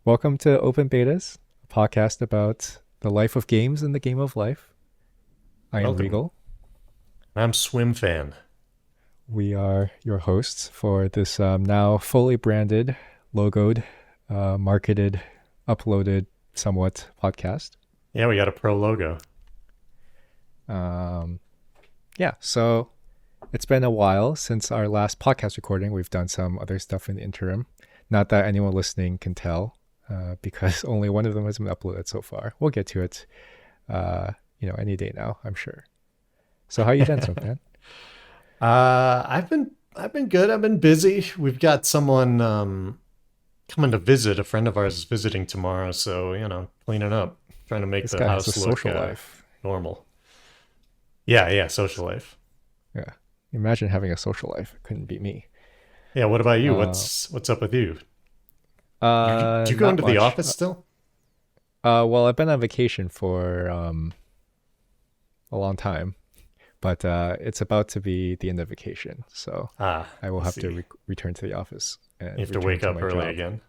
Welcome to Open Betas, a podcast about the life of games and the game of life. I am Welcome. Regal. I'm Swimfan. We are your hosts for this now fully branded, logoed, marketed, uploaded somewhat podcast. Yeah, we got a pro logo. Um, yeah, so it's been a while since our last podcast recording. We've done some other stuff in the interim. Not that anyone listening can tell, because only one of them has been uploaded so far. We'll get to it, any day now, I'm sure. So how you been, Swimfan? I've been good. I've been busy. We've got someone coming to visit. A friend of ours is visiting tomorrow, so cleaning up, trying to make This the guy has a house look social life. normal. Yeah, social life. Yeah. Imagine having a social life. It couldn't be me. Yeah, what about you? Uh, What's up with you? Do you go Not into the much. office still? Well, I've been on vacation for a long time, but it's about to be the end of vacation, so I will I have to see. return to the office and You have to return wake to up my early job again.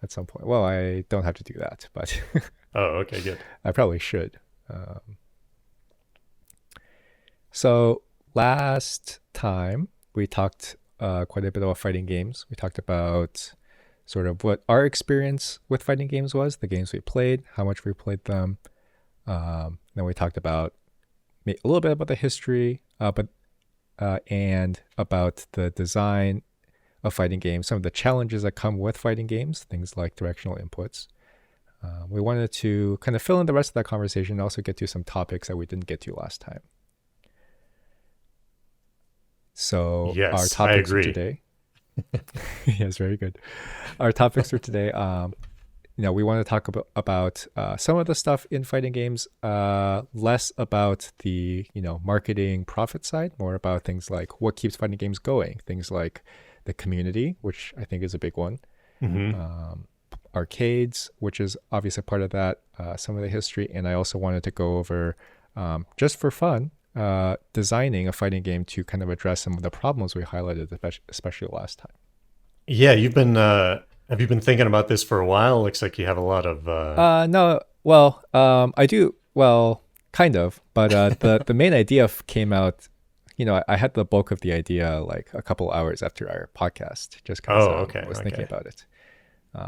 at some point. Well, I don't have to do that, but Oh, okay, good. I probably should. So last time we talked quite a bit about fighting games. We talked about sort of what our experience with fighting games was, the games we played, how much we played them. Then we talked about a little bit about the history, but and about the design of fighting games, some of the challenges that come with fighting games, things like directional inputs. We wanted to kind of fill in the rest of that conversation and also get to some topics that we didn't get to last time. So our Yes, I topics for agree. today, yes, very good. Our topics for today, we want to talk about some of the stuff in fighting games, less about the marketing profit side, more about things like what keeps fighting games going, things like the community, which I think is a big one, hmm um, arcades, which is obviously part of that, some of the history, and I also wanted to go over, just for fun, designing a fighting game to kind of address some of the problems we highlighted, especially last time. Yeah, you've been have you been thinking about this for a while? Looks like you have a lot of No, well, I do, well, kind of, but the main idea came out. I had the bulk of the idea like a couple hours after our podcast, just because Oh, okay, I was thinking okay. about it.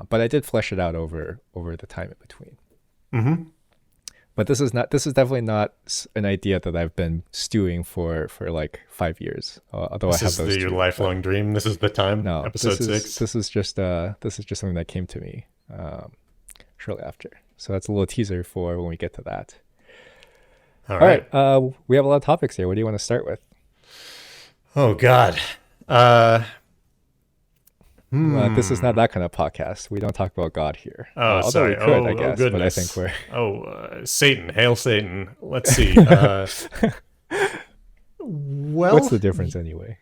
But I did flesh it out over the time in between. hmm But this is definitely not an idea that I've been stewing for like 5 years. Although I This have is those your too, but lifelong dream. This is the time. no, this Episode is six. this is just something that came to me shortly after. So that's a little teaser for when we get to that. All All right, right. we have a lot of topics here. What do you want to start with? Oh God. Uh, This is not hmm. that kind of podcast. We don't talk about God here. Oh, Although we sorry. could, I Oh, guess, but I think goodness. we're. Oh, Satan. Hail Satan. Let's see. What's Well, the difference anyway?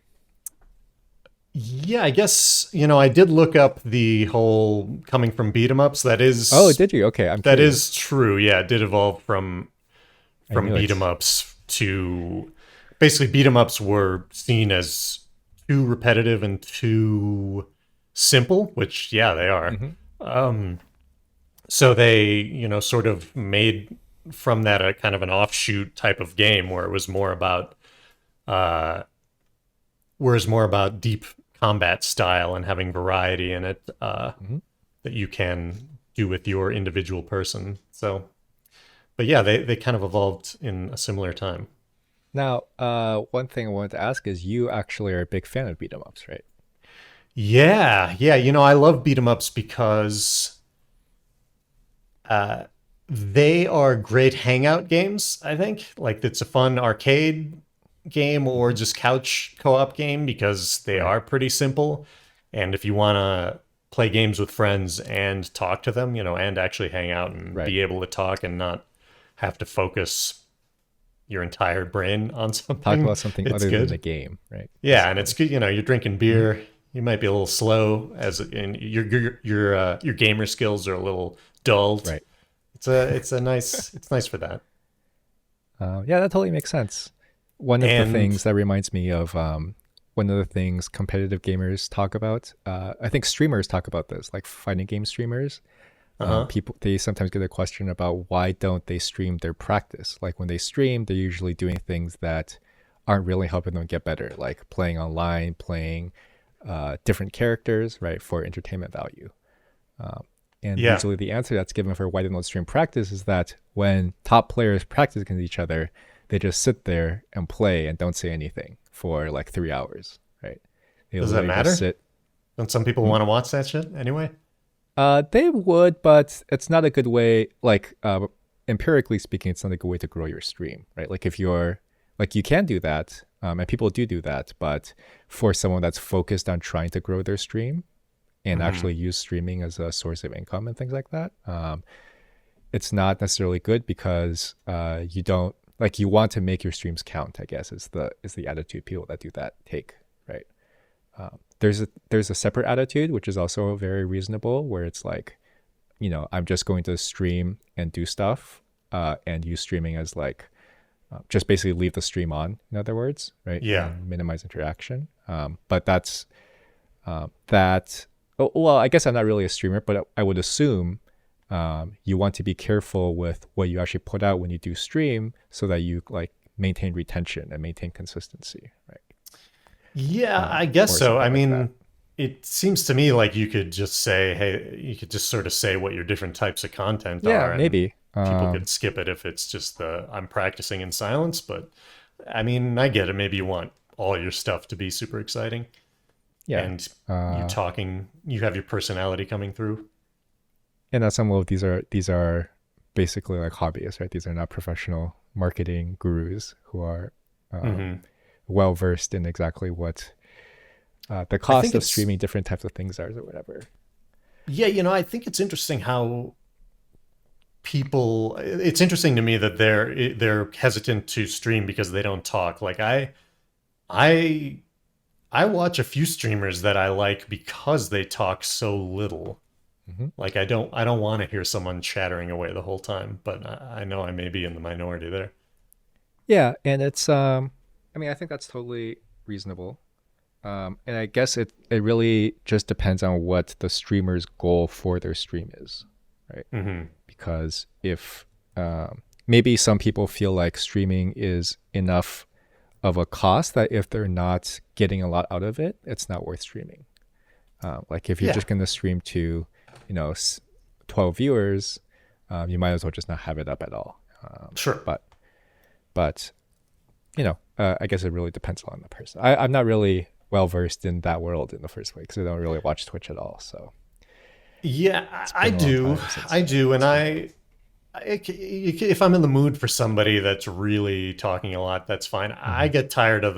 yeah. I guess I did look up the whole coming from beat 'em ups. That Oh, is did you? Okay, I'm that is curious. true. Yeah, it did evolve from I knew beat 'em it. ups to basically beat 'em ups were seen as too repetitive and too simple, which yeah, they are. Hmm. Um, so they, sort of made from that a kind of an offshoot type of game where it was more about uh deep combat style and having variety in it Hmm. that you can do with your individual person. So, but yeah, they kind of evolved in a similar time. Now, one thing I wanted to ask is you actually are a big fan of beat 'em ups, right? Yeah. I love beat 'em ups because uh, they are great hangout games. I think like it's a fun arcade game or Hmm. just couch co-op game because they Right, are pretty simple. And if you want to play games with friends and talk to them, and actually hang out and right. be able to talk and not have to focus your entire brain on Talk something, about something it's other than the good. game, right? Yeah, and it's Basically. good. You're drinking Hmm. beer. You might be a little slow, as and your gamer skills are a little dulled. Right. It's nice for that. Yeah, that totally makes sense. One of the And things that reminds me of one of the things competitive gamers talk about, I think streamers talk about this, like fighting game streamers. Uh-huh. People, they sometimes get a question about why don't they stream their practice. Like when they stream, they're usually doing things that aren't really helping them get better, like playing online, playing different characters, right, for entertainment value. Um, and Yeah. usually the answer that's given for why they don't stream practice is that when top players practice against each other, they just sit there and play and don't say anything for like 3 hours, right? They Does that literally just matter? sit. Don't some people Hmm? want to watch that shit anyway? They would, but it's not a good way. Like empirically speaking, it's not a good way to grow your stream, right? Like if you're like you can do that, and people do that, but for someone that's focused on trying to grow their stream and Hmm. actually use streaming as a source of income and things like that, it's not necessarily good because you don't like you want to make your streams count. I guess is the attitude people that do that take, right? There's a separate attitude which is also very reasonable where it's like I'm just going to stream and do stuff and use streaming as like just basically leave the stream on, in other words, right, Yeah. and minimize interaction. But that's that. Oh, well, I guess I'm not really a streamer, but I would assume you want to be careful with what you actually put out when you do stream, so that you like maintain retention and maintain consistency, right? Yeah, I guess Or so. something I like that. mean, it seems to me like you could just say, hey, you could just sort of say what your different types of content Yeah, are, and maybe. people could skip it if it's just the I'm practicing in silence. But I mean, I get it. Maybe you want all your stuff to be super exciting Yeah. and you Uh, talking, you have your personality coming through. and at some level, these are basically like hobbyists, right? These are not professional marketing gurus who are um, Hmm. well versed in exactly what the I think cost of it's, streaming different types of things are or whatever. yeah, I think it's interesting how people, it's interesting to me that they're hesitant to stream because they don't talk. Like I I watch a few streamers that I like because they talk so little. Hmm. Like I don't want to hear someone chattering away the whole time, but I know I may be in the minority there. Yeah, and it's I mean, I think that's totally reasonable. And I guess it really just depends on what the streamer's goal for their stream is, right? Hmm. Because if maybe some people feel like streaming is enough of a cost that if they're not getting a lot out of it, it's not worth streaming. Like if you're Yeah, just going to stream to, you know, 12 viewers, you might as well just not have it up at all. sure. But but I guess it really depends on the person. I'm not really well versed in that world in the first place because I don't really watch Twitch at all. So Yeah, it's I been a long do. time since I do, and streamed it. if I'm in the mood for somebody that's really talking a lot, that's fine. I Hmm. get tired of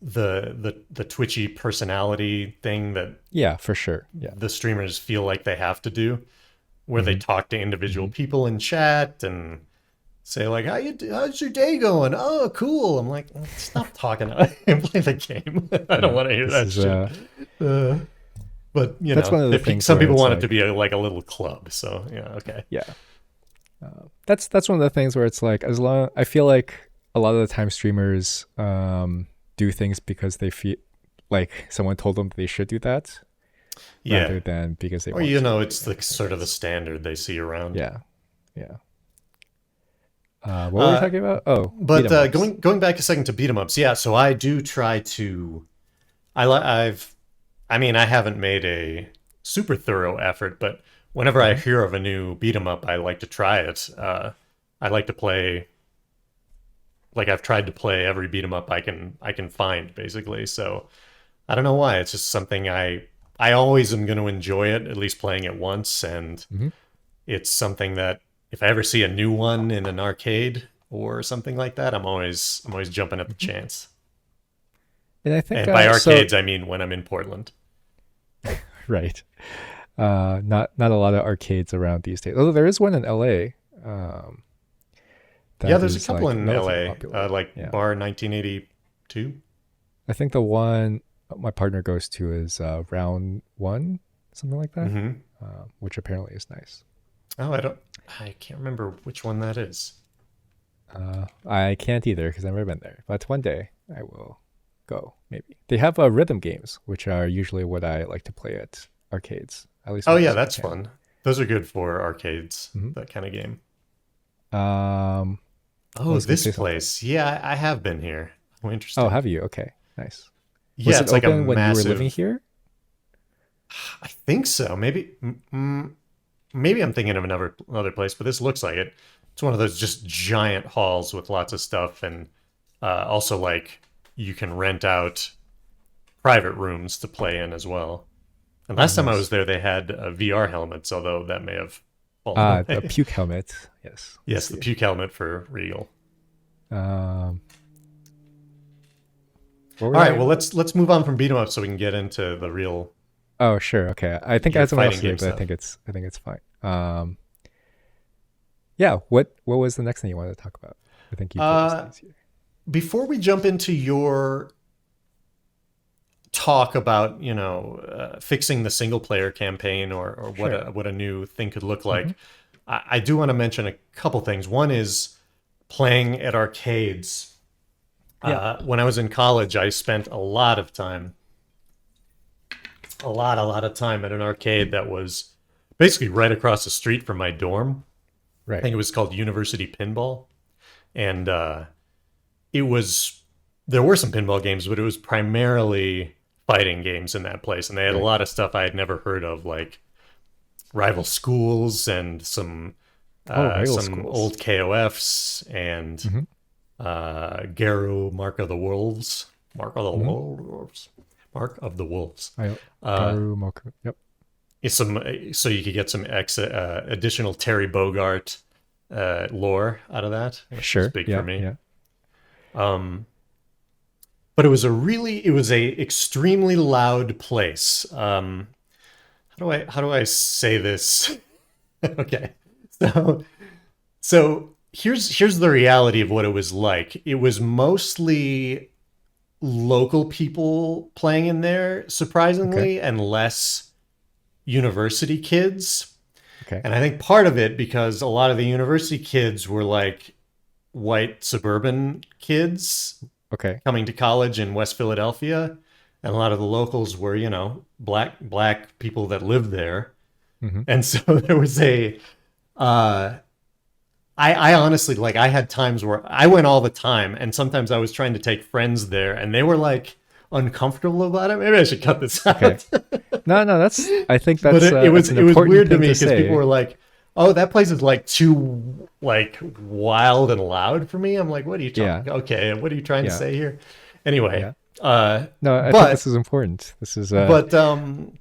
the twitchy personality thing that Yeah, for sure. Yeah. the streamers feel like they have to do, where they Hmm. talk to individual Hmm. people in chat and say like, how's your day going? Oh, cool. I'm like, stop talking. I play the game. I don't Yeah. want to hear This that is shit. Uh, but that's one of the things some where people it's want it to like, be like a little club. So yeah, okay. yeah, that's one of the things where it's like, as long I feel like a lot of the time streamers do things because they feel like someone told them they should do that Yeah. rather than because they Or want to. it's Yeah, the I sort of the guess. standard they see around. Yeah, yeah. What were we Uh, talking about? Oh, beat but 'em ups. going back a second to beat 'em ups, yeah. So I do try to. I've. I mean, I haven't made a super thorough effort, but whenever I Hmm. hear of a new beat 'em up, I like to try it. I like to play. Like I've tried to play every beat 'em up I can find basically. So I don't know why. It's just something I always am going to enjoy it, at least playing it once, and Hmm. it's something that if I ever see a new one in an arcade or something like that, I'm always jumping at the Hmm. chance. And I think And by so. arcades, I mean when I'm in Portland. Right. Not a lot of arcades around these days. Although there is one in LA. Um, Yeah, that there's a is couple like in relatively LA, popular. like Yeah. Bar 1982. I think the one my partner goes to is round one, something like that, Hmm. which apparently is nice. Oh, I can't remember which one that is. I can't either because I've never been there, but one day I will go. Maybe they have rhythm games, which are usually what I like to play at arcades, at least Oh when I yeah, was in that's Japan. fun. Those are good for arcades, Hmm. that kind of game. I Oh, was gonna this say something. place. Yeah, I have been here. Oh, Oh, interesting. have you? Okay, nice. Was Yeah, it it's like a open when you were living massive. here? I think so. Maybe I'm thinking of another place, but this looks like it. It's one of those just giant halls with lots of stuff, and also like you can rent out private rooms to play in as well. And Oh, last time I nice. was there, they had VR helmets, although that may have fallen Ah, the away. puke helmet. Yes, I Yes, the see. puke helmet for Regal. Um, what were All we right, talking well about? let's move on from beat 'em up so we can get into the real Oh, sure. Okay. I think I your had something else fighting to say, game but stuff. I think it's fine. Yeah. What was the next thing you wanted to talk about? I think you put this Uh, these here. Before we jump into your talk about fixing the single player campaign or Sure. what a new thing could look Hmm. like, I do want to mention a couple things. One is playing at arcades. Yeah. When I was in college, I spent a lot of time at an arcade that was basically right across the street from my dorm. I Right. think it was called University Pinball, and it was there were some pinball games, but it was primarily fighting games in that place, and they had a Right. lot of stuff I had never heard of, like rival schools and Oh, rival some schools. old KOFs and Hmm. Garou Mark of the Wolves, Hmm. Mark of the Wolves. I Uh, Garu Moku. Yep. some so you could get some additional Terry Bogart lore out of that, which was Sure. big for Yeah. me. Yeah. Um, but it was a extremely loud place. How do I say this? Okay, so here's the reality of what it was like. It was mostly local people playing in there, Okay. surprisingly, and less university kids. Okay. And I think part of it because a lot of the university kids were like white suburban kids Okay. coming to college in West Philadelphia, and a lot of the locals were, black people that lived there. Hmm. And so there was a uh I honestly, like, I had times where I went all the time, and sometimes I was trying to take friends there, and they were like uncomfortable about it. Maybe I should cut this Okay. out. No, no, that's. I think But that's an it was important weird to thing me to because people say. were like, "Oh, that place is like too like wild and loud for me." I'm like, "What are you Yeah. talking? Okay, what are you trying to Yeah. say here?" Anyway, Yeah. uh, No, I think this but is important. This is but um,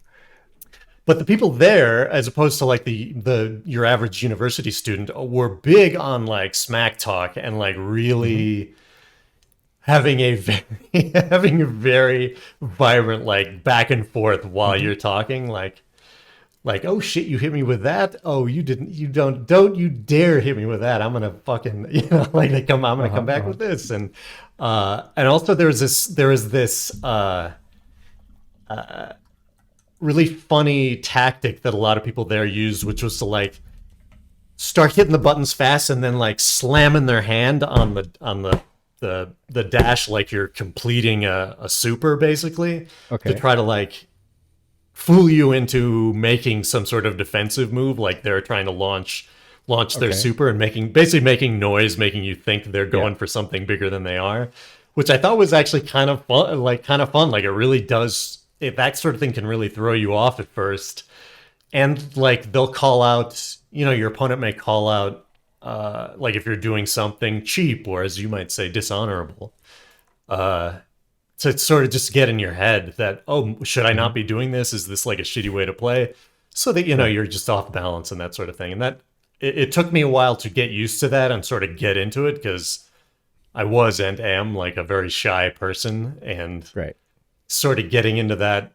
but the people there, as opposed to like the your average university student, were big on like smack talk and like mhm. really having a very having a very vibrant like back and forth while Mhm. you're talking, like, oh shit, you hit me with that. Oh, you didn't. You don't you dare hit me with that. I'm gonna fucking like I'm gonna come Uh-huh. back Uh-huh. with this. And also there was this really funny tactic that a lot of people there used, which was to like start hitting the buttons fast and then like slamming their hand on the dash like you're completing a super, basically, to Okay. try to like fool you into making some sort of defensive move, like they're trying to launch their Okay. super and making noise, making you think they're Yeah. going for something bigger than they are, which I thought was actually kind of fun. Like, it really does that sort of thing can really throw you off at first. And like they'll call out, your opponent may call out, like if you're doing something cheap, or as you might say, dishonorable, uh, to sort of just get in your head that, oh, should I Hmm. not be doing this? Is this like a shitty way to play? So that Right. you're just off balance and that sort of thing. And that it took me a while to get used to that and sort of get into it, because I was and am like a very shy person, and Right. sort of getting into that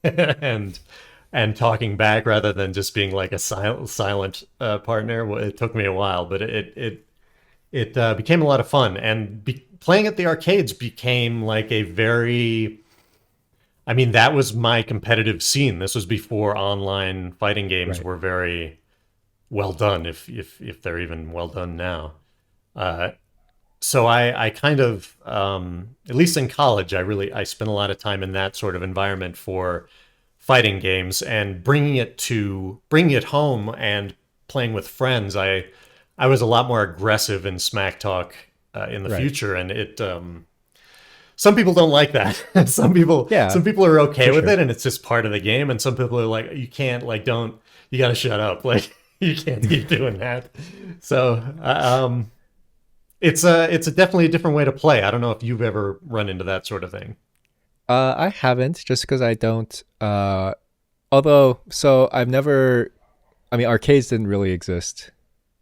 and talking back rather than just being like a silent partner. Well, it took me a while, but it became a lot of fun, and playing at the arcades became like a very. I mean, that was my competitive scene. This was before online fighting games Right. were very well done, if they're even well done now. Uh, so I kind of, at least in college, I spent a lot of time in that sort of environment for fighting games and bringing it home and playing with friends. I was a lot more aggressive in smack talk in the Right. future, and it some people don't like that. Yeah, Some people are okay for with sure. it, and it's just part of the game. And some people are like, you can't, like, don't, you got to shut up, like you can't keep doing that. So it's a definitely a different way to play. I don't know if you've ever run into that sort of thing. I haven't, just because I don't. Although, so I've never. I mean, arcades didn't really exist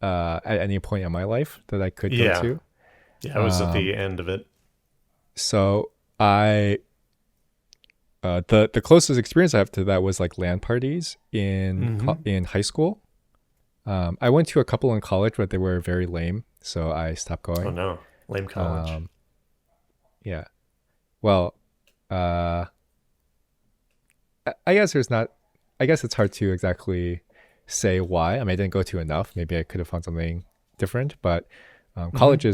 at any point in my life that I could go Yeah, to. yeah, I was at Um, the end of it. so I the closest experience I have to that was like LAN parties Hmm. in high school. I went to a couple in college, but they were very lame, so I stopped Oh going. no, lame college. Um, yeah. Well, uh, I guess there's not. I guess it's hard to exactly say why. I mean, I didn't go to enough. Maybe I could have found something different. But Hmm.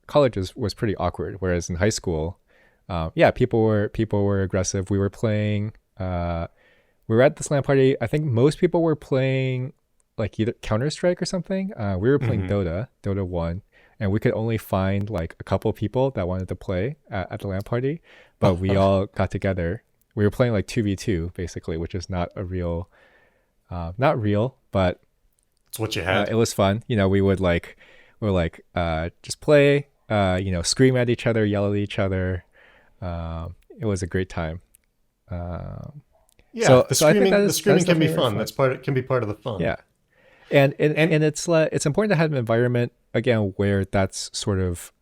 colleges was pretty awkward. Whereas in high school, yeah, people were aggressive. We were playing. We were at this LAN party. I think most people were playing like either Counter Strike or something. We were playing Hmm. Dota One, and we could only find like a couple people that wanted to play at the LAN party. But we all got together. We were playing like 2v2 basically, which is not a real, not real, but It's what you had. it was fun. We would like just play, scream at each other, yell at each other. It was a great time. Um, Yeah, so I think the that screaming is can be definitely very fun. fun. That's part. It can be part of the fun. Yeah, and And it's important to have an environment again where that's sort of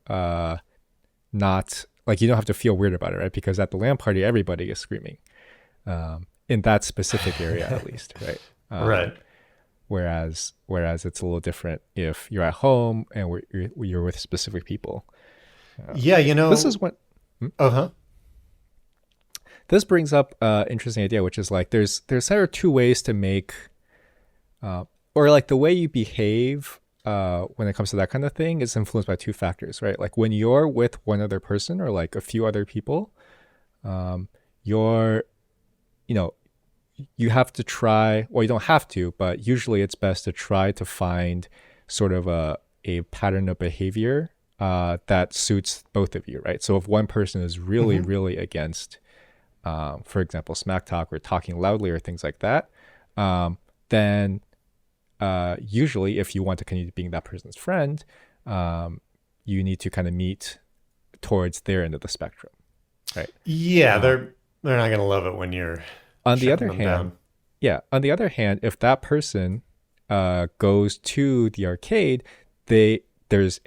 not like you don't have to feel weird about it, right? Because at the LAN party, everybody is screaming in that specific area, at least, right? right. Whereas it's a little different if you're at home and you're with specific people. Yeah, you This is know. what Uh huh. this brings up interesting idea, which is like there's sort of two ways to make uh, or like the way you behave when it comes to that kind of thing is influenced by two factors, right? Like when you're with one other person or like a few other people, um, you're you know you have to try. Well, you don't have to, but usually it's best to try to find sort of a pattern of behavior that suits both of you, right? So if one person is really Hmm. really against for example, smack talk or talking loudly or things like that, then usually if you want to continue being that person's friend, um, you need to kind of meet towards their end of the spectrum, right? Yeah, Um, they're not gonna love it when you're on the shutting other them hand, down. yeah, on the other hand, if that person goes to the arcade, they there's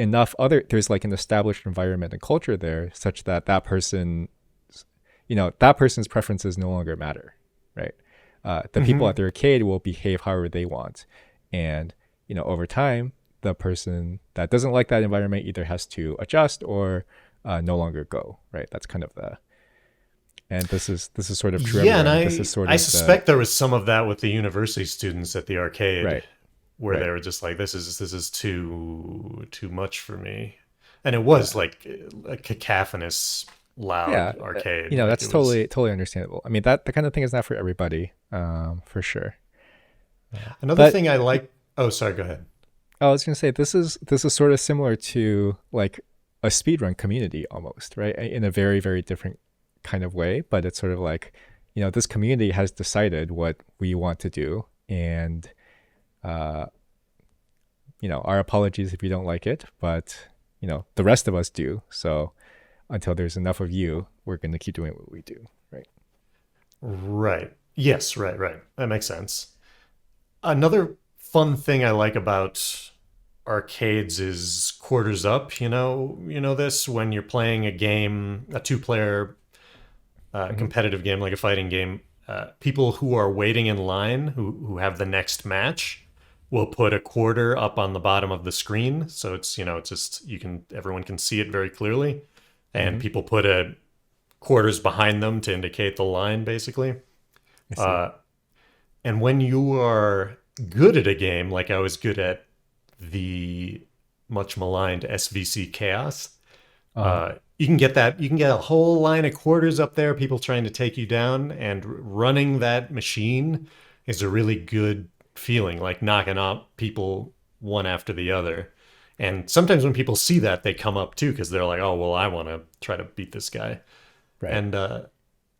like an established environment and culture there such that that person's preferences no longer matter, right? The people at Hmm. the arcade will behave however they want, and over time, the person that doesn't like that environment either has to adjust or no longer go, right? That's kind of the and this is sort of true Yeah, and everywhere. This is sort I of the suspect there was some of that with the university students at the arcade, right, where right. they were just like, this is too much for me," and it was Yeah, like a cacophonous, yeah. loud arcade. Like That's it was. totally understandable. I mean that the kind of thing is not for everybody, for sure. Another But thing I like. Oh, sorry. Go ahead. I was gonna say this is sort of similar to like a speedrun community almost, right? In a very very different kind of way, but it's sort of like this community has decided what we want to do, and uh, our apologies if you don't like it, but the rest of us do. So until there's enough of you, we're gonna keep doing what we do, right? Right. Yes. Right. Right. That makes sense. Another fun thing I like about arcades is quarters up. You know this when you're playing a game, a two-player Hmm. competitive game like a fighting game. People who are waiting in line, who have the next match, will put a quarter up on the bottom of the screen, so it's it's just you can everyone can see it very clearly, and Hmm. people put a quarters behind them to indicate the line, basically. I see. Uh, and when you are good at a game, like I was good at the much maligned SVC Chaos, Uh huh. you can get a whole line of quarters up there, people trying to take you down, and running that machine is a really good feeling, like knocking out people one after the other. And sometimes when people see that, they come up too because they're like, "Oh, well, I want to try to beat this guy," Right. and that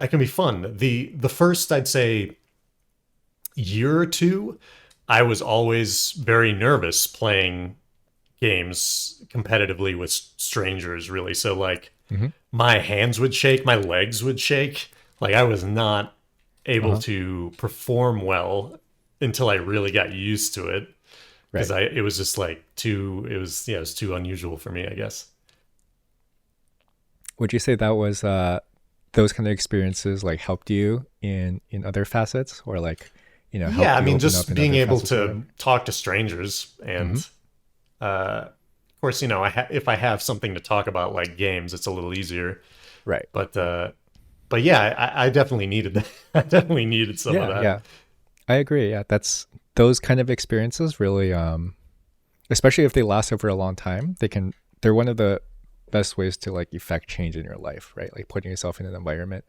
can be fun. The first, I'd say, year or two, I was always very nervous playing games competitively with strangers, really. So like Mm-hmm. my hands would shake, my legs would shake. Like I was not able Uh-huh. to perform well until I really got used to it because Right. I it was just like too it was yeah, it was too unusual for me, I guess. Would you say that was those kind of experiences like helped you in other facets, or like, Yeah, I helped you mean open up just in being other able facets of your life? to talk to strangers Mm-hmm. and of course, if I have something to talk about like games, it's a little easier. Right. But yeah, I definitely needed that. I definitely needed some of Yeah. that. Yeah. I agree. Yeah. That's those kind of experiences really, especially if they last over a long time, they're one of the best ways to like effect change in your life, right? Like putting yourself in an environment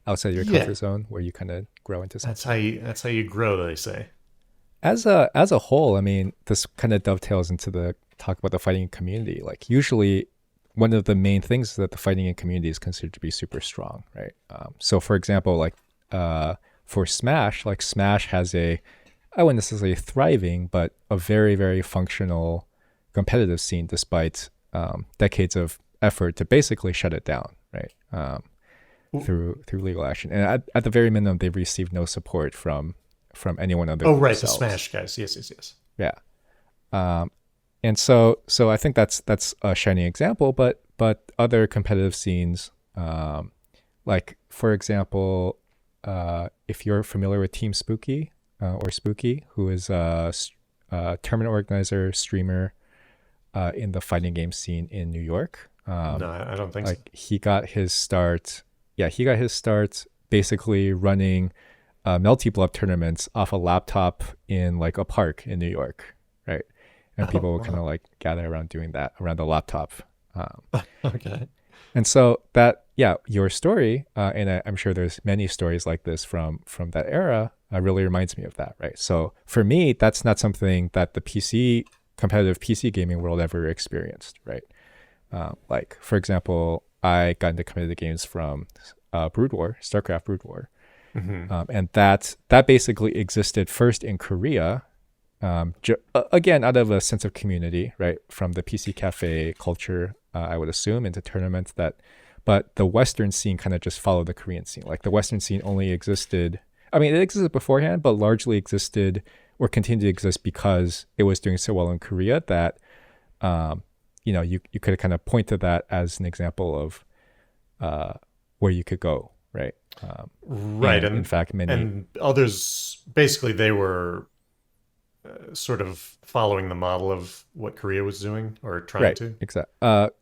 outside your Yeah, comfort zone where you kind of grow into something. that's how you grow, they say. As a whole, I mean, this kind of dovetails into the talk about the fighting community. Like usually one of the main things is that the fighting community is considered to be super strong, right? So for example, like for Smash, like Smash has I wouldn't necessarily thriving, but a very, very functional competitive scene despite decades of effort to basically shut it down, right? Through legal action. And at the very minimum, they've received no support from anyone other Oh, than right, the themselves. Smash guys. Yes, yes, yes. Yeah. Um, and so I think that's a shining example, but other competitive scenes, like for example, if you're familiar with Team Spooky or Spooky, who is a tournament organizer, streamer in the fighting game scene in New York. No, I don't think so. Like he got his start. Yeah, he got his start basically running Melty Blood tournaments off a laptop in like a park in New York, right? And Oh, people would kind wow. of like gather around doing that around the laptop. Um, Okay. and so that, yeah, your story, and I'm sure there's many stories like this from that era, really reminds me of that, right? So for me, that's not something that the competitive PC gaming world ever experienced, right? Like for example, I got into competitive games from Brood War, StarCraft Brood War, Hmm. and that basically existed first in Korea, again out of a sense of community, right, from the PC cafe culture, I would assume, into tournaments that, but the Western scene kind of just followed the Korean scene. Like the Western scene only existed, I mean, it existed beforehand, but largely existed or continued to exist because it was doing so well in Korea that, um, you could kind of point to that as an example of uh, where you could go, right? Right, And in fact, many. and others basically they were sort of following the model of what Korea was doing or trying Right, to. exactly.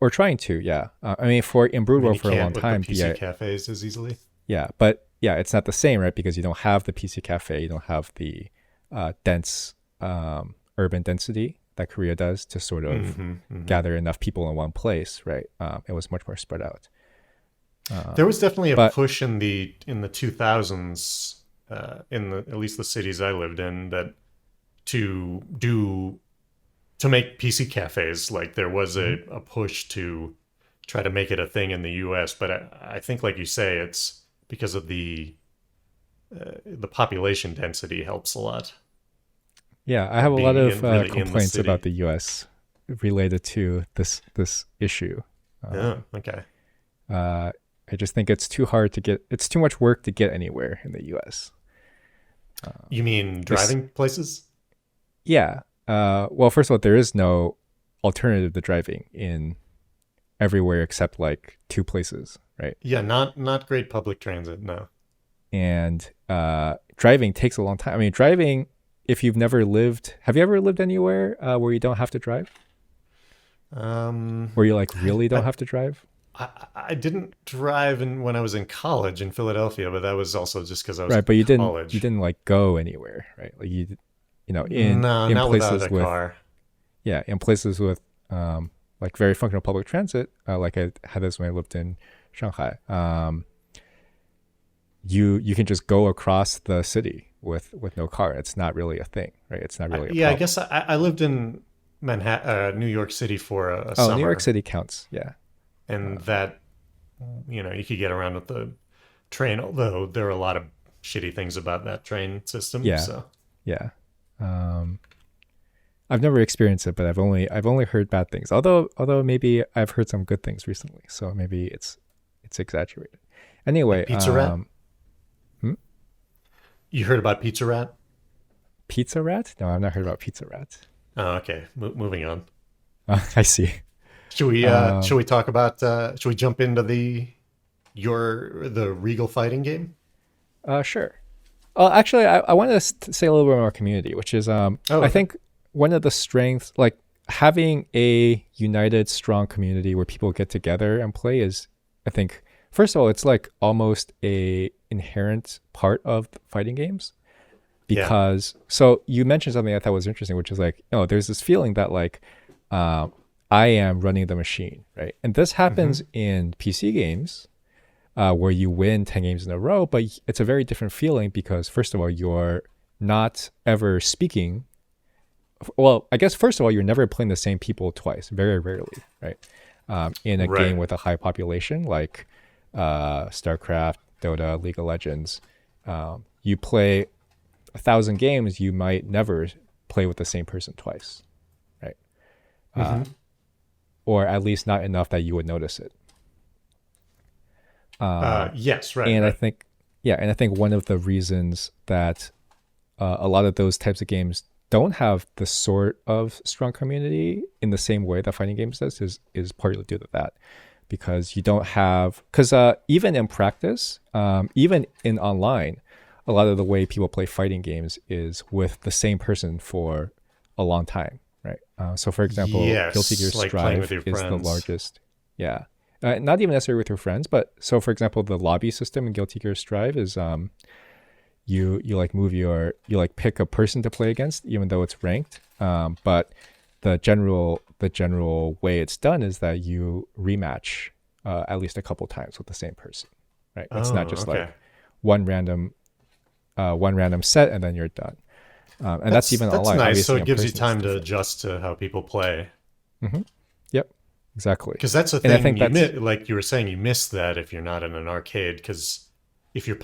Or trying to, yeah. I mean, for in I Brood mean, War you for a long can't with the time, PC cafes as easily. yeah, but yeah, it's not the same, right? Because you don't have the PC cafe, you don't have the dense urban density that Korea does to sort of Hmm. Hmm. gather enough people in one place, right? It was much more spread out. There was definitely a But push in the 2000s, in the at least the cities I lived in, that to do to make PC cafes. Like there was mhm, a push to try to make it a thing in the U.S. But I think, like you say, it's because of the population density helps a lot. yeah, I have a lot Being of in really in the complaints about city. the U.S. related to this issue. Oh, okay. Uh, I just think it's too hard to get. It's too much work to get anywhere in the U.S. You mean This, driving places? yeah. Well, first of all, there is no alternative to driving in everywhere except like two places, right? Yeah, not great public transit. No. And driving takes a long time. I mean, driving. If you've never lived, have you ever lived anywhere where you don't have to drive? Um, Where you like I, really don't I have to drive? I didn't drive when I was in college in Philadelphia, but that was also just because I was Right, in but you college. didn't like go anywhere, right? Like in No, in not without places a with, car. yeah, in places with like very functional public transit, like I had this when I lived in Shanghai. You can just go across the city with no car. It's not really a thing, right? It's not really a Yeah, I problem. guess I lived in Manhattan, New York City for a Oh, New York summer, City counts. Yeah. and that you could get around with the train. Although there are a lot of shitty things about that train system. Yeah. So Yeah. Um, I've never experienced it, but I've only heard bad things. Although maybe I've heard some good things recently, so maybe it's exaggerated. like Anyway, Pizza Rat, hmm? you heard about Pizza Rat? Pizza Rat? No, I've not heard about Pizza Rat. Oh, okay. Moving on. I see. Should we talk about should we jump into the Regal fighting game? Sure. Actually, I wanted to say a little bit about our community, which is Oh, I okay. think one of the strengths, like having a united, strong community where people get together and play is, I think, first of all, it's like almost a inherent part of fighting games Yeah. because so you mentioned something I thought was interesting, which is like, there's this feeling that like um, I am running the machine, right? And this happens Hmm. in PC games where you win 10 games in a row, but it's a very different feeling because, first of all, you're not ever speaking. Well, I guess, first of all, you're never playing the same people twice, very rarely, right? In a game Right. with a high population like StarCraft, Dota, League of Legends, you play 1,000 games, you might never play with the same person twice, right? Uh, Hmm. or at least not enough that you would notice it. Yes. Right. And I Right. think, yeah, and I think one of the reasons that a lot of those types of games don't have the sort of strong community in the same way that fighting games does is partly due to that, because you don't have because even in practice, even in online, a lot of the way people play fighting games is with the same person for a long time, right? So, for example, Guilty Gear Yes. Like playing with Strive your is the friends. largest. Yeah, not even necessarily with your friends, but so for example, the lobby system in Guilty Gear Strive is you like move you like pick a person to play against, even though it's ranked. But the general way it's done is that you rematch at least a couple times with the same person, right? It's not Oh, just okay. like one random set and then you're done. And that's even That's online. nice. So Obviously, it in gives you person, it's time to different. adjust to how people play. Hmm. Yep, exactly. Because that's the And I thing think you that's miss. Like you were saying, you miss that if you're not in an arcade. Because if you're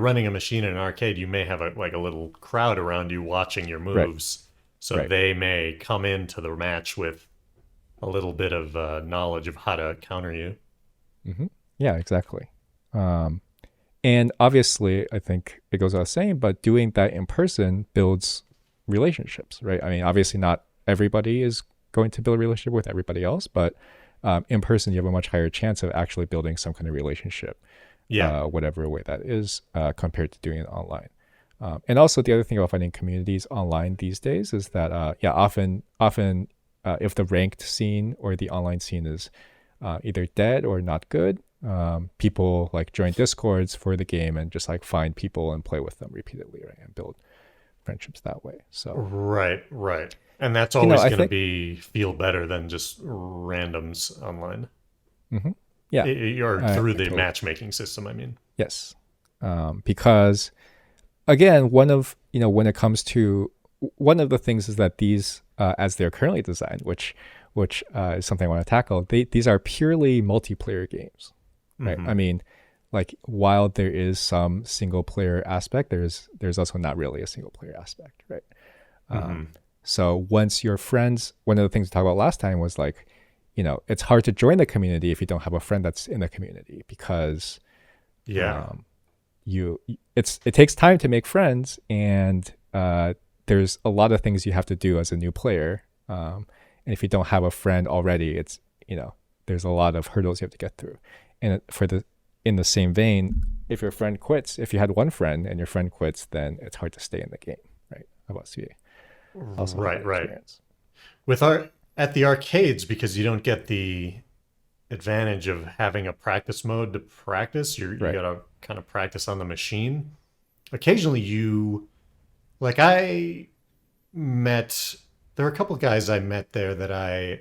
running a machine in an arcade, you may have like a little crowd around you watching your right, moves. So right. they may come into the match with a little bit of knowledge of how to counter you. Hmm. Yeah, exactly. Um, And obviously, I think it goes without saying, but doing that in person builds relationships, right? I mean, obviously, not everybody is going to build a relationship with everybody else, but in person, you have a much higher chance of actually building some kind of relationship, Yeah. whatever way that is, compared to doing it online. And also, the other thing about finding communities online these days is that, yeah, often, if the ranked scene or the online scene is either dead or not good, people like join discords for the game and just like find people and play with them repeatedly, right, and build friendships that way. So Right. Right. And that's always I going to think, be feel better than just randoms online. mhm, yeah, Or through I the totally matchmaking system. I mean. yes, because again, when it comes to one of the things is that these as they're currently designed, which is something I want to tackle. These are purely multiplayer games, right? I Hmm. mean, like while there is some single player aspect, there's also not really a single player aspect, right? Um, Hmm. so once your friends, one of the things we talked about last time was like, it's hard to join the community if you don't have a friend that's in the community because Yeah. um, it takes time to make friends, and there's a lot of things you have to do as a new player. And if you don't have a friend already, it's there's a lot of hurdles you have to get through. And in the same vein, if your friend quits, if you had one friend and your friend quits, then it's hard to stay in the game, right? How about you? Also had Right. that Right. experience. With our at the arcades, because you don't get the advantage of having a practice mode to practice. You Right. gotta kind of practice on the machine. Occasionally, like I met. There were a couple guys I met there that I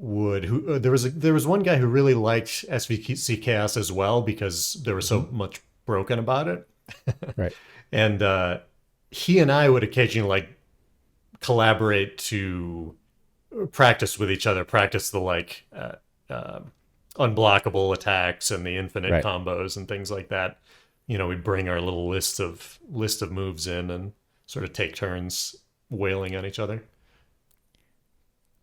would who there was one guy who really liked SVC Chaos as well because there was Hmm. so much broken about it, Right. and he and I would occasionally like collaborate to practice with each other, practice the like uh, unblockable attacks and the infinite Right. combos and things like that. You know, we'd bring our little list of moves in and sort of take turns wailing on each other.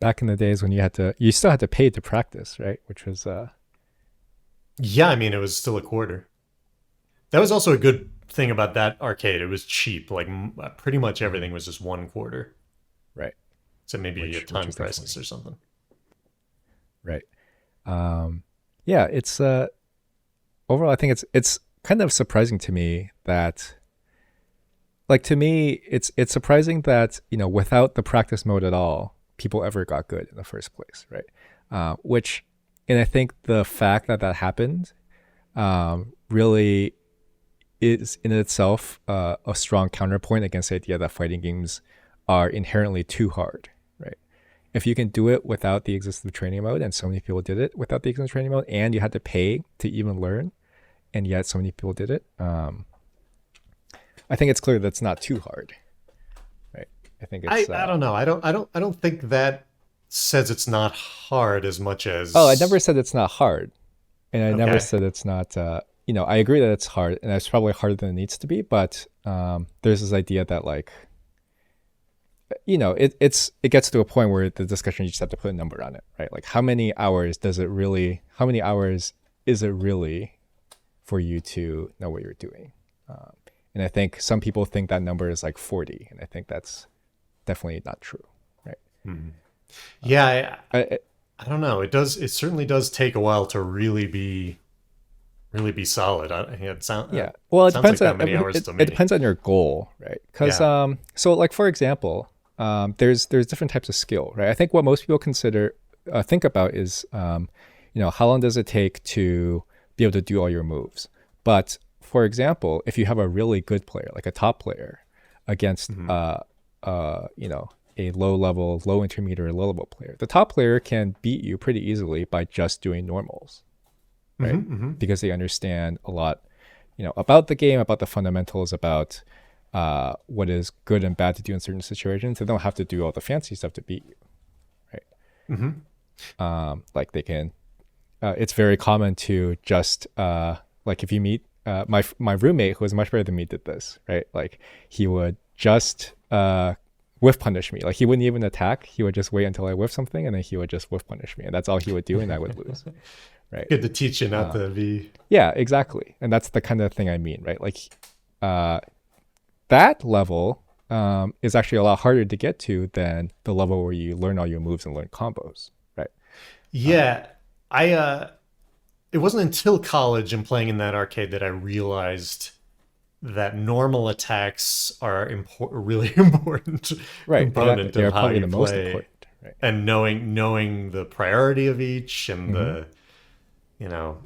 Back in the days when you still had to pay to practice, right? Which was Yeah, I mean, it was still a quarter. That was also a good thing about that arcade. It was cheap. Like pretty much Mhm. everything was just one quarter. Right. So maybe a Which ton was prices definitely or something. right. Yeah, it's overall I think it's kind of surprising to me that like to me it's surprising that without the practice mode at all people ever got good in the first place, right? Which and I think the fact that that happened really is in itself a strong counterpoint against the idea that fighting games are inherently too hard, right? If you can do it without the existence of training mode, and so many people did it without the existence of training mode, and you had to pay to even learn, and yet so many people did it, I think it's clear that's not too hard, right? I think it's I don't know. I don't think that says it's not hard as much oh, I never as said it's not hard, and I never okay. said it's not. I agree that it's hard, and it's probably harder than it needs to be. But there's this idea that like it gets to a point where the discussion you just have to put a number on it, right? Like how many hours does it really? How many hours is it really for you to know what you're doing? Um, and I think some people think that number is like 40, and I think that's definitely not true, right? Hmm. Um, Yeah, I, I don't know. It does. It certainly does take a while to really be solid. Yeah. Well, it sounds depends like that on many hours to it me. depends on your goal, right? Because Yeah. so like for example, there's different types of skill, right? I think what most people think about is how long does it take to be able to do all your moves. But for example, if you have a really good player, like a top player, against Hmm. a low level, low intermediate, or low level player, the top player can beat you pretty easily by just doing normals, Hmm. right? Hmm. Because they understand a lot, about the game, about the fundamentals, about what is good and bad to do in certain situations. They don't have to do all the fancy stuff to beat you, right? Hmm. Like they can. It's very common to just like if you meet my roommate who was much better than me did this, right? Like he would just whiff punish me. Like he wouldn't even attack. He would just wait until I whiff something, and then he would just whiff punish me, and that's all he would do, and I would lose, right? Good to teach you not Uh, to be. Yeah, exactly. And that's the kind of thing I mean, right? Like uh, that level is actually a lot harder to get to than the level where you learn all your moves and learn combos, right? Um, Yeah, I. It wasn't until college and playing in that arcade that I realized that normal attacks are really important right, exactly. component They of are how probably you the most play, important, right? and knowing the priority of each and Mm-hmm. the you know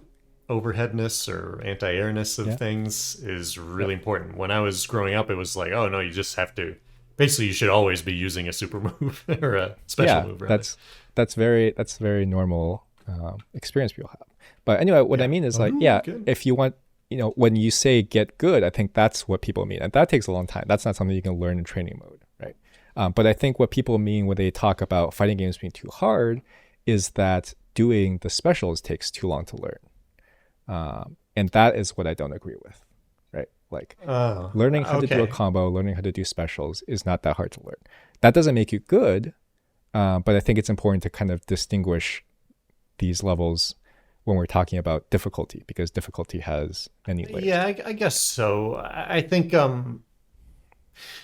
overheadness or anti-airness of Yeah, things is yep, really important. When I was growing up, it was like, oh no, you just have to. Basically, you should always be using a super move or a special yeah. move, rather. That's very normal experience people have. But anyway, what I Yeah. mean is like, Oh, yeah, good. if you want, when you say get good, I think that's what people mean, and that takes a long time. That's not something you can learn in training mode, right? But I think what people mean when they talk about fighting games being too hard is that doing the specials takes too long to learn, and that is what I don't agree with, right? Like Oh, learning how to do a okay. combo, learning how to do specials is not that hard to learn. That doesn't make you good, but I think it's important to kind of distinguish these levels when we're talking about difficulty because difficulty has many layers. Yeah, I guess so. I think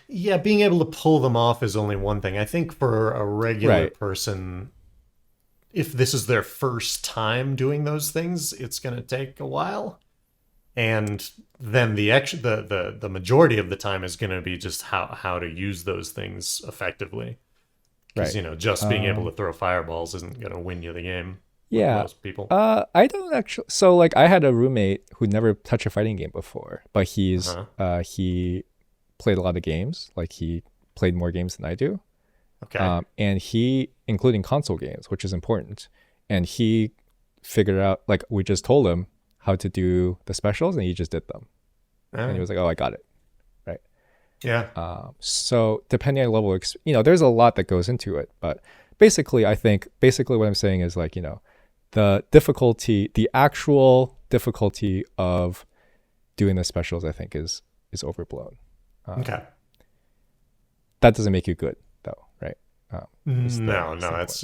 yeah, being able to pull them off is only one thing. I think for a regular Right, person, if this is their first time doing those things, it's going to take a while. And then the majority of the time is going to be just how to use those things effectively. Because right. just being able Um, to throw fireballs isn't going to win you the game with yeah. most people. I don't actually. So like, I had a roommate who never touched a fighting game before, but Uh-huh. he played a lot of games. Like he played more games than I do, Okay. And he, including console games, which is important, and he figured out, like, we just told him how to do the specials, and he just did them, All and he right. was like, "Oh, I got it." Right. Yeah. So depending on level, there's a lot that goes into it, but basically, I think basically what I'm saying is, like, the difficulty, the actual difficulty of doing the specials, I think is overblown. Okay. That doesn't make you good, though, right? No, Is the no, important part. that's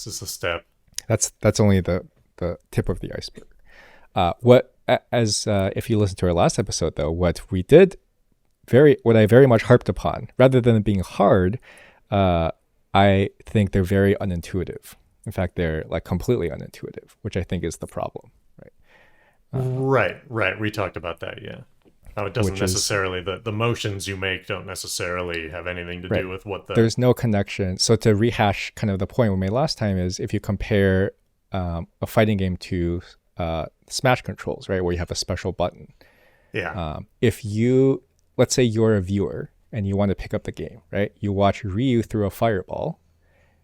just a step. That's only the tip of the iceberg. What as if you listen to our last episode, though, what I very much harped upon, rather than it being hard, I think they're very unintuitive. In fact, they're like completely unintuitive, which I think is the problem, right? Right. We talked about that, yeah. How it doesn't Which is necessarily the motions you make don't necessarily have anything to right. do with what the There's no connection. So to rehash kind of the point we made last time is if you compare a fighting game to Smash controls, right, where you have a special button. yeah. If you, let's say you're a viewer and you want to pick up the game, right? You watch Ryu through a fireball,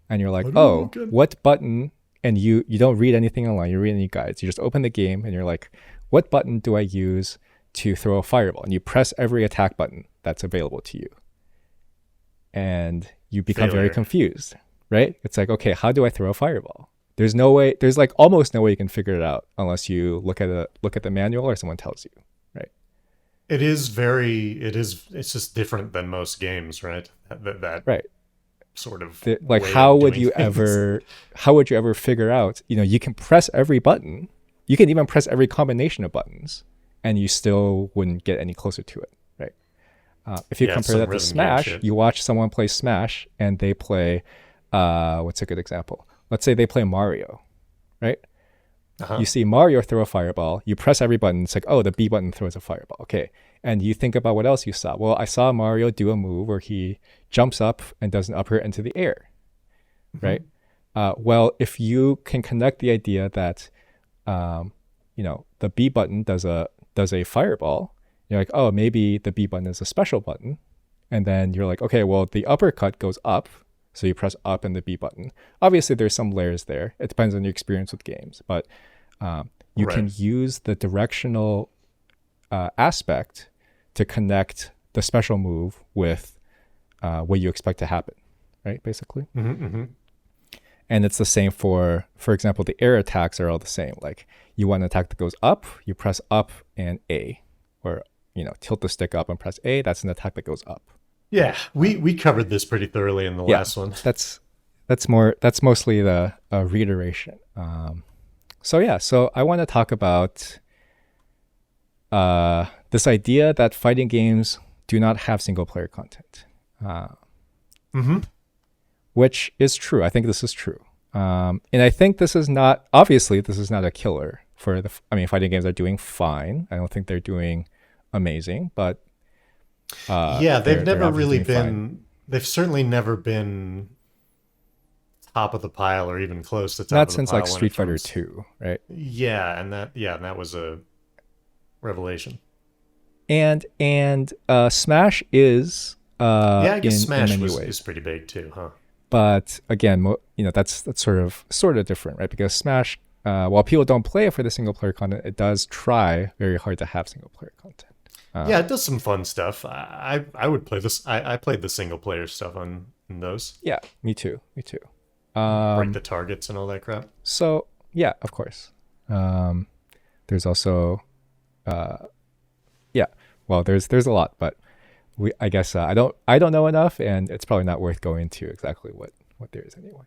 and you're like, oh, what button? And you don't read anything online. You read any guides. You just open the game and you're like, what button do I use to throw a fireball? And you press every attack button that's available to you, and you become very Failure. confused, right? It's like, okay, how do I throw a fireball? There's no way. There's like almost no way you can figure it out unless you look at the manual or someone tells you, right? It's just different than most games, right? That Right. sort of Like, way how of would doing you things. ever figure out, you can press every button, you can even press every combination of buttons, and you still wouldn't get any closer to it, right? If you Yeah, compare some that to rhythm game Smash, shit. you watch someone play Smash and they play, what's a good example? Let's say they play Mario, right? Uh-huh. You see Mario throw a fireball, you press every button, it's like, oh, the B button throws a fireball. Okay. And you think about what else you saw. Well, I saw Mario do a move where he jumps up and does an uppercut into the air, right? Well, if you can connect the idea that, the B button does a fireball, you're like, oh, maybe the B button is a special button. And then you're like, okay, well, the uppercut goes up. So you press up and the B button. Obviously, there's some layers there. It depends on your experience with games, but you Right. can use the directional aspect to connect the special move with what you expect to happen, right? Basically. And it's the same for example, the air attacks are all the same. Like, you want an attack that goes up, you press up and A, or tilt the stick up and press A. That's an attack that goes up. Yeah, we covered this pretty thoroughly in the Yeah, last one. that's mostly the reiteration. So I want to talk about this idea that fighting games do not have single player content, which is true. I think this is true, and I think this is not a killer for the. I mean, fighting games are doing fine. I don't think they're doing amazing, but Yeah, they're obviously doing fine. they've certainly never been top of the pile or even close to top Not of the since like pile when it Street Fighter comes. 2, right? And that was a revelation. And Smash is Yeah, I guess in Smash many is ways, pretty big too, huh? but again, that's sort of different, right? Because Smash, while people don't play it for the single player content, it does try very hard to have single player content. Yeah, it does some fun stuff. I would play this. I played the single player stuff on in those. Yeah, me too, me too. Break the targets and all that crap. So yeah, of course. There's also, yeah. Well, there's a lot, but I guess I don't know enough, and it's probably not worth going into exactly what there is anyway.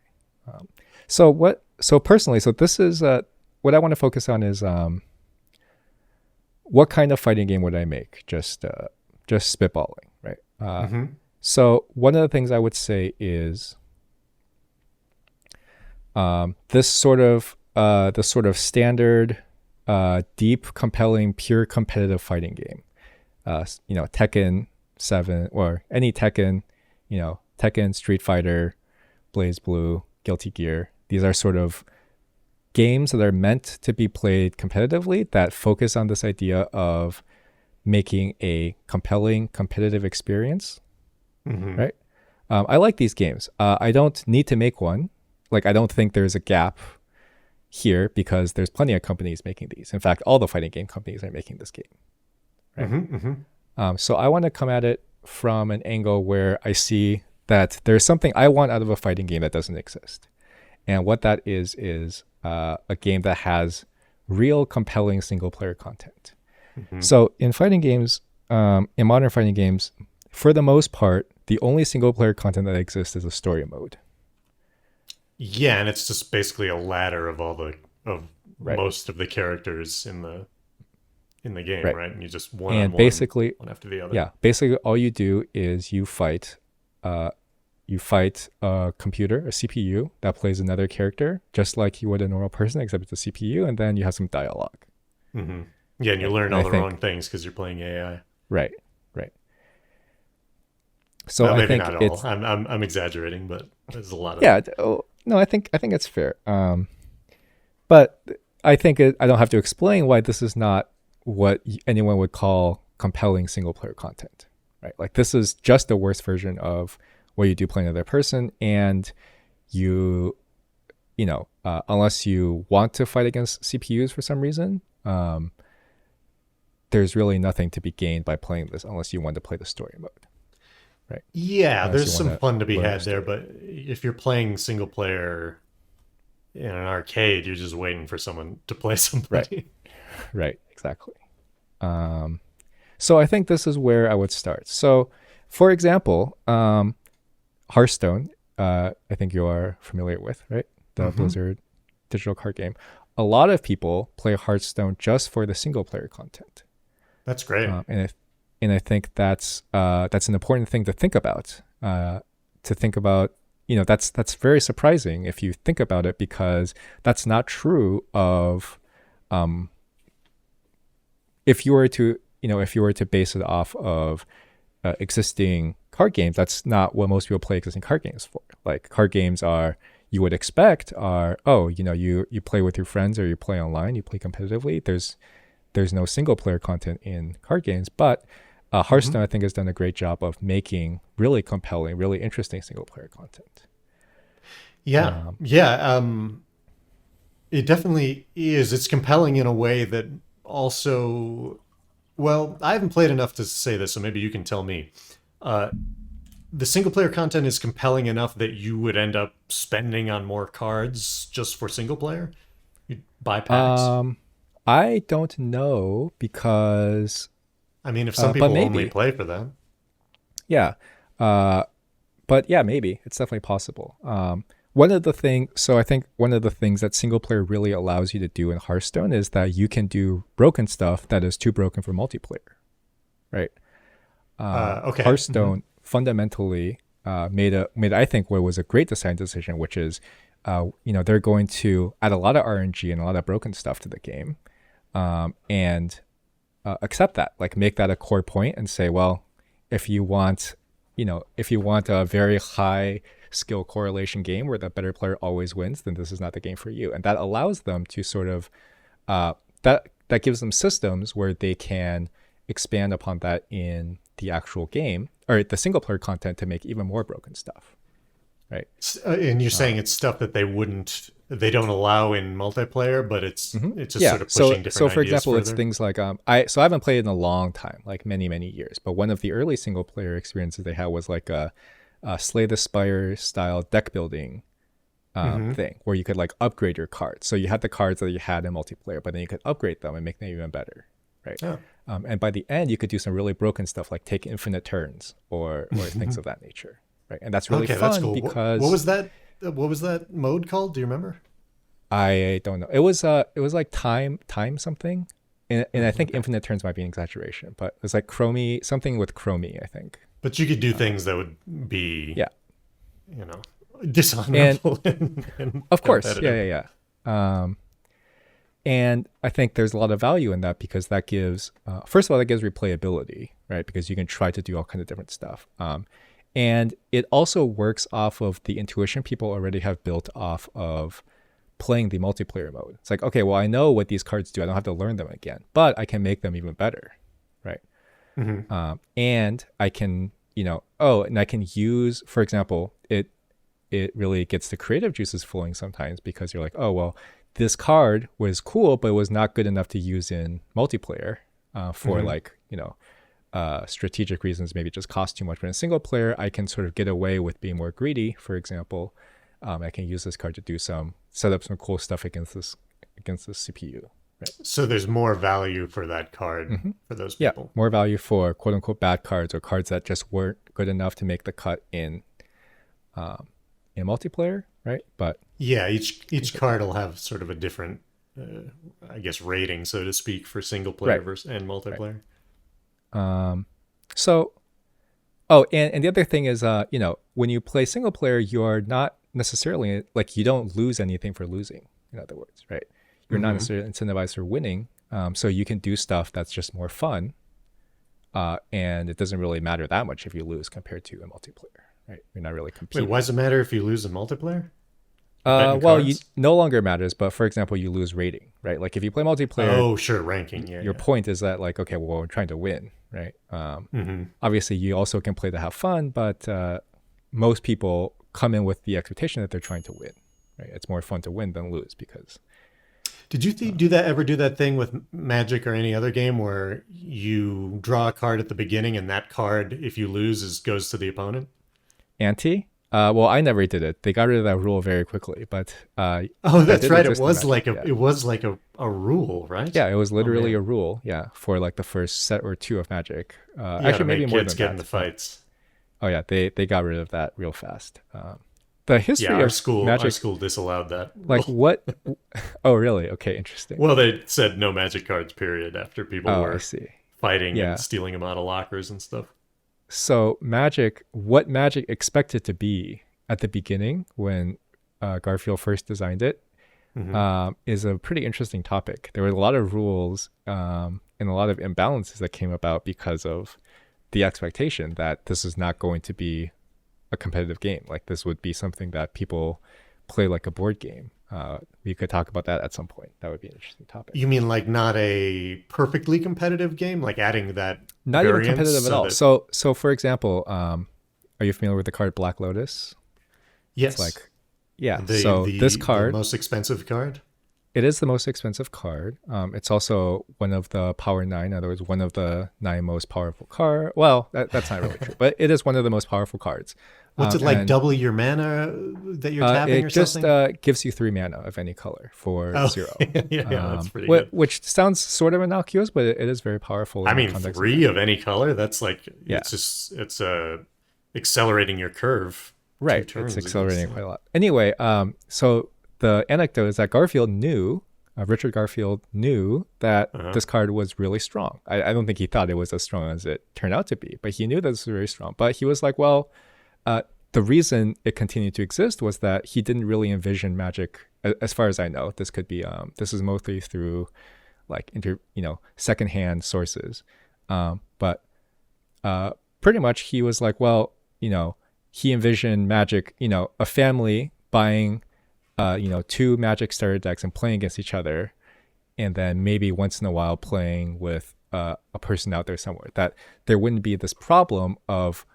So personally, so this is what I want to focus on is what kind of fighting game would I make? Just spitballing, right? So one of the things I would say is this sort of standard, deep, compelling, pure competitive fighting game. Tekken 7 or any Tekken, Tekken, Street Fighter, Blaze Blue, Guilty Gear. These are sort of games that are meant to be played competitively that focus on this idea of making a compelling competitive experience, right? I like these games. I don't need to make one. Like, I don't think there's a gap here because there's plenty of companies making these. In fact, all the fighting game companies are making this game, right? So I want to come at it from an angle where I see that there's something I want out of a fighting game that doesn't exist. And what that is a game that has real compelling single player content. So in fighting games, in modern fighting games, for the most part, the only single player content that exists is a story mode. Yeah, and it's just basically a ladder of Right. most of the characters in the game, Right. right? And you just And basically, one after the other. yeah, basically all you do is you fight a computer, a CPU that plays another character, just like you would a normal person, except it's a CPU, and then you have some dialogue. Yeah, and you learn all the wrong things because you're playing AI. Right. So well, I maybe think not it's all. I'm exaggerating, but there's a lot of yeah. No, I think it's fair. But I think I don't have to explain why this is not what anyone would call compelling single player content, right? Like, this is just the worst version of what you do playing another person, and unless you want to fight against CPUs for some reason, there's really nothing to be gained by playing this unless you want to play the story mode, right? Yeah, Unless there's you some wanna fun to be learn had the there, story. but if you're playing single player in an arcade, you're just waiting for someone to play somebody. Right, exactly. So I think this is where I would start. So, for example, Hearthstone, I think you are familiar with, right? The Blizzard digital card game. A lot of people play Hearthstone just for the single player content. That's great. And I think that's an important thing to think about. That's very surprising if you think about it, because that's not true of if you were to base it off of existing card games. That's not what most people play existing card games for. Like, card games you would expect you play with your friends, or you play online, you play competitively. There's no single player content in card games, but Hearthstone I think has done a great job of making really compelling, really interesting single player content. Yeah. It definitely is. It's compelling in a way that also, well, I haven't played enough to say this, so maybe you can tell me. The single player content is compelling enough that you would end up spending on more cards just for single player? You'd buy packs? I don't know, because I mean, if some but people only maybe. play for that. Yeah. But yeah, maybe it's definitely possible. So I think one of the things that single player really allows you to do in Hearthstone is that you can do broken stuff that is too broken for multiplayer, right? Okay. Hearthstone fundamentally made I think what was a great design decision, which is they're going to add a lot of RNG and a lot of broken stuff to the game, and accept that, like, make that a core point and say, well, if you want a very high skill correlation game where the better player always wins, then this is not the game for you. And that allows them to sort of that gives them systems where they can expand upon that in the actual game, or the single player content, to make even more broken stuff, right? And you're saying it's stuff that they don't allow in multiplayer, but it's just sort of pushing different so for ideas example, it's further? things like I haven't played in a long time, like many years, but one of the early single player experiences they had was like a Slay the Spire style deck building thing, where you could like upgrade your cards. So you had the cards that you had in multiplayer, but then you could upgrade them and make them even better, right? Oh. And by the end, you could do some really broken stuff, like take infinite turns or things of that nature, right? And that's really Okay, fun that's cool. because What was that? What was that mode called? Do you remember? I don't know. It was like time something, and I think infinite turns might be an exaggeration, but it was like chromie, something with chromie, I think. But you could do things that would be, Yeah, dishonorable and of course, competitive. yeah. And I think there's a lot of value in that, because that gives, first of all, that gives replayability, right? Because you can try to do all kinds of different stuff. And it also works off of the intuition people already have built off of playing the multiplayer mode. It's like, okay, well, I know what these cards do. I don't have to learn them again, but I can make them even better, right? And I can and I can use, for example, it really gets the creative juices flowing sometimes, because you're like, oh, well, this card was cool, but it was not good enough to use in multiplayer for like, strategic reasons. Maybe it just costs too much. But in single player, I can sort of get away with being more greedy. For example, I can use this card to set up some cool stuff against this CPU. Right. So there's more value for that card for those people. Yeah, more value for quote unquote bad cards, or cards that just weren't good enough to make the cut in multiplayer, right? But yeah, each card will have sort of a different, I guess, rating, so to speak, for single player versus and multiplayer. Right. And the other thing is, when you play single player, you're not necessarily like, you don't lose anything for losing. In other words, right? You're not necessarily incentivized for winning, so you can do stuff that's just more fun, and it doesn't really matter that much if you lose compared to a multiplayer. Right? You're not really competing. Wait, why does it matter if you lose in multiplayer? Well, you no longer matters, but for example, you lose rating, right? Like if you play multiplayer, oh sure, ranking. Yeah. Your point is that like, okay, well, we're trying to win, right? Obviously, you also can play to have fun, but most people come in with the expectation that they're trying to win, right? It's more fun to win than lose because. Did you ever do that thing with Magic or any other game where you draw a card at the beginning and that card, if you lose, goes to the opponent? Ante? Well, I never did it. They got rid of that rule very quickly, but oh, that's right. It was like a rule, right? Yeah, it was literally a rule. Yeah, for like the first set or two of Magic. Actually, maybe more than that. In the fights. Oh yeah, they got rid of that real fast. The history our of school, Magic, our school disallowed that. Like what? Oh really? Okay, interesting. Well, they said no Magic cards, period, after people were fighting and stealing them out of lockers and stuff. So what Magic expected to be at the beginning when Garfield first designed it is a pretty interesting topic. There were a lot of rules and a lot of imbalances that came about because of the expectation that this is not going to be a competitive game. Like this would be something that people play like a board game. We could talk about that at some point. That would be an interesting topic. You mean like not a perfectly competitive game, like adding that? Not even competitive at all. So for example, are you familiar with the card Black Lotus? Yes. It's like, this card, the most expensive card. It is the most expensive card. It's also one of the Power 9. In other words, one of the 9 most powerful cards. Well, that's not really true, but it is one of the most powerful cards. What's it like? Double your mana that you're tapping, or something? It just gives you 3 mana of any color for 0. Yeah, that's pretty good. Which sounds sort of innocuous, but it is very powerful. I mean, 3 of any color. That's like it's accelerating your curve. Right, it's accelerating quite a lot. Anyway, so the anecdote is that Richard Garfield knew that this card was really strong. I don't think he thought it was as strong as it turned out to be, but he knew that it was very strong. But he was like, well, the reason it continued to exist was that he didn't really envision Magic, as far as I know. This could be, this is mostly through like secondhand sources. But pretty much he was like, well, he envisioned Magic, a family buying 2 Magic starter decks and playing against each other, and then maybe once in a while playing with a person out there somewhere. That there wouldn't be this problem of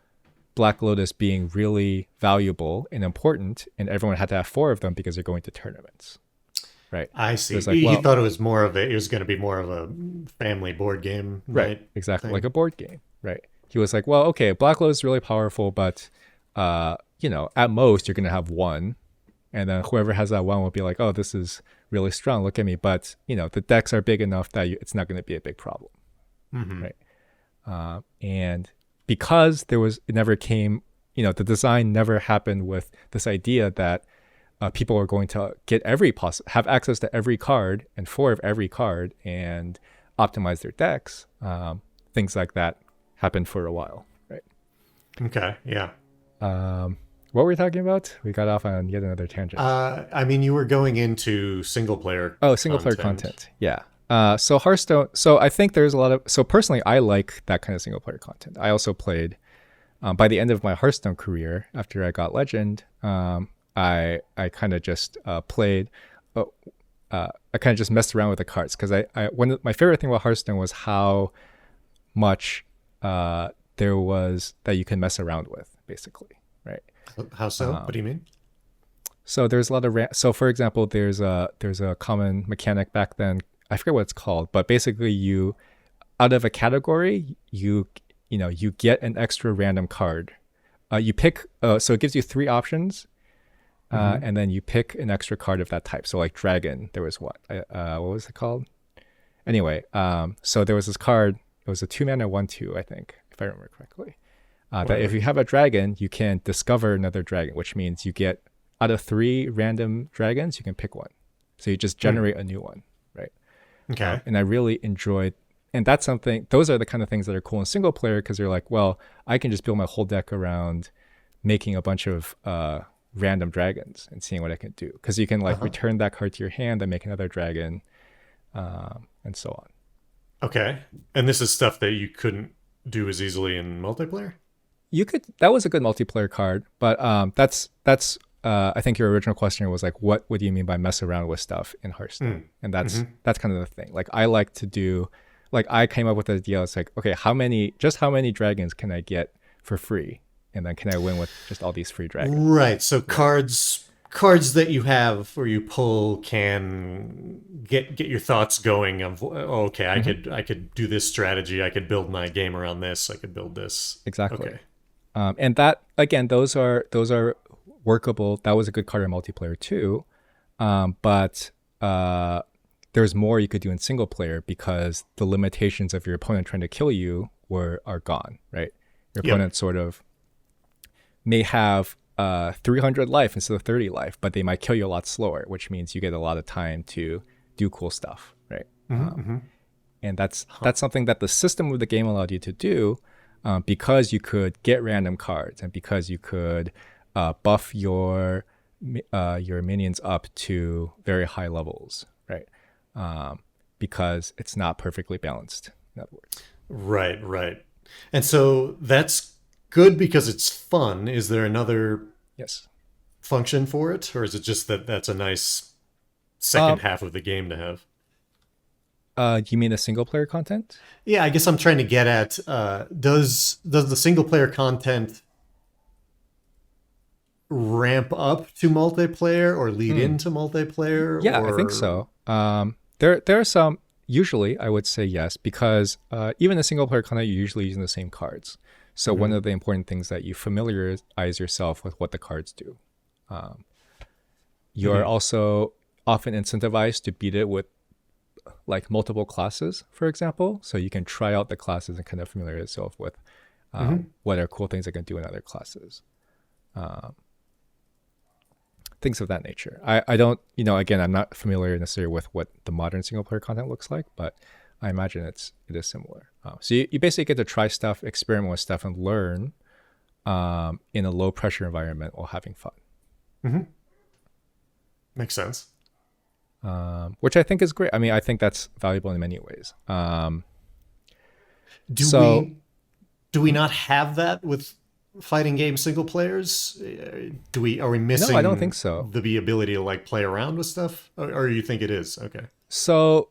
Black Lotus being really valuable and important, and everyone had to have 4 of them because they're going to tournaments. Right. I see. Like, he thought it was going to be more of a family board game, right? Exactly, like a board game, right? He was like, well, okay, Black Lotus is really powerful, but at most you're going to have 1. And then whoever has that 1 will be like, oh, this is really strong. Look at me. But, the decks are big enough that it's not going to be a big problem. Right. And because it never came, the design never happened with this idea that people are going to get have access to every card and 4 of every card and optimize their decks. Things like that happened for a while. Right. Okay. Yeah. What were we talking about? We got off on yet another tangent. You were going into single player. Oh, single player content. Yeah. So Hearthstone. So I think there's a lot of. So personally, I like that kind of single player content. I also played. By the end of my Hearthstone career, after I got Legend, I kind of just played. I kind of just messed around with the cards because my favorite thing about Hearthstone was how much there was that you can mess around with, basically, right? How so? What do you mean? So there's a lot of so for example, there's a common mechanic back then. I forget what it's called, but basically you out of a category you get an extra random card. You pick so it gives you three options, and then you pick an extra card of that type. So like dragon, there was what was it called? Anyway, so there was this card. It was a 2-mana 1/2, I think, if I remember correctly. That if you have a dragon, you can discover another dragon, which means you get out of 3 random dragons, you can pick one. So you just generate a new one, right? Okay. And I really enjoyed, and that's something, those are the kind of things that are cool in single player, because you're like, well, I can just build my whole deck around making a bunch of random dragons and seeing what I can do. Because you can like return that card to your hand and make another dragon, and so on. Okay. And this is stuff that you couldn't do as easily in multiplayer? You could, that was a good multiplayer card, but that's I think your original question was like, what would you mean by mess around with stuff in Hearthstone? And that's kind of the thing. Like I like to do, like I came up with the idea. It's like, okay, how many dragons can I get for free? And then can I win with just all these free dragons? Right. So cards that you have or you pull can get your thoughts going of, oh, okay, I could do this strategy. I could build my game around this. I could build this. Exactly. Okay. And that, again, those are workable. That was a good card in multiplayer too. But there's more you could do in single player because the limitations of your opponent trying to kill you are gone, right? Your opponent sort of may have 300 life instead of 30 life, but they might kill you a lot slower, which means you get a lot of time to do cool stuff, right? And that's something that the system of the game allowed you to do, because you could get random cards and because you could buff your minions up to very high levels, right? Because it's not perfectly balanced, in other words. Right. And so that's good because it's fun. Is there another function for it? Or is it just that that's a nice second half of the game to have? You mean the single player content? Yeah, I guess I'm trying to get at, does the single player content ramp up to multiplayer or lead into multiplayer? Yeah, I think so. There are some, usually I would say yes, because even the single player content, you're usually using the same cards. So one of the important things that you familiarize yourself with what the cards do. You're also often incentivized to beat it with like multiple classes, for example. So you can try out the classes and kind of familiarize yourself with what are cool things I can do in other classes. Things of that nature. I don't, again, I'm not familiar necessarily with what the modern single player content looks like, but I imagine it is similar. So you basically get to try stuff, experiment with stuff, and learn in a low pressure environment while having fun. Makes sense. Which I think is great. I mean, I think that's valuable in many ways. Do we not have that with fighting game single players? Are we missing? No, I don't think so. The ability to like play around with stuff, or you think it is? Okay. So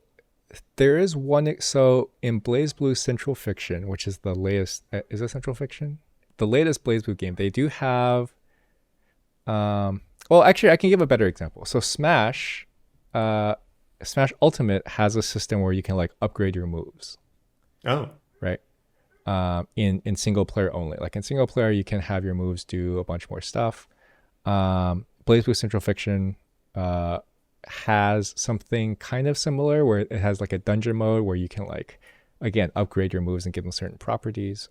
there is one. So in BlazBlue Central Fiction, which is the latest, is it Central Fiction? The latest BlazBlue game, they do have. Well, actually, I can give a better example. So Smash Ultimate has a system where you can like upgrade your moves. Oh. Right. In single player only. Like in single player, you can have your moves do a bunch more stuff. BlazBlue Central Fiction has something kind of similar where it has like a dungeon mode where you can like, again, upgrade your moves and give them certain properties.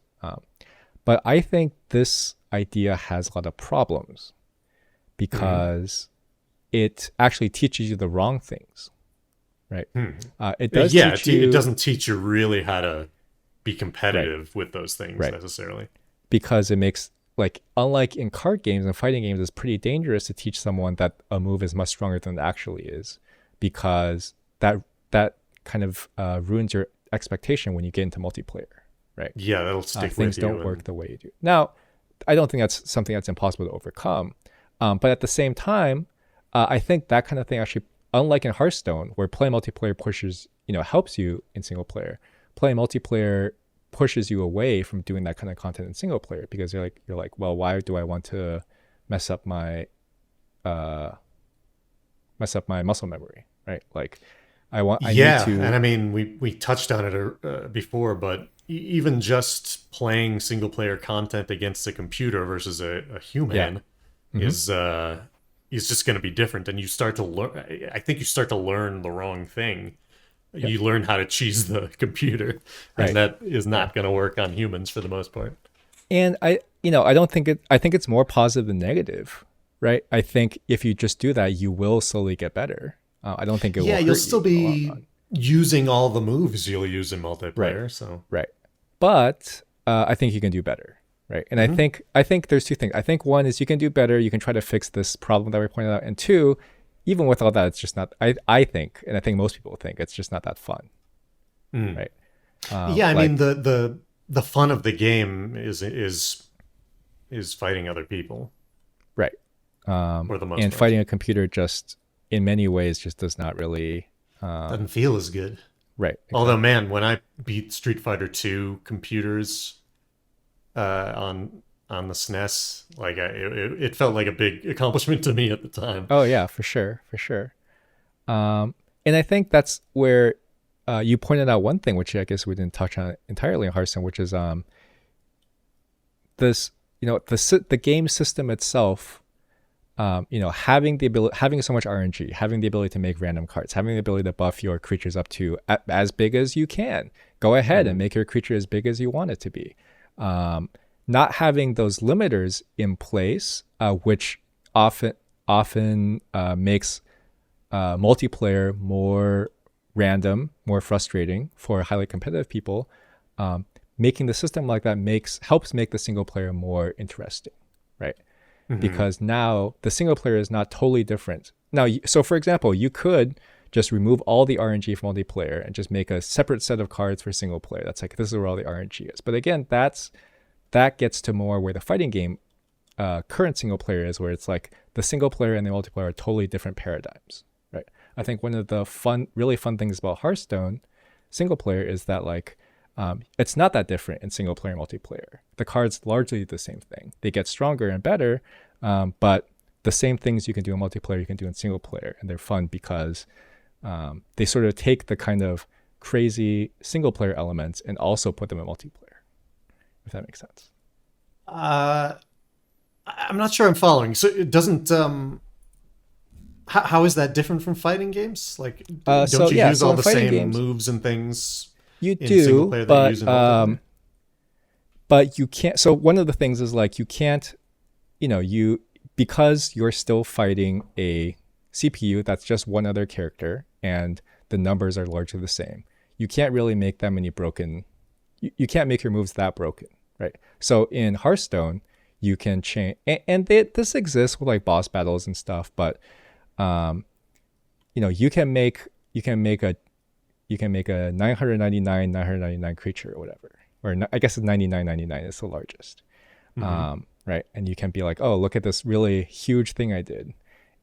But I think this idea has a lot of problems because it actually teaches you the wrong things, right? It does teach you, it doesn't teach you really how to be competitive with those things necessarily. Because it makes, like, unlike in card games and fighting games, it's pretty dangerous to teach someone that a move is much stronger than it actually is, because that kind of ruins your expectation when you get into multiplayer, right? Yeah, that'll stick with you. Things don't work the way you do. Now, I don't think that's something that's impossible to overcome. But at the same time, I think that kind of thing actually, unlike in Hearthstone, where playing multiplayer pushes, helps you in single player, playing multiplayer pushes you away from doing that kind of content in single player, because you're like, well, why do I want to mess up my muscle memory, right? Like I need Yeah, and to. I mean, we touched on it before, but even just playing single player content against a computer versus a Yeah. human Hmm. is is just going to be different, and you start to learn. I think you start to learn the wrong thing. Yep. You learn how to cheese the computer, and Right. that is Yeah. not going to work on humans for the most part. And I don't think I think it's more positive than negative, right? I think if you just do that, you will slowly get better. I don't think it will Yeah, you'll hurt you still in the long be run. using all the moves you'll use in Right. multiplayer. So, Right. But I think you can do better, right? And hmm I think there's two things. I think one is you can do better. You can try to fix this problem that we pointed out. And two, even with all that, it's just not. I think, and I think most people think, it's just not that fun, mm. right? Yeah, I mean Like, the fun of the game is fighting other people right. for the most And part. fighting a computer just in many ways just does not really. Doesn't feel as good. Right. Although, Exactly. man, when I beat Street Fighter 2 computers on the SNES, like it felt like a big accomplishment to me at the time. Oh yeah, for sure, for sure. And I think that's where you pointed out one thing, which I guess we didn't touch on entirely in Hearthstone, which is this, the game system itself. Having the ability, having so much RNG, having the ability to make random cards, having the ability to buff your creatures up to as big as you can. Go ahead and Mm-hmm. make your creature as big as you want it to be. Not having those limiters in place, which often makes multiplayer more random, more frustrating for highly competitive people. Making the system like that helps make the single player more interesting, right? Mm-hmm. Because now the single player is not totally different. Now, so for example, you could just remove all the RNG from multiplayer and just make a separate set of cards for single player. That's like, this is where all the RNG is. But again, that gets to more where the fighting game current single player is, where it's like the single player and the multiplayer are totally different paradigms, right? I think one of the really fun things about Hearthstone single player is that like it's not that different in single player and multiplayer. The cards largely do the same thing. They get stronger and better, but the same things you can do in multiplayer you can do in single player, and they're fun because they sort of take the kind of crazy single player elements and also put them in multiplayer, if that makes sense. Uh, I'm not sure I'm following. So it doesn't. How is that different from fighting games? Like, So don't you yeah, use so all in the fighting same games moves and things you in single do, player that you use in multiplayer? but you can't. So one of the things is like you can't, you because you're still fighting a CPU that's just one other character and the numbers are largely the same. You can't really make that many broken. You can't make your moves that broken, right? So in Hearthstone, you can change, this exists with like boss battles and stuff, but um, you can make a 999 creature or whatever, or I guess it's 9999 is the largest, Mm-hmm. right? And you can be like, oh, look at this really huge thing I did,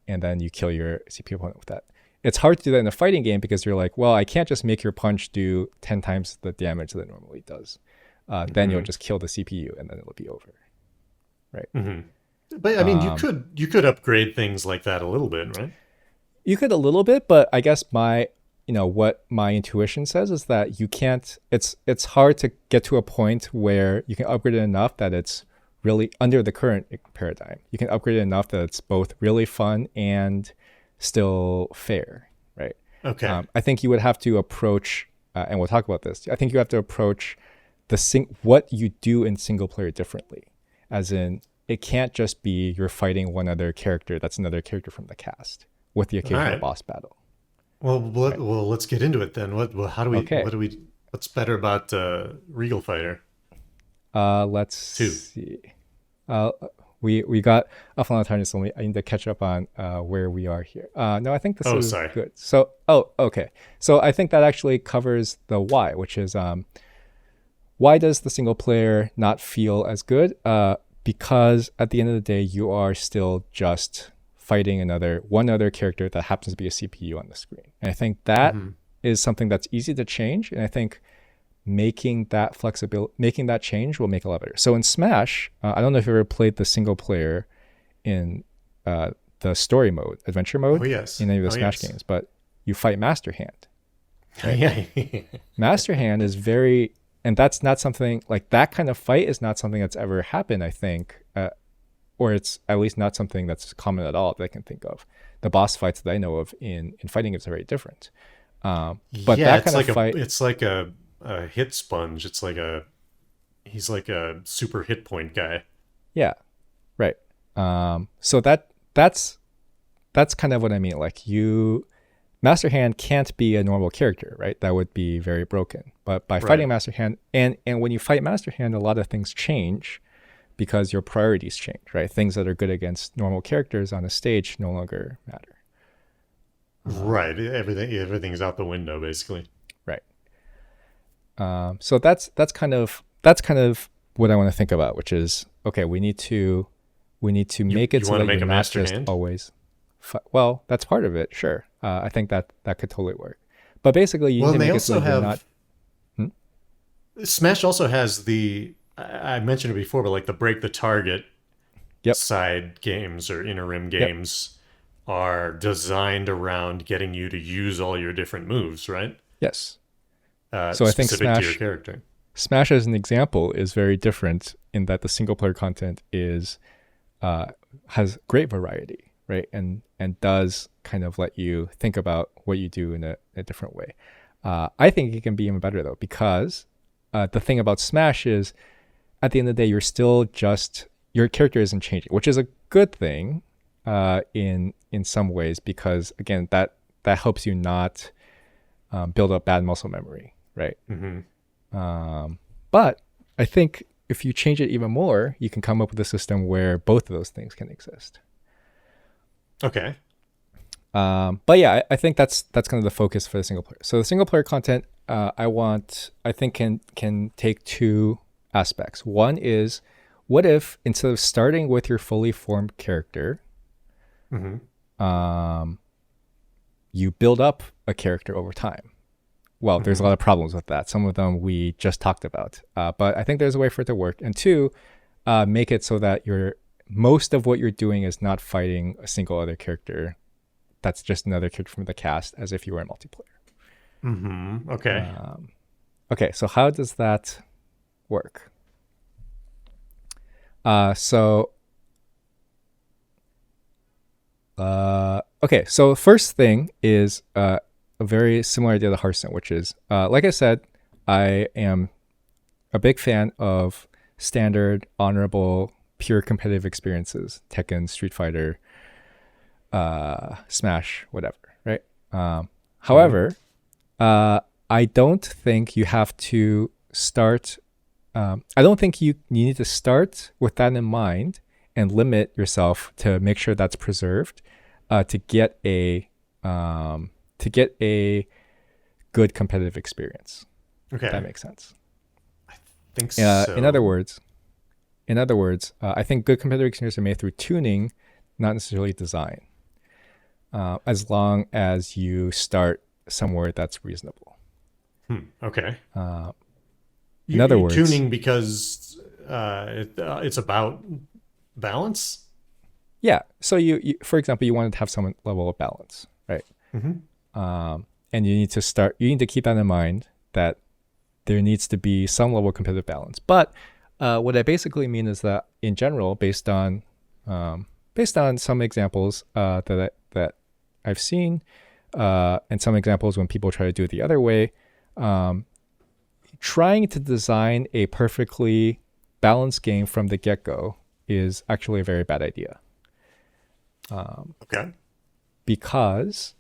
and then you kill your CPU opponent with that. It's hard to do that in a fighting game because you're like, well, I can't just make your punch do 10 times the damage that it normally does. Then you'll Mm-hmm. just kill the CPU and then it'll be over, right? Mm-hmm. But I mean, Um, you could upgrade things like that a little bit, right? you could a little bit, but I guess what my intuition says is that you can't. It's hard to get to a point where you can upgrade it enough that it's really under the current paradigm. You can upgrade it enough that it's both really fun and still fair, right? Okay. I think you would have to approach, and we'll talk about this. I think you have to approach what you do in single player differently, as in it can't just be you're fighting one other character that's another character from the cast with the All occasional right. boss battle. Right. Well, let's get into it then. Okay. What's better about Regal Fighter Let's 2? see. Uh, we got off on a tangent, so I need to catch up on where we are here. No, I think this Oh, is sorry. good. So, oh, okay. So I think that actually covers the why, which is why does the single player not feel as good? Because at the end of the day, you are still just fighting one other character that happens to be a CPU on the screen. And I think that Mm-hmm. is something that's easy to change. And I think making that flexibility, making that change will make it a lot better. So in Smash, I don't know if you ever played the single player in the story mode, adventure Oh mode yes. in any of the Oh Smash yes. games, but you fight Master Hand, right? Yeah. Master Hand is very, and that's not something like that kind of fight is not something that's ever happened, I think, or it's at least not something that's common at all that I can think of. The boss fights that I know of in fighting games are very different. But Yeah, that it's kind of like fight, a hit sponge. It's like a he's like a super hit point guy. yeah, right. So that's kind of what I mean. Like Master Hand can't be a normal character, right? That would be very broken. But by fighting Right. Master Hand, and when you fight Master Hand, a lot of things change because your priorities change, right? Things that are good against normal characters on a stage no longer matter. Right. Everything's out the window basically. Right. So that's kind of what I want to think about, which is okay. We need to make it You so want to that make you're a not master just hand? always. Well, that's part of it, sure. I think that could totally work. But basically, you Well, need to and they make it so also that you're not. have Smash also has the I mentioned it before, but like the break the target Yep. side games or inner rim Yep. games are designed around getting you to use all your different moves, right? Yes. So I think Specific to your character. Smash as an example is very different in that the single player content is has great variety, right? And does kind of let you think about what you do in a different way. I think it can be even better though, because the thing about Smash is at the end of the day, you're still just your character isn't changing, which is a good thing in some ways, because again that helps you not build up bad muscle memory, right? Hmm. But I think if you change it even more, you can come up with a system where both of those things can exist. Okay. But yeah, I think that's kind of the focus for the single player. So the single player content, I think can take two aspects. One is, what if instead of starting with your fully formed character, Hmm. you build up a character over time? Well, there's a lot Hmm. of problems with that. Some of them we just talked about, but I think there's a way for it to work. And two, make it so that most of what you're doing is not fighting a single other character. That's just another character from the cast, as if you were in multiplayer. Hmm. Okay. Okay, so how does that work? So okay, so first thing is a very similar idea to Hearthstone, which is, like I said, I am a big fan of standard, honorable, pure competitive experiences, Tekken, Street Fighter, Smash, whatever, right? Hmm. However, I don't think you have to start. I don't think you need to start with that in mind and limit yourself to make sure that's preserved to get a good competitive experience. If that Okay. makes sense. Think In other so. words, I think good competitive experiences are made through tuning, not necessarily design. As long as you start somewhere that's reasonable. Okay. In other You words, tuning because it's about balance. yeah. So you, for example, you wanted to have some level of balance, right? Hmm. And you need to start. You need to keep that in mind that there needs to be some level of competitive balance. But what I basically mean is that in general, based on some examples that I've seen, and some examples when people try to do it the other way, trying to design a perfectly balanced game from the get-go is actually a very bad idea, Okay. because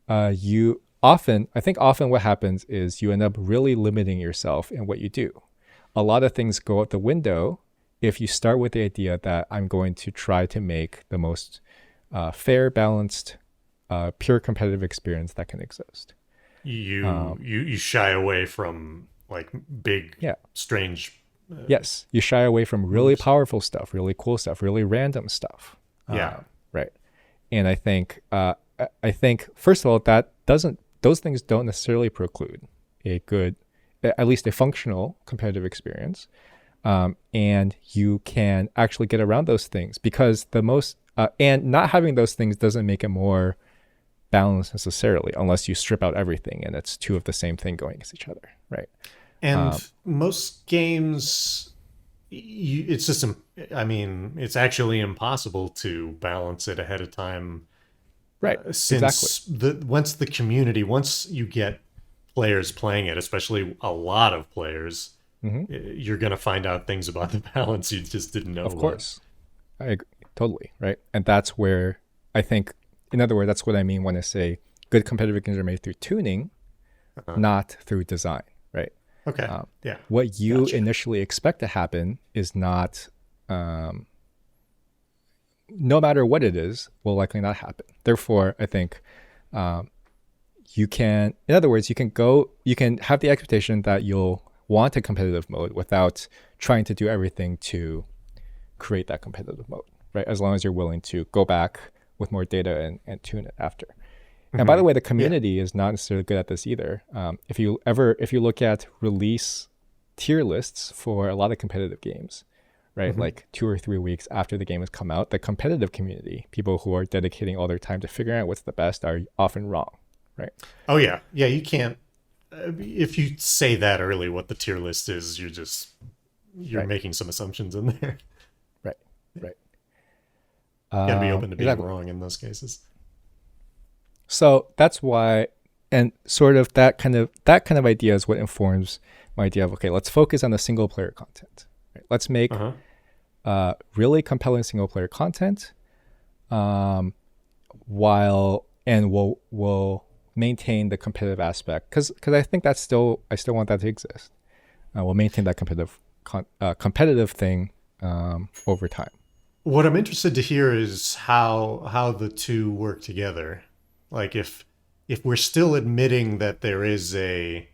I think often what happens is you end up really limiting yourself in what you do. A lot of things go out the window if you start with the idea that I'm going to try to make the most fair, balanced, pure competitive experience that can exist. You shy away from like big Yeah. strange Yes. You shy away from really moves. powerful stuff, really cool stuff, really random stuff. Yeah. Right. And I think first of all, that doesn't those things don't necessarily preclude a good at least a functional competitive experience, and you can actually get around those things because and not having those things doesn't make it more balanced necessarily, unless you strip out everything and it's two of the same thing going against each other, right? And most games, it's just, I mean, it's actually impossible to balance it ahead of time. Right. Exactly. Since once you get players playing it, especially a lot of players, Hmm. you're going to find out things about the balance you just didn't know Of about. course. I agree. Totally. Right. And that's where I think, in other words, that's what I mean when I say good competitive games are made through tuning, not through design, right? Okay. Yeah. What you Gotcha. initially expect to happen is not, um, no matter what it is, will likely not happen. Therefore, I think um, you can, in other words, you can have the expectation that you'll want a competitive mode without trying to do everything to create that competitive mode, right? As long as you're willing to go back with more data and tune it after. And by the way, the Yeah. community is not necessarily good at this either. If you look at release tier lists for a lot of competitive games, right? Like 2 or 3 weeks after the game has come out, the competitive community, people who are dedicating all their time to figuring out what's the best, are often wrong, right? Oh yeah. Yeah. You can't. If you say that early, what the tier list is, you're Right, making some assumptions in there. right, right. Got to be open to being Exactly. wrong in those cases. So that's why, and sort of that kind of idea is what informs my idea of, okay, let's focus on the single player content. Right? Let's make Uh huh. really compelling single player content, um, while and we'll maintain the competitive aspect because I still want that to exist. We'll maintain that competitive thing over time. What I'm interested to hear is how the two work together. Like if we're still admitting that there is a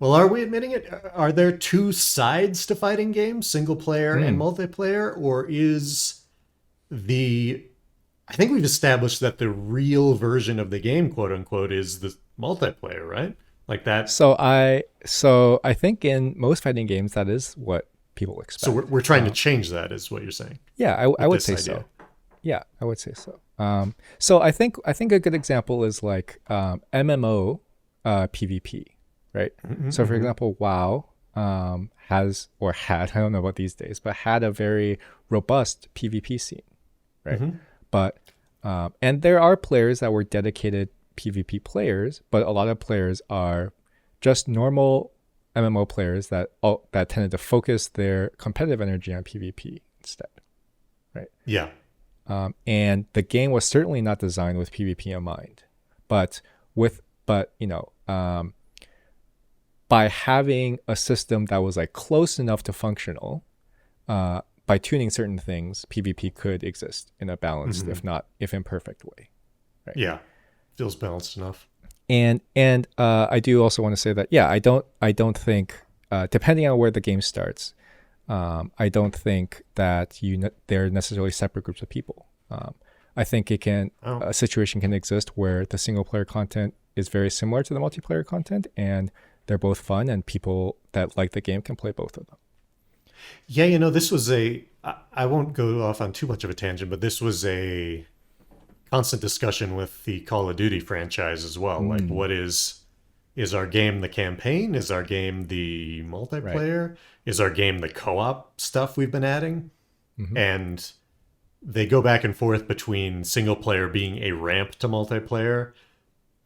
well, are we admitting it? Are there two sides to fighting games, single player and Mm. multiplayer, or is the I think we've established that the real version of the game, quote unquote, is the multiplayer, right? Like that. So I think in most fighting games that is what people So expect. we're trying to change that, is what you're saying Yeah, I with would this say idea. so. Yeah, I would say so. So I think a good example is like MMO PvP, right? So for Mm-hmm, example, WoW has or had I don't know about these days, but had a very robust PvP scene, right? mm-hmm. But and there are players that were dedicated PvP players, but a lot of players are just normal MMO players that tended to focus their competitive energy on PvP instead, right? Yeah. And the game was certainly not designed with PvP in mind, but but by having a system that was like close enough to functional, by tuning certain things, PvP could exist in a balanced, Mm-hmm. if imperfect way, right? Yeah. Feels balanced enough. And I do also want to say that yeah, I don't think depending on where the game starts, I don't think that they're necessarily separate groups of people. I think Oh. a situation can exist where the single player content is very similar to the multiplayer content, and they're both fun, and people that like the game can play both of them. Yeah, this was I won't go off on too much of a tangent, but this was a constant discussion with the Call of Duty franchise as well. Like, Mm, is our game the campaign? Is our game the right. multiplayer? Is our game the co-op stuff we've been adding? Hmm. And they go back and forth between single player being a ramp to multiplayer,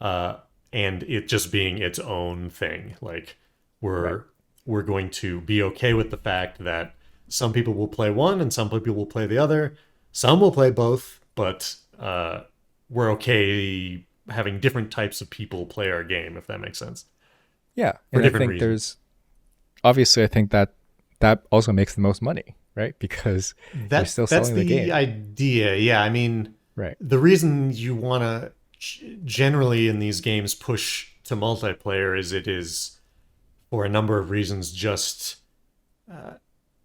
uh, and it just being its own thing. Like Right. we're we're going to be okay with the fact that some people will play one and some people will play the other. Some will play both, but we're okay having different types of people play our game, if that makes sense, Yeah, for and I different think reasons. there's obviously I think that also makes the most money, right? Because you're still That's selling the the game, idea. Yeah, I mean, right? the reason you want to generally in these games push to multiplayer is it is for a number of reasons just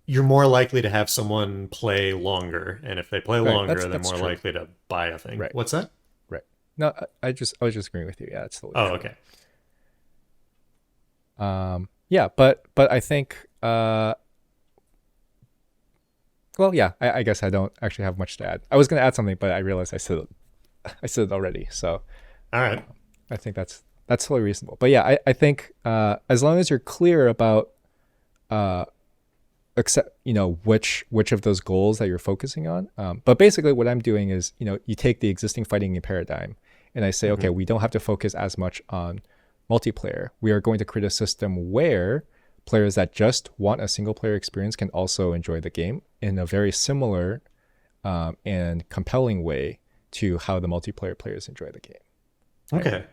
you're more likely to have someone play longer, and if they play Right. longer they're That's more true. likely to buy a thing. Right. What's that? Right. No, I was just agreeing with you. Yeah, that's totally Oh, true. okay. Yeah, but I think well, yeah, I guess I don't actually have much to add. I was going to add something, but I realized I said it already. So All right. I think that's totally reasonable. But yeah, I think as long as you're clear about uh, accept which of those goals that you're focusing on. But basically, what I'm doing is you take the existing fighting game paradigm, and I say, okay, Hmm. we don't have to focus as much on multiplayer. We are going to create a system where players that just want a single player experience can also enjoy the game in a very similar and compelling way to how the multiplayer players enjoy the game, right? Okay.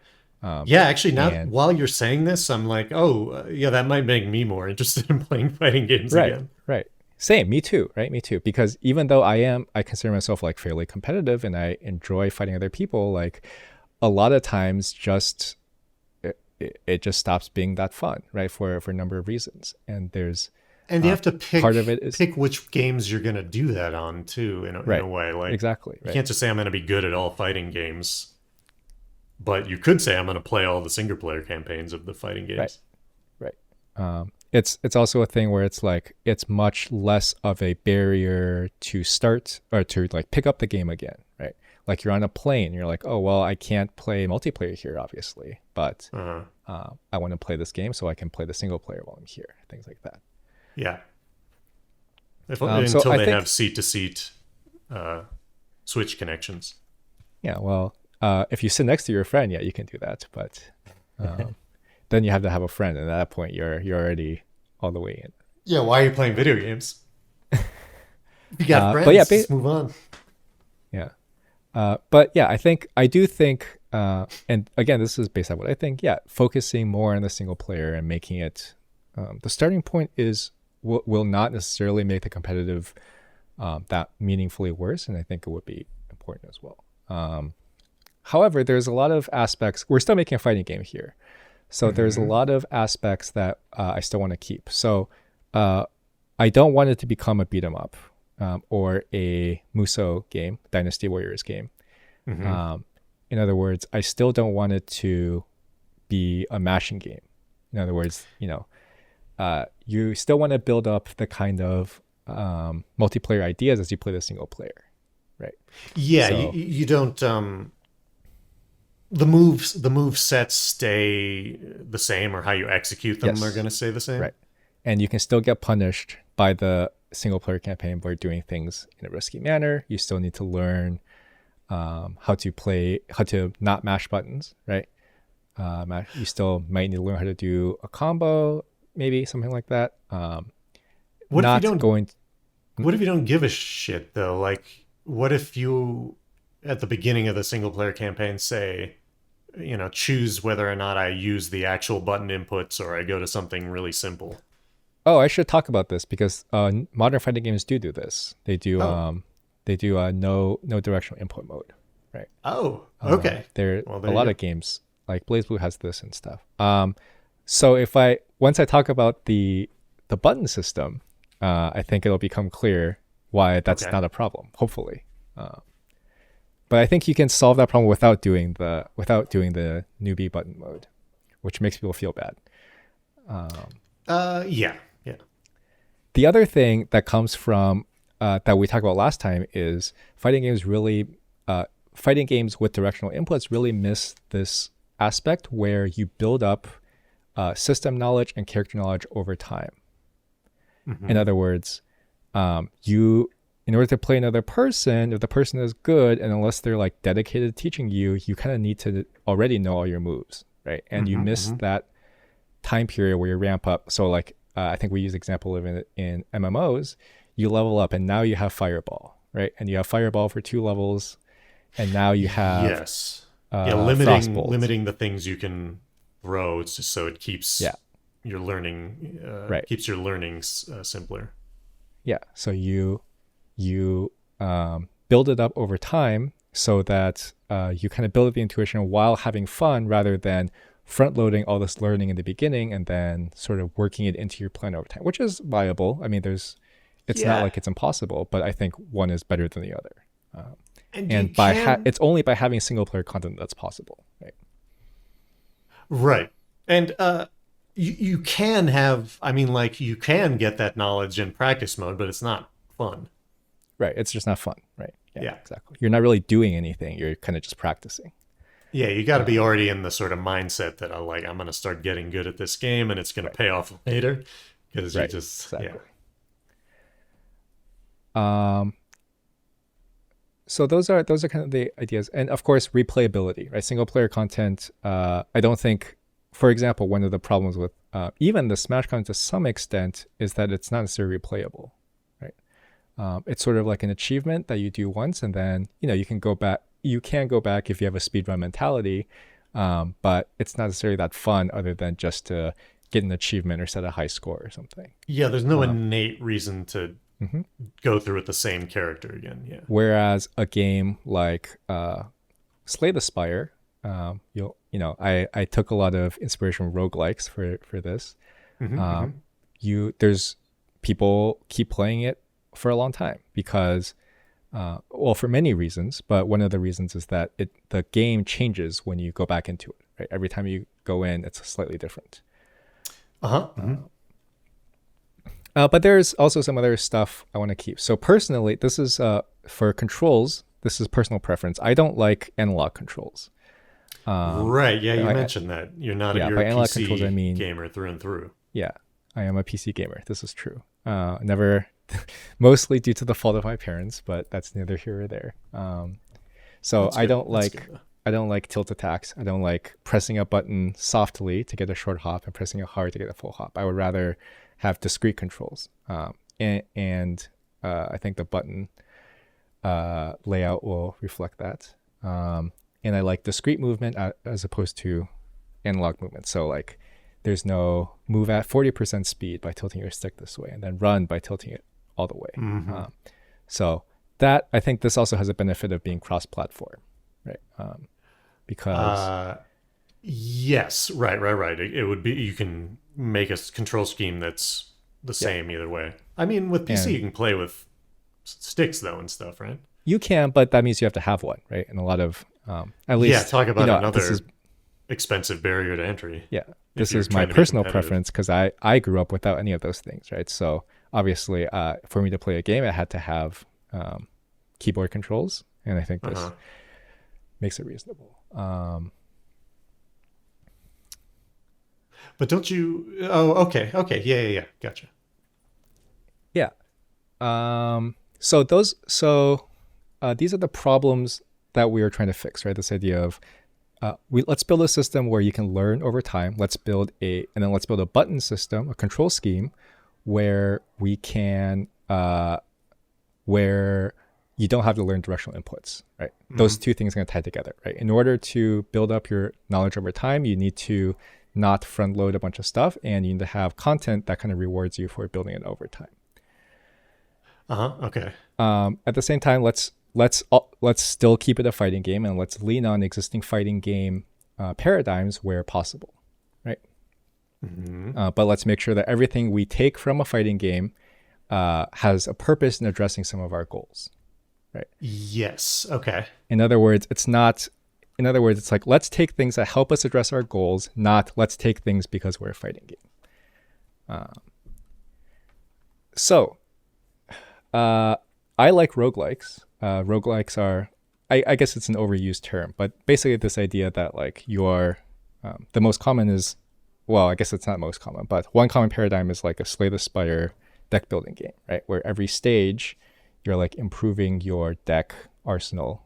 Um, Yeah, actually, now and while you're saying this, I'm like, oh, yeah, that might make me more interested in playing fighting games right, again. right. Same, me too, right? Me too. Because even though I consider myself like fairly competitive and I enjoy fighting other people, like a lot of times it just stops being that fun, right? For a number of reasons. And there's And you have to part of it is pick which games you're gonna do that on too, in a right, way. Like exactly, you right, can't just say I'm gonna be good at all fighting games, but you could say I'm gonna play all the single player campaigns of the fighting right, games. right. It's also a thing where it's like it's much less of a barrier to start or to like pick up the game again, right? Like you're on a plane, you're like, oh well, I can't play multiplayer here, obviously, but Uh, I want to play this game so I can play the single player while I'm here, things like that. yeah. So Until I they have think, seat to seat switch connections. yeah, well, if you sit next to your friend, yeah, you can do that, but um, then you have to have a friend, and at that point, you're already all the way in. Yeah, why are you playing video games? If you got But yeah, friends, just move on. yeah, but yeah, I do think, and again, this is based on what I think. Yeah, focusing more on the single player and making it the starting point is will not necessarily make the competitive that meaningfully worse, and I think it would be important as well. However, there's a lot of aspects. We're still making a fighting game here, so there's a Hmm. lot of aspects that I still want to keep. So uh, I don't want it to become a beat 'em up or a Muso game, Dynasty Warriors game. Hmm. Um, in other words, I still don't want it to be a mashing game. In other words, you still want to build up the kind of multiplayer ideas as you play the single player, right? Yeah, So you don't. The move sets stay the same, or how you execute them are yes, going to stay the same. right, and you can still get punished by the single player campaign by doing things in a risky manner. You still need to learn how to not mash buttons, right? You still might need to learn how to do a combo, maybe something like that. What if you Not don't? going. What if you don't give a shit though? Like, what if you at the beginning of the single player campaign say, choose whether or not I use the actual button inputs or I go to something really simple. Oh, I should talk about this because modern fighting games do this. Oh, They do no directional input mode, right? oh, okay. There Well, a there you lot go. of games like Blaze Blue has this and stuff. So if I once I talk about the button system, I think it'll become clear why that's Okay. not a problem. Hopefully, uh, but I think you can solve that problem without doing the newbie button mode, which makes people feel bad. Um, Yeah, yeah. the other thing that comes from that we talked about last time is fighting games with directional inputs really miss this aspect where you build up system knowledge and character knowledge over time. In Hmm. other words, you in order to play another person, if the person is good, and unless they're like dedicated to teaching you, you kind of need to already know all your moves, right? And you Hmm. miss Hmm. that time period where you ramp up. So like I think we use the example of in MMOs, you level up and now you have Fireball, right? And you have Fireball for 2 levels, and now you have Yes. Yeah, Frostbolt. limiting the things you can throw, it's just so it Yeah, right. keeps your learnings simpler. Yeah. So you build it up over time so that you kind of build the intuition while having fun rather than front loading all this learning in the beginning and then sort of working it into your plan over time, which is viable. I mean, it's not Yeah. like it's impossible, but I think one is better than the other. And you And can it's only by having single player content that's possible, right? right. And you can have, I mean, like, you can get that knowledge in practice mode, but it's not fun. Right. It's just not fun. Right. Yeah, Yeah. exactly. You're not really doing anything. You're kind of just practicing. Yeah, you got to be Uh, already in the sort of mindset that I'm going to start getting good at this game and it's going to right. pay off later because you Right. just, yeah. Exactly. Um, so those are kind of the ideas, and of course replayability, right? Single player content. I don't think, for example, one of the problems with even the Smash content to some extent is that it's not necessarily replayable, right? It's sort of like an achievement that you do once, and then you can go back. You can go back if you have a speedrun mentality, but it's not necessarily that fun, other than just to get an achievement or set a high score or something. Yeah, there's no Um, innate reason to mhm. go through with the same character again. Yeah. Whereas a game like Slay the Spire, I took a lot of inspiration from roguelikes for this. Hmm. Hmm. Um, there's people keep playing it for a long time because, well, for many reasons, but one of the reasons is that the game changes when you go back into it. Right, every time you go in, it's slightly different. Uh-huh. Hmm. Uh, but there's also some other stuff I want to keep. So personally, this is for controls. This is personal preference. I don't like analog controls. Um, Right. Yeah, you I, mentioned that. yeah, You're by a analog controls I PC mean, gamer through and through. yeah, I am a PC gamer. This is true. Never, mostly due to the fault of my parents, but that's neither here or there. So That's good. That's good. I don't like tilt attacks. I don't like pressing a button softly to get a short hop and pressing it hard to get a full hop. I would rather have discrete controls. And I think the button layout will reflect that. And I like discrete movement as opposed to analog movement. So like there's no move at 40% speed by tilting your stick this way and then run by tilting it all the way. Hmm. So that, I think this also has a benefit of being cross-platform, right? Because Uh, yes. Right. Right. Right. It would be. You can make a control scheme that's the yeah, same either way. I mean, with PC, you and can play with sticks though and stuff, right? you can, but that means you have to have one, right? And a lot of, at Yeah. least, Talk about this is, another expensive barrier to entry yeah, if this you're is my trying to be personal competitive. preference because I grew up without any of those things, right? So obviously, for me to play a game, I had to have keyboard controls, and I think Uh this huh. makes it reasonable. But don't you? Oh, okay. Okay. Yeah. Yeah. Yeah. Gotcha. Yeah. So these are the problems that we are trying to fix, right? This idea of let's build a system where you can learn over time. Let's build a button system, a control scheme, where we can where you don't have to learn directional inputs, right? Hmm. Those two things are going to tie together, right? In order to build up your knowledge over time, you need to not front load a bunch of stuff, and you need to have content that kind of rewards you for building it over time. Uh huh. Okay. At the same time, let's still keep it a fighting game, and let's lean on existing fighting game paradigms where possible, right? Hmm. But let's make sure that everything we take from a fighting game has a purpose in addressing some of our goals, right? Yes. Okay. In other words, it's not. In other words, it's like let's take things that help us address our goals, not let's take things because we're a fighting game. Uh, so Uh, I like roguelikes. Roguelikes are, I guess it's an overused term, but basically this idea that like you're, the most common is, well, I guess it's not most common, but one common paradigm is like a Slay the Spire deck building game, right? Where every stage you're like improving your deck arsenal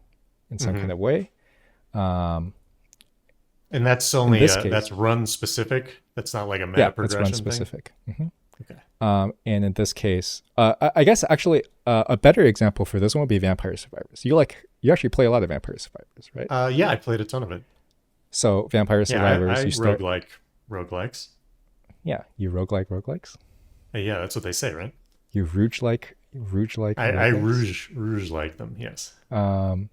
in some kind Hmm. of way. Um, And that's in only this case, that's run specific. That's not like a meta yeah, it's run progression thing. specific. Mhm. Okay. And in this case, I guess actually a better example for this one would be Vampire Survivors. You actually play a lot of Vampire Survivors, right? Yeah, I played a ton of it. So Vampire Yeah, Survivors, I you start, roguelikes. yeah, you roguelikes, Yeah, that's what they say, right? you rouge like I roguelikes. rouge like them. Yes. Um,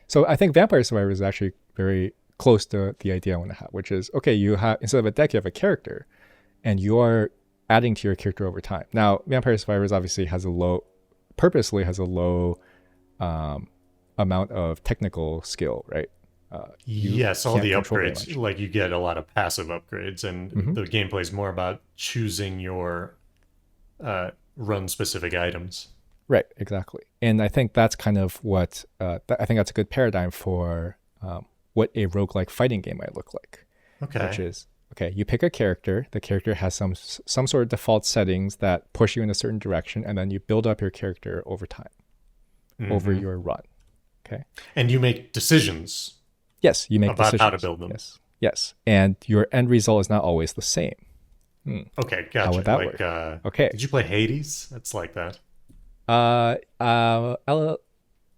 so I think Vampire Survivors is actually very close to the idea I want to have, which is okay, you have instead of a deck, you have a character, and you are adding to your character over time. Now, Vampire Survivors obviously purposely has a low um, amount of technical skill, right? You Yes, all can't the control very upgrades, much. like you get a lot of passive upgrades, and Hmm. the gameplay is more about choosing your run specific items. Right, exactly. And I think that's kind of what I think that's a good paradigm for what a roguelike fighting game might look like, which Okay. is okay, you pick a character, the character has some sort of default settings that push you in a certain direction, and then you build up your character over time, over Hmm. your run. Okay. And you make decisions Yes, you make about how to decisions. build them. Yes. Yes. And your end result is not always the same. Hmm. Okay, How would gotcha. that Like, work? Okay. did you play Hades? That's like that. Ella,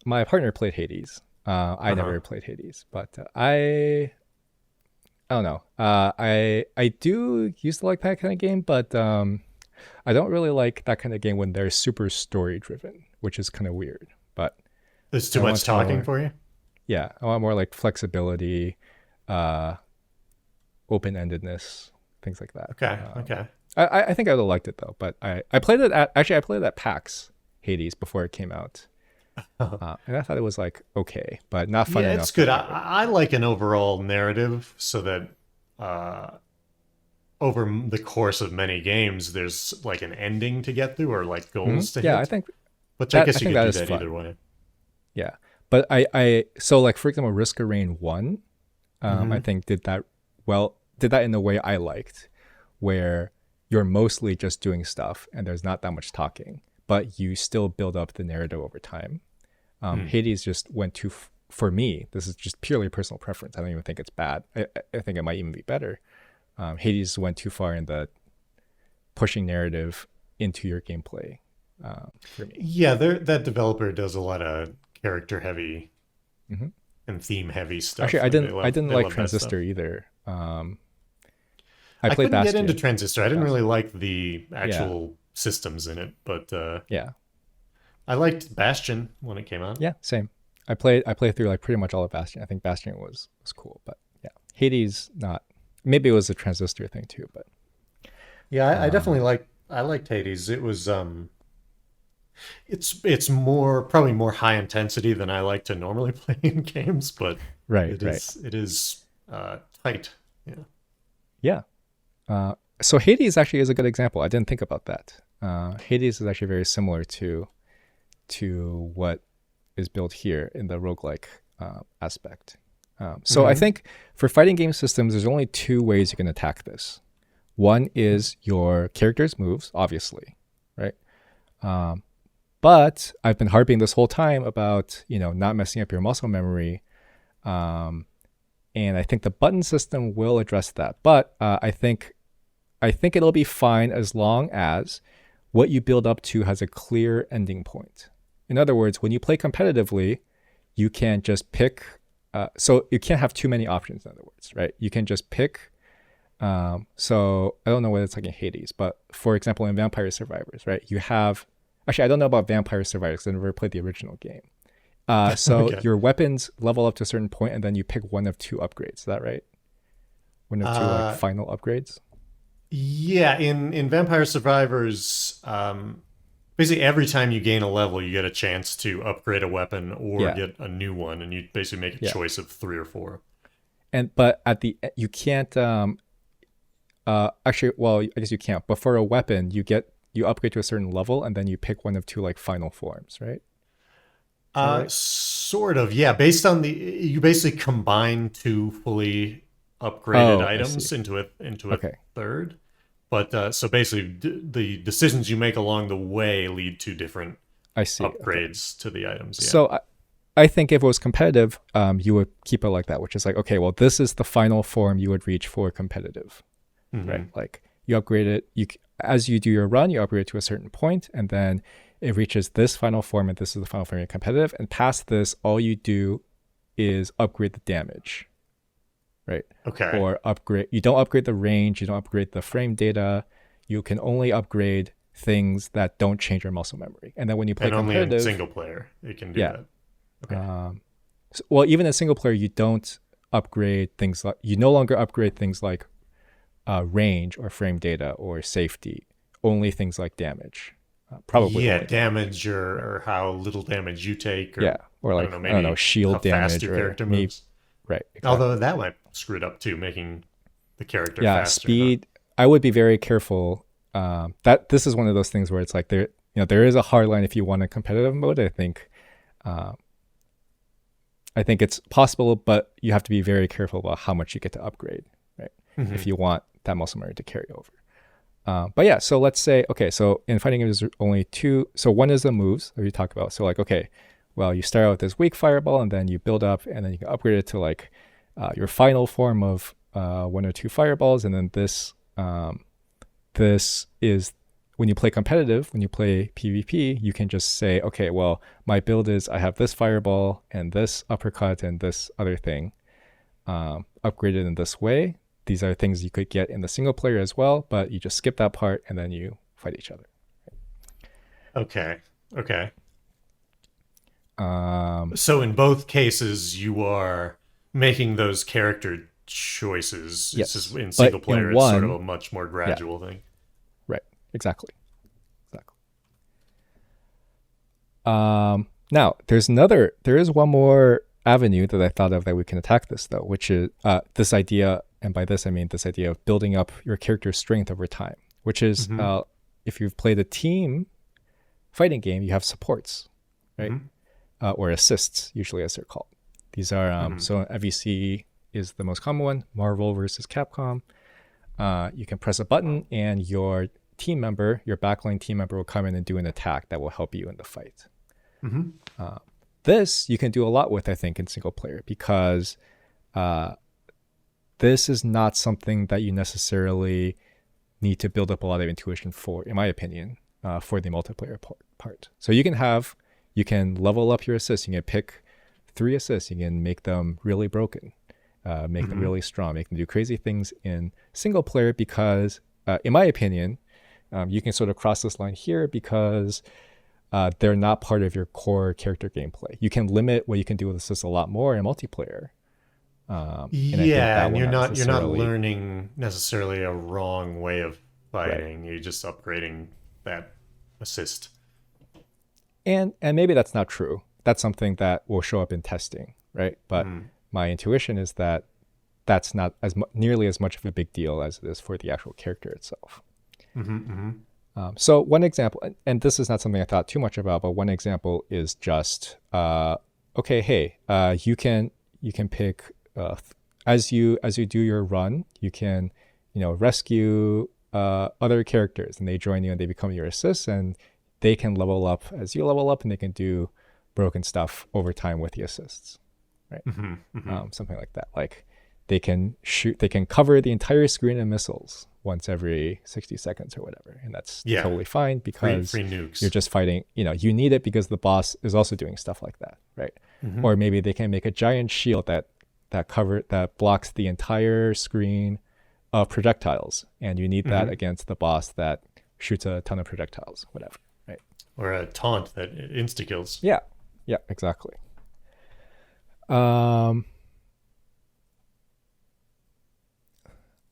my partner played Hades. I Uh huh. never played Hades, but I don't know. I do used to like that kind of game, but I don't really like that kind of game when they're super story driven, which is kind of weird. But There's too I much want talking more. for you. Yeah, I want more like flexibility, uh, open endedness, things like that. Okay. Okay. I think I would have liked it though, but I played it at actually I played it at PAX Hades before it came out, and I thought it was like okay, but not fun Yeah, it's enough to good. play with. I like an overall narrative so that uh, over the course of many games, there's like an ending to get through or like Hmm. goals to Yeah, hit. Which I I guess you think could that do is that either fun. way. Yeah, but I so like for example, Risk of Rain 1, I Hmm. think did that in a way I liked, where you're mostly just doing stuff and there's not that much talking, but you still build up the narrative over time. Hmm. Hades just went for me. This is just purely personal preference. I don't even think it's bad. I think it might even be better. Hades went too far in the pushing narrative into your gameplay for me. Yeah, that developer does a lot of character heavy Hmm. and theme heavy Actually, stuff. Like I didn't they like love that stuff. Transistor either. I I played couldn't get into Bastion. Transistor. I didn't really like the Yeah, actual systems in it, but yeah, I liked Bastion when it came out. yeah. Same. I played through like pretty much all of Bastion. I think Bastion was cool, but yeah, Hades not. Maybe it was a Transistor thing too, but Yeah, I definitely um, I liked Hades. It was it's more probably more high intensity than I like to normally play in games, but right, right, it is tight. Yeah. yeah. So Hades actually is a good example. I didn't think about that. Hades is actually very similar to what is built here in the roguelike aspect. So I Hmm. think for fighting game systems, there's only two ways you can attack this. One is your character's moves, obviously, right? Um, but I've been harping this whole time about not messing up your muscle memory, um, and I think the button system will address that. But I think it'll be fine as long as what you build up to has a clear ending point. In other words, when you play competitively, you can't just pick. So you can't have too many options. In other words, right? You can just pick. So I don't know what it's like in Hades, but for example, in Vampire Survivors, right? You have actually I don't know about Vampire Survivors because I never played the original game. So Okay. your weapons level up to a certain point, and then you pick one of two upgrades. Is that right? One of two like Uh, final upgrades. yeah, in Vampire Survivors, basically every time you gain a level, you get a chance to upgrade a weapon or Yeah, get a new one, and you basically make a yeah. choice of three or four. And but at the you can't actually well I guess you can't. But for a weapon, you upgrade to a certain level, and then you pick one of two like final forms, right? Is that right? Sort of, yeah. Based on the, you basically combine two fully upgraded Oh, I see. items into a Okay, third. But so basically, the decisions you make along the way lead to different I see. Okay. upgrades to the items. Yeah. So I think if it was competitive, you would keep it like that, which is like, okay, well, this is the final form you would reach for competitive, right? Hmm. Like you upgrade it, as you do your run, you upgrade it to a certain point, and then it reaches this final form, and this is the final form in competitive. And past this, all you do is upgrade the damage, right? Okay. Or upgrade. You don't upgrade the range. You don't upgrade the frame data. You can only upgrade things that don't change your muscle memory. And then when you play And only in competitive, single player it can do yeah. that. Okay. Um, well, even in single player, you don't upgrade things like you no longer upgrade things like range or frame data or safety. Only things like damage. Probably Yeah, only damage. damage Right. or how little damage you take, Yeah, or or I don't like know, I don't know maybe how shield fast damage your or character maybe moves. Right, exactly. Although that might screw it up too, making the character Yeah, faster, huh? speed. I would be very careful. That this is one of those things where it's like there is a hard line if you want a competitive mode. Uh, I think it's possible, but you have to be very careful about how much you get to upgrade, right? If Hmm. you want that muscle memory to carry over. But yeah, so let's say, okay, so in fighting games, there's only two. So one is the moves that we talk about. So like, okay, well, you start out with this weak fireball, and then you build up, and then you can upgrade it to like your final form of one or two fireballs, and then this is when you play competitive, when you play PvP, you can just say, okay, well, my build is I have this fireball and this uppercut and this other thing upgraded in this way. These are things you could get in the single player as well, but you just skip that part and then you fight each other. Okay. Okay. Um, So in both cases, you are making those character choices. It's just yes, in single but in player, it's sort of one, a much more yeah, gradual thing. right, exactly, exactly. Now there is one more avenue that I thought of that we can attack this though, which is this idea, and by this I mean this idea of building up your character's strength over time, which is Hmm. if you've played a team fighting game, you have supports, right? Hmm. Or assists, usually as they're called. These are Hmm. so MVC is the most common one. Marvel versus Capcom. You can press a button, and your team member, your backline team member, will come in and do an attack that will help you in the fight. Hmm. Uh, this you can do a lot with, I think, in single player because uh, this is not something that you necessarily need to build up a lot of intuition for, in my opinion, for the multiplayer part. So you can level up your assists. You can pick 3 assists. You can make them really broken, make them Hmm. really strong, make them do crazy things in single player because, in my opinion, you can sort of cross this line here because they're not part of your core character gameplay. You can limit what you can do with assists a lot more in multiplayer, and I think Yeah, that and will not you're not necessarily learning necessarily a wrong way of right. fighting. You're just upgrading that assist. And maybe that's not true. That's something that will show up in testing, right? But Mm. my intuition is that that's not nearly as much of a big deal as it is for the actual character itself. Hmm. Hmm. So one example, and this is not something I thought too much about, but one example is just okay. Hey, you can pick as you do your run, you can rescue other characters, and they join you and they become your assists, and they can level up as you level up, and they can do broken stuff over time with the assists, right? Hmm. Hmm. Something like that. Like they can cover the entire screen in missiles once every 60 seconds or whatever. And that's Yeah, totally fine because free you're nukes. just fighting, you need it because the boss is also doing stuff like that, right? Hmm. Or maybe they can make a giant shield that blocks the entire screen of projectiles. And you need that Hmm. against the boss that shoots a ton of projectiles, whatever, right? Or a taunt that insta kills. Yeah. Yeah, exactly. Um,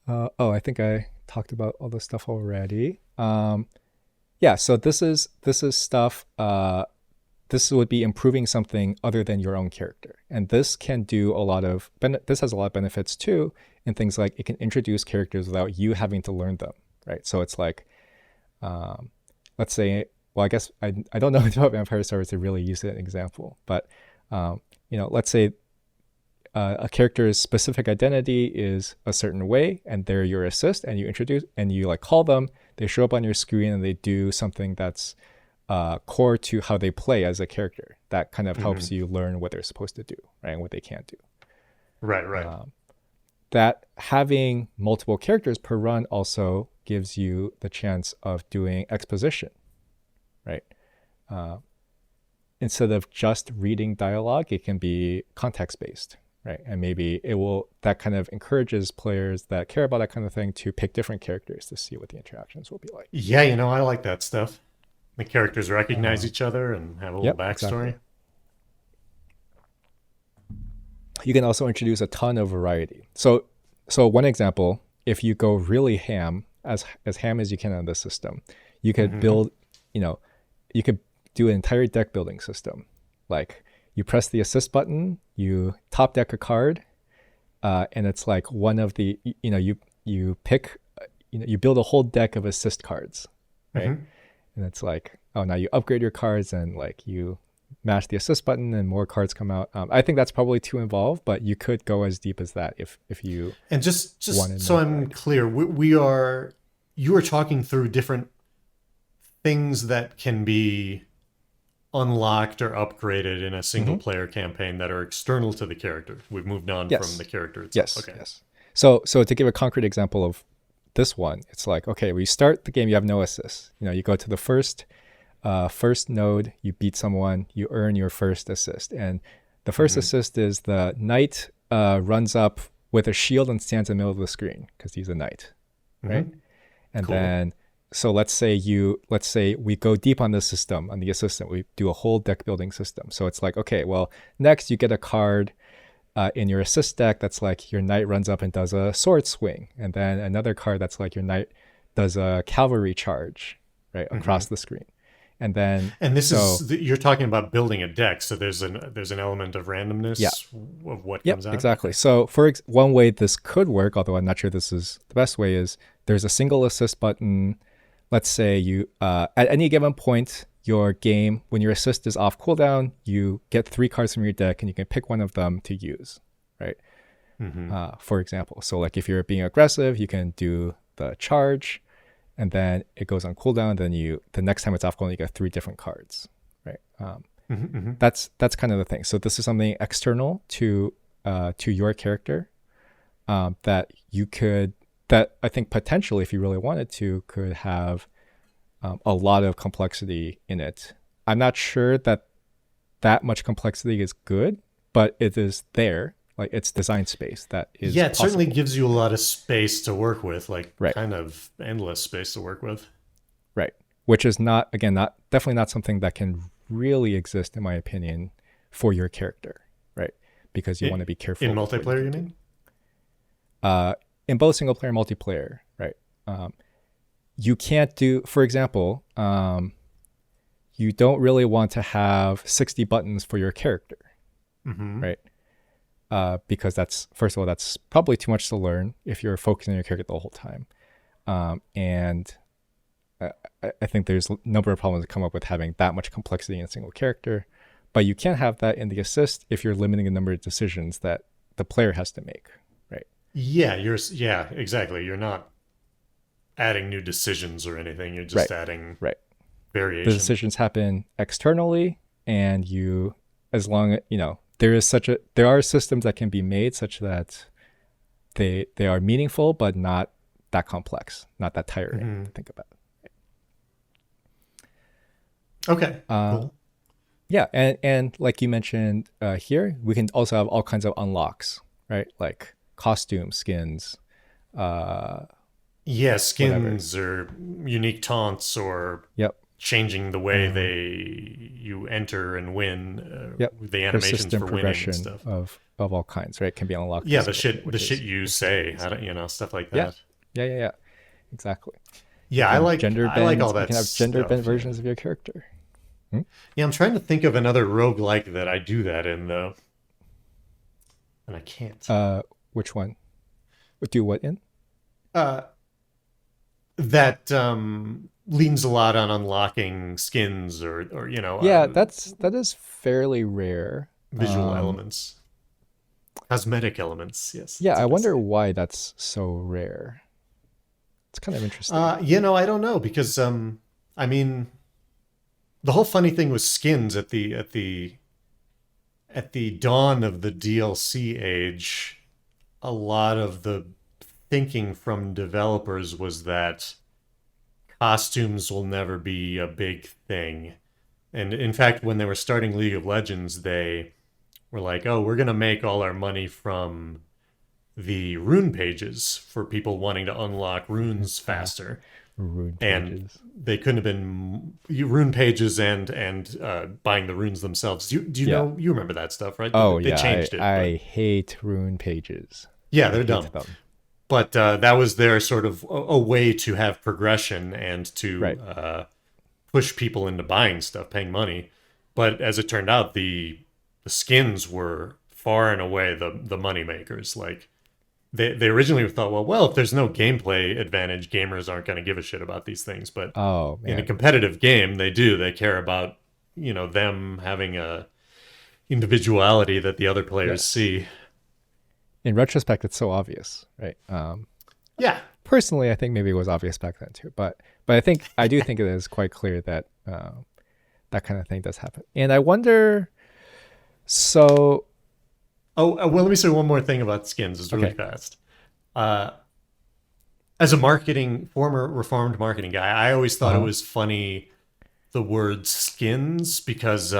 I think I talked about all this stuff already. Yeah, so this is stuff. This would be improving something other than your own character, and this can do a lot of. This has a lot of benefits too, in things like it can introduce characters without you having to learn them, right? So it's like, um, let's say, well, I guess I don't know about Vampire Stories to really use an example, but let's say a character's specific identity is a certain way and they're your assist and you introduce and you like call them, they show up on your screen and they do something that's core to how they play as a character that kind of helps Hmm. you learn what they're supposed to do, right, and what they can't do. Right, right. That having multiple characters per run also gives you the chance of doing exposition, right? uh, Instead of just reading dialogue, it can be context based, right? And maybe it will that kind of encourages players that care about that kind of thing to pick different characters to see what the interactions will be like. Yeah, I like that stuff. The characters recognize each other and have a little Yep, exactly. backstory. You can also introduce a ton of variety. So one example, if you go really as ham as you can on this system, you could Hmm. build, you know, you could do an entire deck building system. Like you press the assist button, you top deck a card, and it's like one of the you pick you build a whole deck of assist cards, right? Mm-hmm. And it's like, oh, now you upgrade your cards and like you mash the assist button and more cards come out. I think that's probably too involved, but you could go as deep as that if you And just wanted so more I'm variety. clear, you are talking through different things that can be unlocked or upgraded in a single Hmm. player campaign that are external to the character. We've moved on from the Yes, character itself. yes, Okay. yes. So to give a concrete example of this one, it's like, okay, we start the game, you have no assists. You go to the first node, you beat someone, you earn your first assist. And the first Mm-hmm. assist is the knight runs up with a shield and stands in the middle of the screen because he's a knight, right? Mm-hmm. And Cool. then so let's say we go deep on the system, on the assistant, we do a whole deck building system. So it's like, okay, well, next you get a card in your assist deck that's like your knight runs up and does a sword swing, and then another card that's like your knight does a cavalry charge right Mm-hmm. across the screen. And then And this so is you're talking about building a deck, so there's an element of yeah, randomness of what yep, comes out. exactly. Okay. So one way this could work, although I'm not sure this is the best way, is there's a single assist button. Let's say you at any given point your game, when your assist is off cooldown, you get 3 cards from your deck and you can pick one of them to use, right? Mm-hmm. For example, so like if you're being aggressive, you can do the charge, and then it goes on cooldown. Then the next time it's off cooldown, you get 3 different cards, right? Mm-hmm. Mm-hmm. That's kind of the thing. So this is something external to your character, that you could, that I think potentially, if you really wanted to, could have a lot of complexity in it. I'm not sure that much complexity is good, but it is there. Like it's design space that is Yeah, it certainly possible. gives you a lot of space to work with, like Right, kind of endless space to work with. right. Which is not, again, not definitely not something that can really exist, in my opinion, for your character, right? Because you want In, to be in careful with what you multiplayer, can you do. mean? Uh, in both single player and multiplayer, right? Um, you can't do, for example, you don't really want to have 60 buttons for your character, Mm-hmm. right? Because that's, first of all, that's probably too much to learn if you're focusing on your character the whole time. And I think there's a number of problems that come up with having that much complexity in a single character. But you can't have that in the assist if you're limiting the number of decisions that the player has to make, right? Yeah, exactly. You're not adding new decisions or anything. You're Right, just adding right. The variation. decisions happen externally, and as long there are systems that can be made such that they are meaningful but not that complex, not that tiring Mm-hmm. to think about. Okay, uh cool. yeah, and like you mentioned, here we can also have all kinds of unlocks, right? Like costume skins, uh Yeah, whatever. skins or unique taunts or Yep. changing the way um you enter and win, yep. the animations Persistent for winning and progression stuff. of all kinds, right, can be unlocked for Yeah, single player, the which shit is you which is say, amazing. stuff like Yeah, that. yeah. Exactly. You Yeah, can gender I like all bend. You that can have gender bend stuff. Yeah, versions of your character. Hmm? yeah. I'm trying to think of another roguelike that I do that in though, and I can't. Uh, which one? Do what in? Uh, that leans a lot on unlocking skins or Yeah, that is fairly rare. visual elements, cosmetic elements. Yes, Yeah, that's I what I wonder say. why that's so rare. It's kind of interesting. I don't know because I mean, the whole funny thing was skins at the dawn of the DLC age. A lot of the thinking from developers was that costumes will never be a big thing. And in fact, when they were starting League of Legends, they were like, "Oh, we're gonna make all our money from the rune pages for people wanting to unlock runes Yeah, faster." rune And pages. they couldn't have been rune pages and buying the runes themselves. Do you Yeah. know, you remember that stuff, right? Oh They yeah, changed it, I but hate rune pages. yeah, I they're hate dumb. them. But that was their sort of a way to have progression and to Right. push people into buying stuff, paying money. But as it turned out, the skins were far and away the money makers. Like they originally thought, well, if there's no gameplay advantage, gamers aren't going to give a shit about these things. But Oh in a man. competitive game, they do. They care about, them having a individuality that the other players Yes. see. In retrospect, it's so obvious, right? Yeah. Personally, I think maybe it was obvious back then too, but I do think it is quite clear that that kind of thing does happen. And I wonder. So Oh, well, let me say one more thing about skins. It's really okay. fast. Uh, as a former reformed marketing guy, I always thought it Uh-huh. was funny the word skins because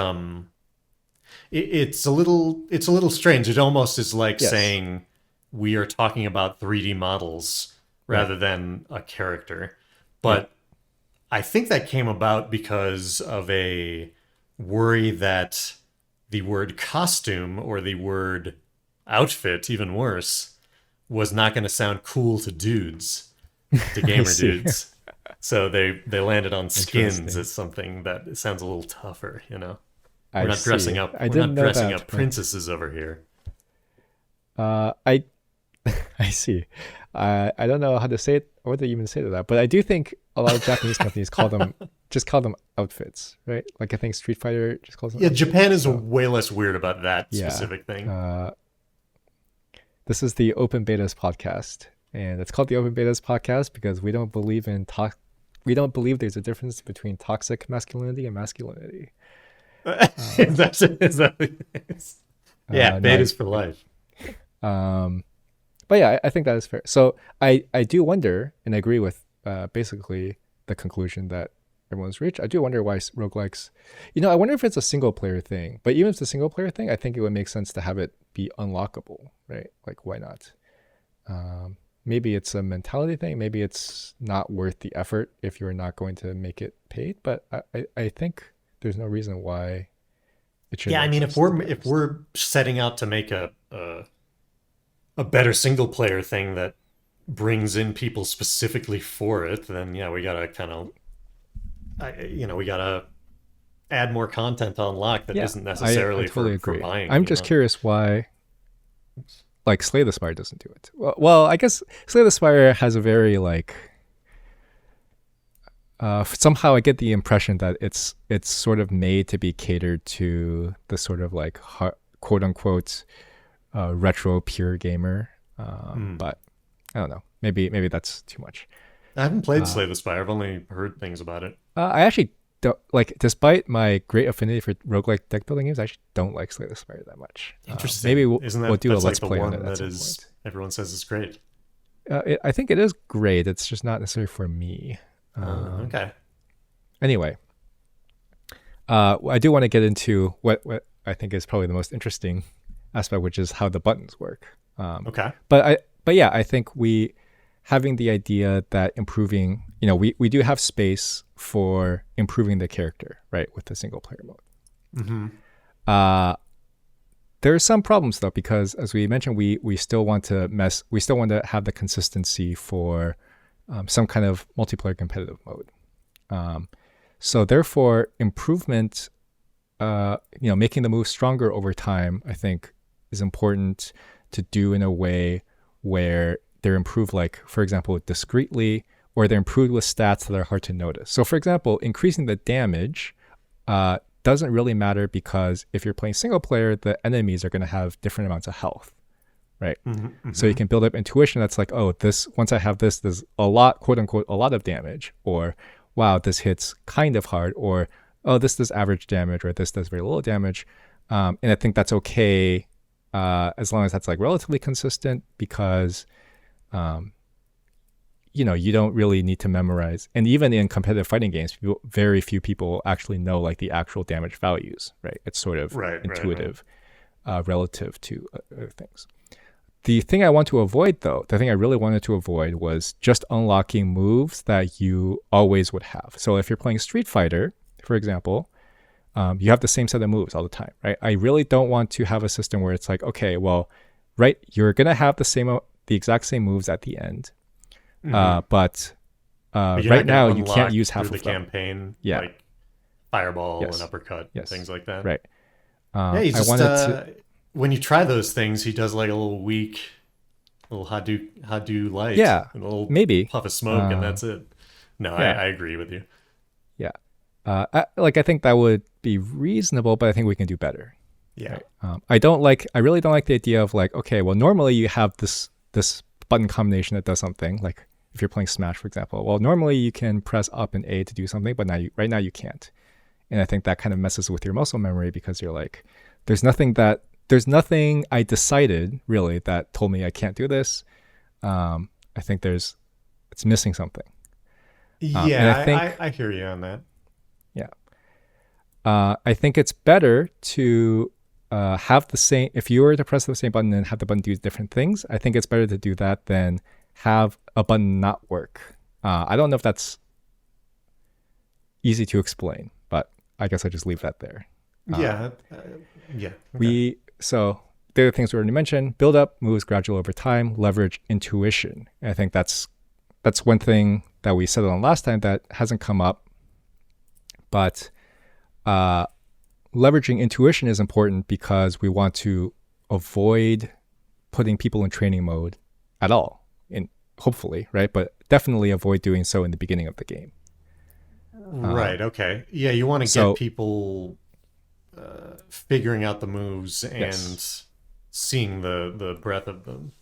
it's a little strange. It almost is like Yes. saying we are talking about 3D models Right. rather than a character. Yeah. But I think that came about because of a worry that the word costume or the word outfit, even worse, was not going to sound cool to dudes, to I gamer see. dudes. So they landed on skins Interesting. as something that sounds a little tougher, you know. I see. I We're didn't not know dressing that, up but princesses over here. I I see. I don't know how to say it, what to even say to that, but I do think a lot of Japanese companies call them outfits, right? Like I think Street Fighter just calls them Yeah, outfits. Japan is So way less weird about that yeah, specific thing. this is the Open Betas podcast, and it's called the Open Betas podcast because we don't believe in talk. We don't believe there's a difference between toxic masculinity and masculinity. is that what it is? Yeah, No, betas for life. but yeah, I think that is fair. So I do wonder, and I agree with basically the conclusion that everyone's reached. I do wonder why roguelikes, I wonder if it's a single player thing. But even if it's a single player thing, I think it would make sense to have it be unlockable, right? Like, why not? Maybe it's a mentality thing. Maybe it's not worth the effort if you're not going to make it paid. But I think there's no reason why it Yeah, shouldn't I mean, if exist, to be if honest. we're setting out to make a better single player thing that brings in people specifically for it, then yeah, we gotta kind of, we gotta add more content to unlock that Yeah, isn't I necessarily totally for agree. buying. I'm just curious why, like, Slay the Spire doesn't do it. Well, I guess Slay the Spire has a very like. Somehow I get the impression that it's sort of made to be catered to the sort of like quote unquote retro pure gamer. Hmm. But I don't know. Maybe that's too much. I haven't played Uh, Slay the Spire. I've only heard things about it. I actually don't like, despite my great affinity for roguelike deck building games, I actually don't like Slay the Spire that much. Maybe Interesting. Isn't we'll do a that's let's like the play on it one at that some is point. everyone says is great? I think it is great. It's just not necessarily for me. Okay. Anyway, I do want to get into what I think is probably the most interesting aspect, which is how the buttons work. Okay. But yeah, I think we having the idea that improving, we do have space for improving the character, right, with the single player mode. Mm-hmm. There are some problems though, because as we mentioned, we still want to have the consistency for some kind of multiplayer competitive mode. So therefore, improvement, making the move stronger over time, I think is important to do in a way where they're improved, like, for example, discreetly, or they're improved with stats that are hard to notice. So for example, increasing the damage doesn't really matter, because if you're playing single player, the enemies are going to have different amounts of health, right? Mm-hmm. So you can build up intuition that's like, oh, once I have this, there's a lot, quote unquote, a lot of damage, or wow, this hits kind of hard, or oh, this does average damage, or this does very little damage. And I think that's okay as long as that's like relatively consistent, because you don't really need to memorize. And even in competitive fighting games, very few people actually know like the actual damage values, right? It's sort of intuitive relative to other things. The thing I want to avoid, though, the thing I really wanted to avoid was just unlocking moves that you always would have. So if you're playing Street Fighter, for example, you have the same set of moves all the time, right? I really don't want to have a system where it's like, okay, well, right, you're gonna have the exact same moves at the end, Mm-hmm. but But you're right not going now to you can't unlock use half through of the them. campaign Yeah. like fireball and Yes. uppercut and Yes. things like that. Right. Yeah, you I just wanted to. when you try those things, he does like a little weak, little Hadou light, Yeah, and a little maybe. puff of smoke, and Um, that's it. No, yeah, I agree with you. yeah. I think that would be reasonable, but I think we can do better. Yeah. Right. I really don't like the idea of like, okay, well, normally you have this button combination that does something. Like if you're playing Smash, for example, well, normally you can press up and A to do something, but right now you can't. And I think that kind of messes with your muscle memory because you're like, there's nothing I decided really that told me I can't do this. I think it's missing something. And I Yeah, think, I hear you on that. yeah, I think it's better to have the same. If you were to press the same button and have the button do different things, I think it's better to do that than have a button not work. I don't know if that's easy to explain, but I guess I just leave that there. Yeah, yeah. Okay. So the other things we already mentioned: build up, moves gradual over time, leverage intuition. And I think that's one thing that we settled on last time that hasn't come up, but leveraging intuition is important because we want to avoid putting people in training mode at all, and hopefully, right? But definitely avoid doing so in the beginning of the game. Right. Okay. Yeah, you want to get So people figuring out the moves yes, and seeing the breadth of them.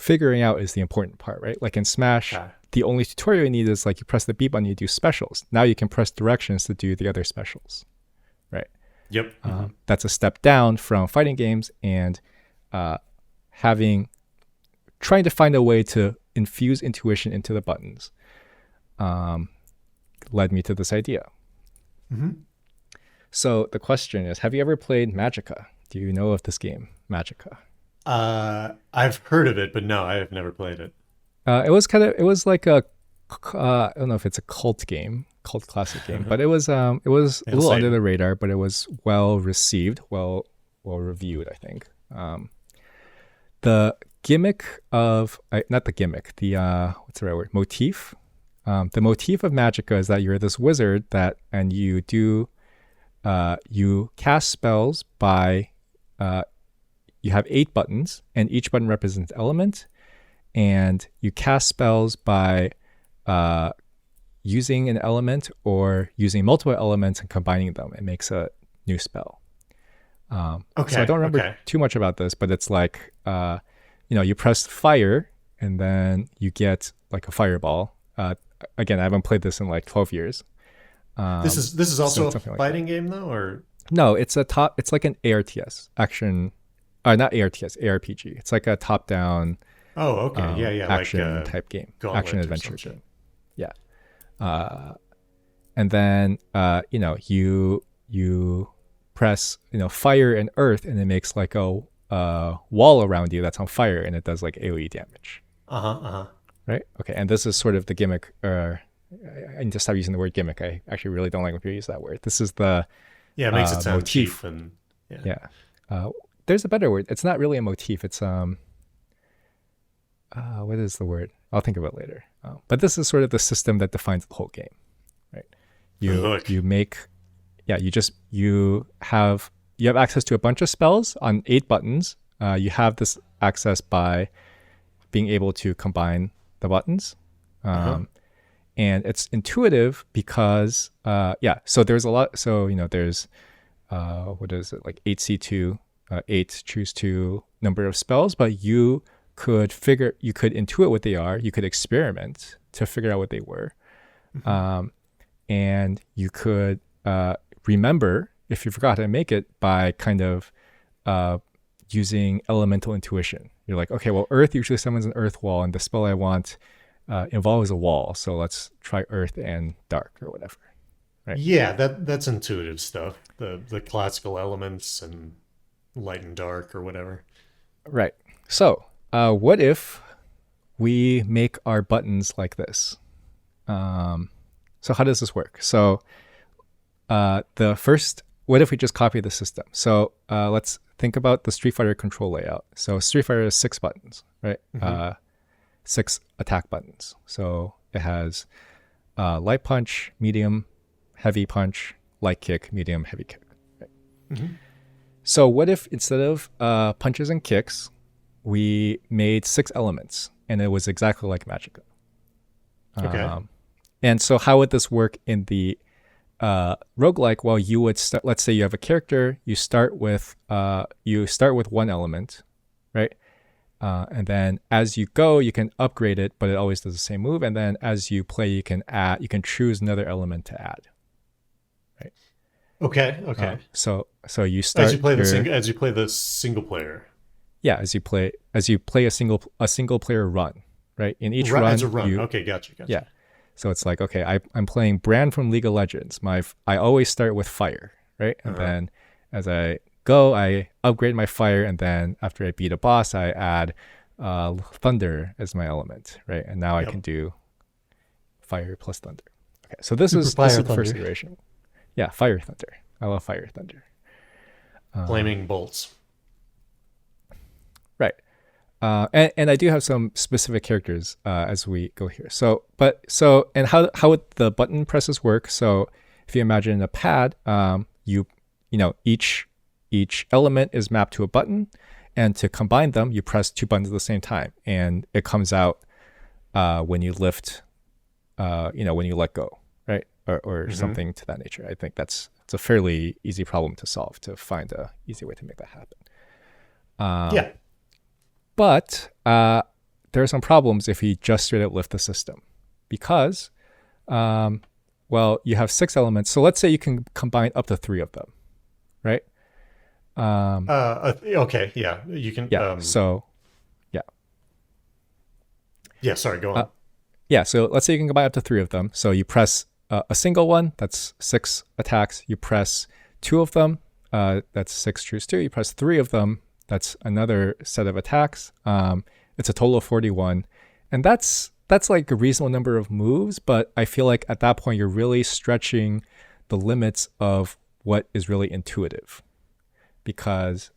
figuring out is the important part, right? Like in Smash, Okay. the only tutorial you need is like you press the B button, you do specials. Now you can press directions to do the other specials, right? Yep. That's a step down from fighting games, and uh, trying to find a way to infuse intuition into the buttons led me to this idea. Mm-hmm. So the question is, have you ever played Magicka? Do you know of this game, Magicka? I've heard of it, but no, I have never played it. It was like I don't know if it's a cult classic game, but it was a I'll little say under the radar, but it was well received, well reviewed, I think. The gimmick of not the gimmick, the what's the right word? Motif. The motif of Magicka is that you're this wizard and you cast spells by you have 8 buttons, and each button represents an element, and you cast spells by using an element or using multiple elements and combining them. It makes a new spell. So I don't remember too much about this, but it's like you press fire and then you get like a fireball. Again, I haven't played this in like 12 years. This is also a something like fighting game though, or no, it's like an ARTS action, not ARTS, ARPG. It's like a top-down oh, okay, yeah, action like type game, Gauntlet action or adventure some game. Yeah. And then you press fire and earth, and it makes like a wall around you that's on fire, and it does like AoE damage. Right. Okay. And this is sort of the gimmick. I need to stop using the word gimmick. I actually really don't like when people use that word. This is the Yeah, it makes it sound motif. cheap and Yeah. There's a better word. It's not really a motif. It's what is the word? I'll think of it later. But this is sort of the system that defines the whole game, right? You make, yeah, you have access to a bunch of spells on 8 buttons. You have this access by being able to combine the buttons. And it's intuitive because so there's a lot. So there's what is it, like 8C2, 8 choose 2 number of spells, but you could intuit what they are. You could experiment to figure out what they were. And you could remember if you forgot how to make it by kind of using elemental intuition. You're like, okay, well, earth usually summons an earth wall, and the spell I want involves a wall, so let's try earth and dark or whatever. Right? Yeah, that's intuitive stuff. The classical elements and light and dark or whatever. Right. So what if we make our buttons like this? So how does this work? So what if we just copy the system? So let's think about the Street Fighter control layout. So Street Fighter has 6 buttons, right? 6 attack buttons. So it has light punch, medium, heavy punch, light kick, medium, heavy kick. Right? So what if instead of punches and kicks, we made 6 elements, and it was exactly like Magicka? Okay. And so how would this work in the roguelike? Well, you would start. Let's say you have a character. You start with 1 element, right? And then as you go, you can upgrade it, but it always does the same move. And then as you play, you can choose another element to add, right? Okay. Okay. So you start As you play the single player. Yeah, as you play a single player run, right? In each run, as a run. Okay, gotcha. Yeah. So it's like, okay, I'm playing Bran from League of Legends. I always start with fire, right? And then as I go, I upgrade my fire, and then after I beat a boss, I add thunder as my element, right? And now I can do fire plus thunder. Okay, so this is the first iteration. Yeah, fire thunder. I love fire thunder. Flaming bolts. Right. And I do have some specific characters as we go here. And how would the button presses work? So if you imagine a pad, each element is mapped to a button, and to combine them, you press 2 buttons at the same time, and it comes out when you lift, when you let go, right, or something to that nature. I think it's a fairly easy problem to solve, to find a easy way to make that happen. Yeah. But there are some problems if you just straight up lift the system, because, you have 6 elements. So let's say you can combine up to 3 of them, right? Okay. Yeah. You can. Yeah. Yeah. Sorry. Go on. So let's say you can combine up to 3 of them. So you press a single one. That's 6 attacks. You press 2 of them. That's 6 choose 2. You press 3 of them. That's another set of attacks. It's a total of 41. And that's like a reasonable number of moves, but I feel like at that point you're really stretching the limits of what is really intuitive, because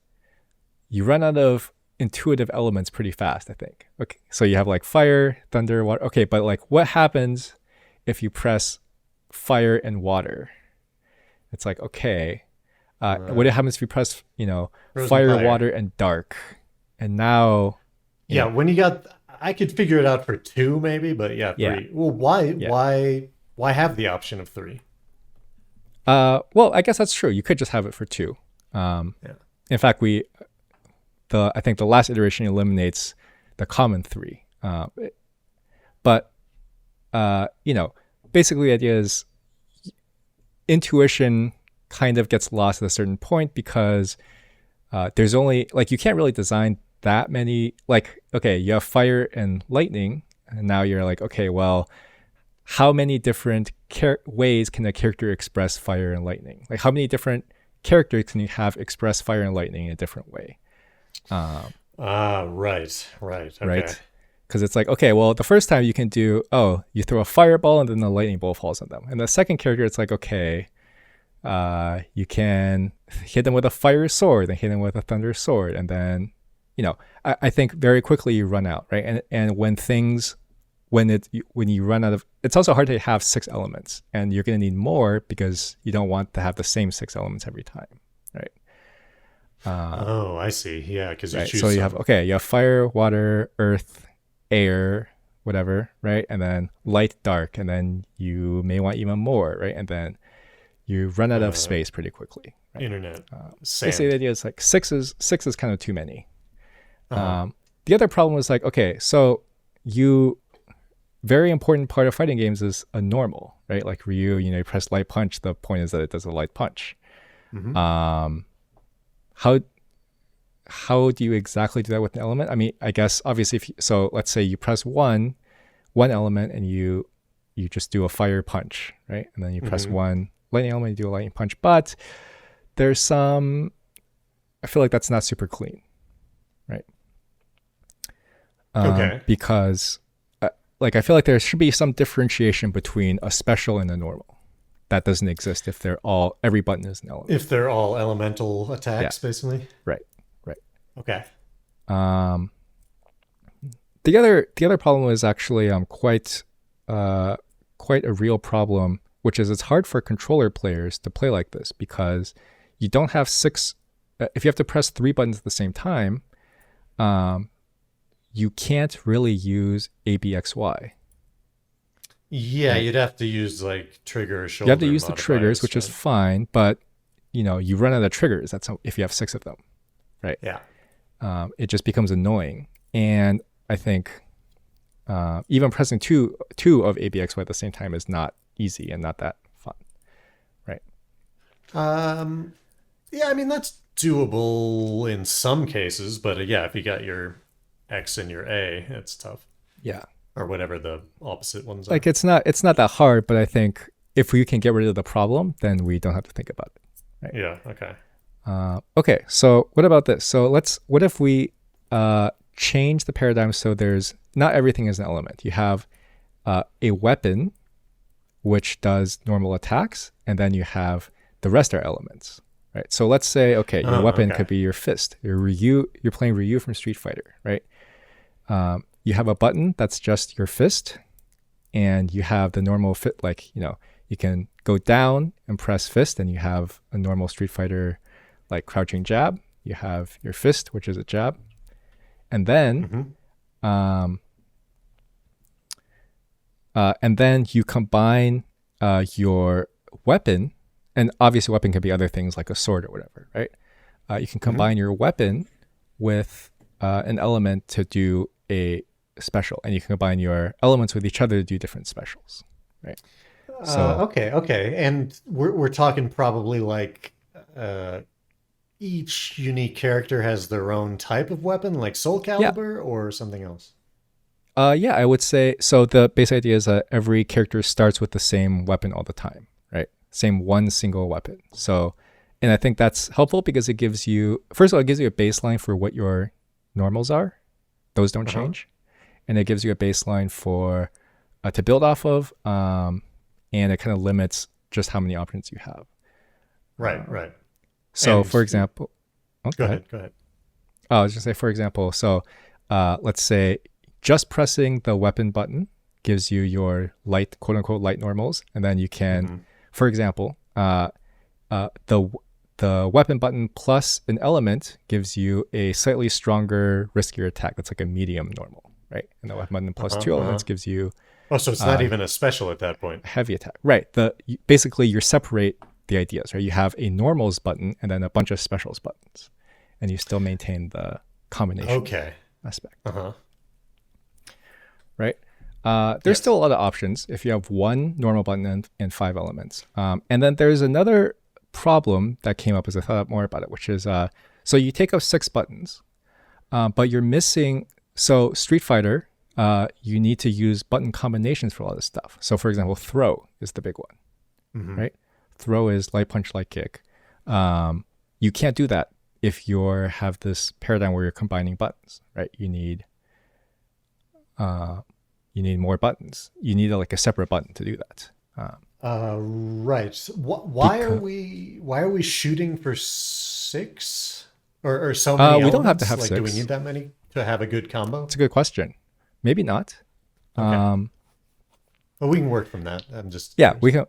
you run out of intuitive elements pretty fast, I think. Okay, so you have like fire, thunder, water. Okay, but like what happens if you press fire and water? It's like, okay, what happens if you press, fire, water, and dark? And now, when you got, I could figure it out for 2 maybe, but 3. Yeah. Well, why have the option of 3? Well, I guess that's true. You could just have it for 2. In fact, I think the last iteration eliminates the common 3. But basically the idea is intuition kind of gets lost at a certain point, because there's only, like, you can't really design that many, like, okay, you have fire and lightning, and now you're like, okay, well, how many different ways can a character express fire and lightning? Like, how many different characters can you have express fire and lightning in a different way? Right. Okay. Right? Because it's like, okay, well, the first time you can do, you throw a fireball and then the lightning bolt falls on them. And the second character, it's like, okay, you can hit them with a fire sword and hit them with a thunder sword. And then, I think very quickly you run out, right? And when you run out of, it's also hard to have 6 elements, and you're going to need more because you don't want to have the same 6 elements every time, right? I see. Yeah, because you choose. So you have fire, water, earth, air, whatever, right? And then light, dark, and then you may want even more, right? And then you run out of space pretty quickly. Right? Internet. Basically, the idea is like 6 is kind of too many. The other problem is like, okay, so very important part of fighting games is a normal, right? Like Ryu, you press light punch. The point is that it does a light punch. How do you exactly do that with an element? I mean, I guess obviously, so let's say you press one element and you just do a fire punch, right? And then you press one lightning element, you do a lightning punch. But there's some, I feel like that's not super clean, right? Okay. Because I feel like there should be some differentiation between a special and a normal. That doesn't exist if every button is an element. If they're all elemental attacks, basically. Right. Okay. The other problem is actually quite a real problem, which is it's hard for controller players to play like this, because you don't have 6 if you have to press 3 buttons at the same time, you can't really use ABXY. Yeah, you'd have to use like trigger or shoulder You have to use the triggers, modifiers, which is right? fine, but you run out of triggers. That's if you have 6 of them, right? Yeah. It just becomes annoying. And I think even pressing two of ABXY at the same time is not easy and not that fun, right? Yeah, I mean that's doable in some cases, but yeah, if you got your X and your A, it's tough. Yeah. Or whatever the opposite ones are. Like it's not that hard, but I think if we can get rid of the problem, then we don't have to think about it. Right? Yeah, okay. Okay, so what about this? So what if we change the paradigm so there's not everything is an element. You have a weapon which does normal attacks, and then you have the rest are elements, right? So let's say, okay, your weapon could be your fist. You're playing Ryu from Street Fighter, right? You have a button that's just your fist, and you have the normal fit, like, you can go down and press fist, and you have a normal Street Fighter, like crouching jab. You have your fist, which is a jab. And then, and then you combine your weapon, and obviously weapon can be other things like a sword or whatever, right? You can combine your weapon with an element to do a special, and you can combine your elements with each other to do different specials, right? So okay, and we're talking probably like each unique character has their own type of weapon, like Soul Calibur, or something else. Yeah, I would say so. The base idea is that every character starts with the same weapon all the time, right? Same one single weapon. So, and I think that's helpful because it gives you, first of all, it gives you a baseline for what your normals are. Those don't change. And it gives you a baseline for to build off of, and it kind of limits just how many options you have. Right. So, And for example, go ahead. Oh, I was just say, for example, so let's say just pressing the weapon button gives you your light, quote unquote, light normals, and then you can, for example, the weapon button plus an element gives you a slightly stronger, riskier attack. That's like a medium normal, right? And the weapon button plus 2 elements gives you so it's not even a special at that point. a heavy attack, right? Basically you separate the ideas, right? You have a normals button and then a bunch of specials buttons, and you still maintain the combination aspect. Right? There's still a lot of options if you have one normal button and 5 elements. And then there's another problem that came up as I thought more about it, which is so you take up 6 buttons, but you're missing. So Street Fighter, you need to use button combinations for a lot of stuff. So for example, throw is the big one, right? Throw is light punch, light kick. You can't do that if you have this paradigm where you're combining buttons, right? You need more buttons. You need like a separate button to do that. Right. Why are we shooting for 6 or so many elements? We don't have to have like, 6. do we need that many to have a good combo? It's a good question. Maybe not. Okay. Well, we can work from that. I'm just curious. We can.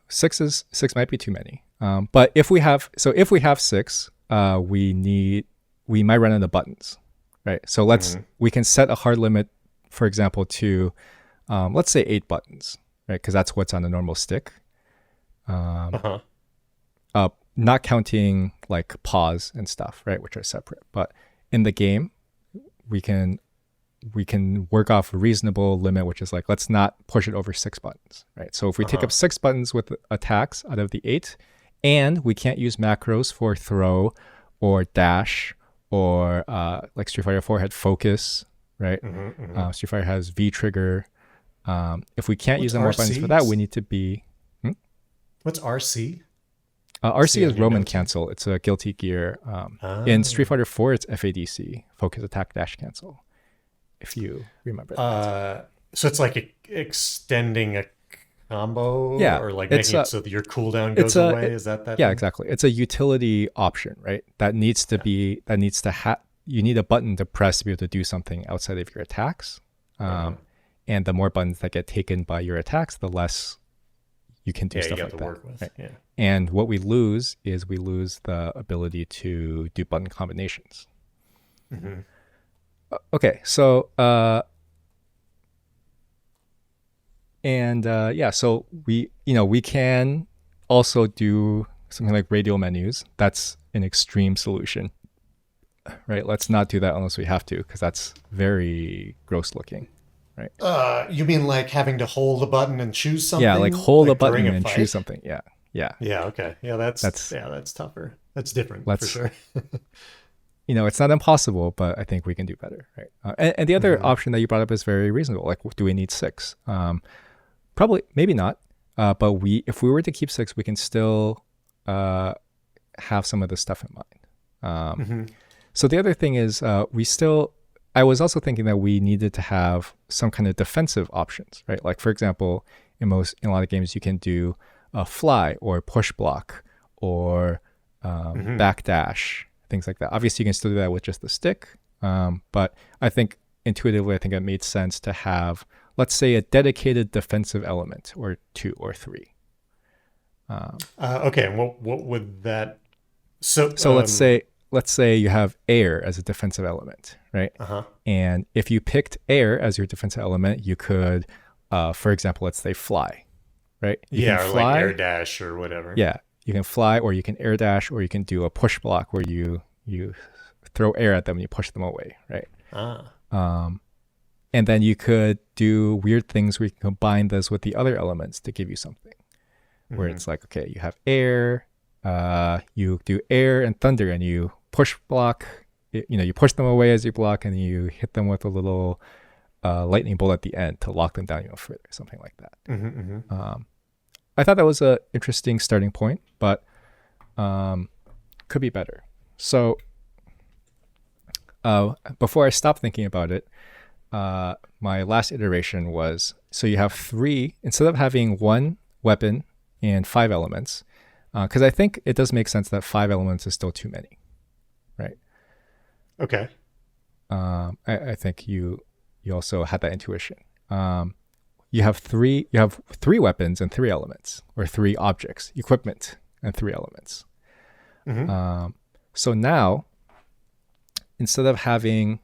6 might be too many. But if we have 6, we might run out of buttons, right? So we can set a hard limit, for example, to let's say 8 buttons, right? Because that's what's on a normal stick. Not counting like pause and stuff, right, which are separate. But in the game, we can work off a reasonable limit, which is like, let's not push it over 6 buttons, right? So if we take up 6 buttons with attacks out of the 8, and we can't use macros for throw or dash or like Street Fighter 4 had focus, right? Street Fighter has V trigger. If we can't use more buttons for that, we need to be. What's RC? RC is Roman cancel. It's a Guilty Gear. In Street Fighter 4, it's FADC, focus attack dash cancel, if you remember that. So it's like extending a combo, or like making it so that your cooldown goes away. Is that? Yeah, exactly. It's a utility option, right? That needs to be. That needs to have. You need a button to press to be able to do something outside of your attacks. And the more buttons that get taken by your attacks, the less you can do Yeah, you stuff got like to that. work with. Right? Yeah. And what we lose is we lose the ability to do button combinations. Hmm. Okay, so yeah, so we can also do something like radial menus. That's an extreme solution, right? Let's not do that unless we have to, because that's very gross looking, right? You mean like having to hold a button and choose Yeah, like something, hold a like during button a and choose fight? something. Yeah, yeah. Yeah. Okay. That's That's tougher. That's different for let's sure. it's not impossible, but I think we can do better, right? And the other Hmm. option that you brought up is very reasonable. Like, do we need six? Probably, maybe not. But if we were to keep six, we can still have some of this stuff in mind. Hmm. So the other thing is, I was also thinking that we needed to have some kind of defensive options, right? Like, for example, in a lot of games, you can do a fly or push block or Hmm. backdash, things like that. Obviously, you can still do that with just the stick, but I think intuitively, I think it made sense to have, let's say, a dedicated defensive element or two or three. Um, Okay. And what would that? So. so let's say you have air as a defensive element, right? Uh-huh. And if you picked air as your defensive element, you could, for example, let's say fly, right? You can Yeah, or like air fly, dash or whatever. yeah, you can fly, or you can air dash, or you can do a push block where you throw air at them and you push them away, right? Ah. Um, and then you could do weird things where you can combine this with the other elements to give you something where Hmm. it's like, okay, you have air, you do air and thunder, and you push block. You push them away as you block, and you hit them with a little lightning bolt at the end to lock them down even further, something like that. Hmm. Hmm. Um, I thought that was an interesting starting point, but could be better. So before I stopped thinking about it, my last iteration was, so you have three, instead of having one weapon and five elements, because I think it does make sense that five elements is still too many, right? Okay. I think you also had that intuition. You have three weapons and three elements, or three objects, equipment and three elements. Hmm. So now, instead of having,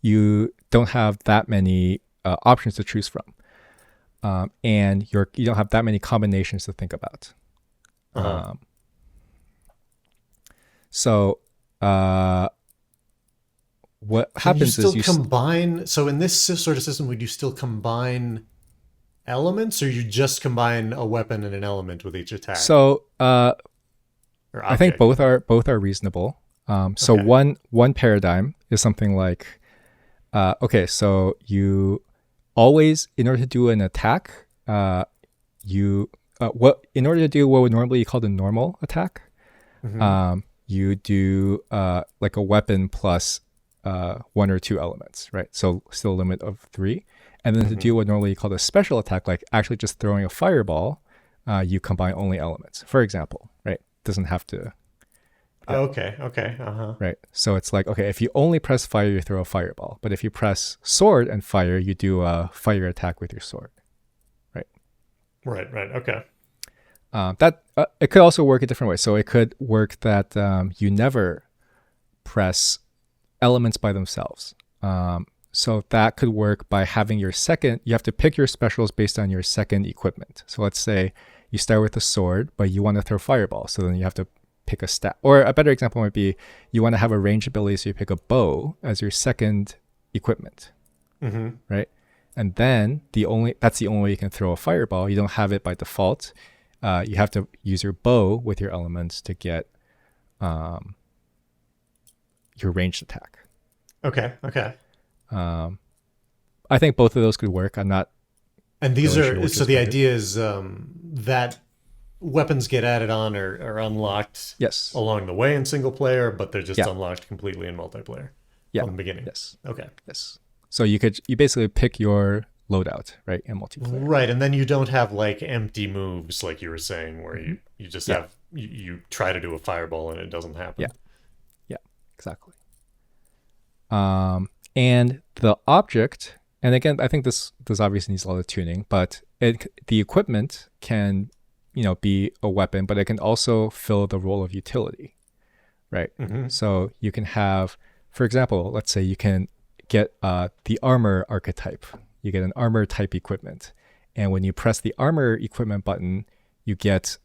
you don't have that many options to choose from, and you don't have that many combinations to think about. Uh-huh. So what Can you happens is still combine? So in this sort of system, would you still combine elements, or you just combine a weapon and an element with each attack so or I think object? both are reasonable. So Okay. one paradigm is something like, okay, so you always, in order to do an attack, you what in order to do what would normally be called a normal attack, Hmm. you do like a weapon plus one or two elements, right? So still a limit of three. And then to Hmm. do what normally called a special attack, like actually just throwing a fireball, you combine only elements. For example, right? Doesn't have to. Yeah, Okay. Okay. Uh-huh. right. So it's like, okay, if you only press fire, you throw a fireball. But if you press sword and fire, you do a fire attack with your sword, right? Right. Right. Okay. That it could also work a different way. So it could work that you never press elements by themselves. So that could work by having your second, you have to pick your specials based on your second equipment. So let's say you start with a sword, but you want to throw fireball. So then you have to pick a stat. Or a better example might be you want to have a range ability, so you pick a bow as your second equipment, Hmm. right? And then that's the only way you can throw a fireball. You don't have it by default. You have to use your bow with your elements to get your ranged attack. Okay. Okay. Um, I think both of those could work. I'm not And these really sure are which so is the better. idea is that weapons get added on or unlocked Yes. along the way in single player, but they're just Yeah. unlocked completely in multiplayer Yeah. from the beginning. Yes. Okay. Yes. So you basically pick your loadout, right, in multiplayer. Right, and then you don't have like empty moves like you were saying, where Hmm. you just Yeah. have you try to do a fireball and it doesn't Yeah. happen. Yeah. Exactly. And the object, and again, I think this obviously needs a lot of tuning, but the equipment can, be a weapon, but it can also fill the role of utility, right? Mm-hmm. So you can have, for example, let's say you can get the armor archetype. You get an armor type equipment, and when you press the armor equipment button, you get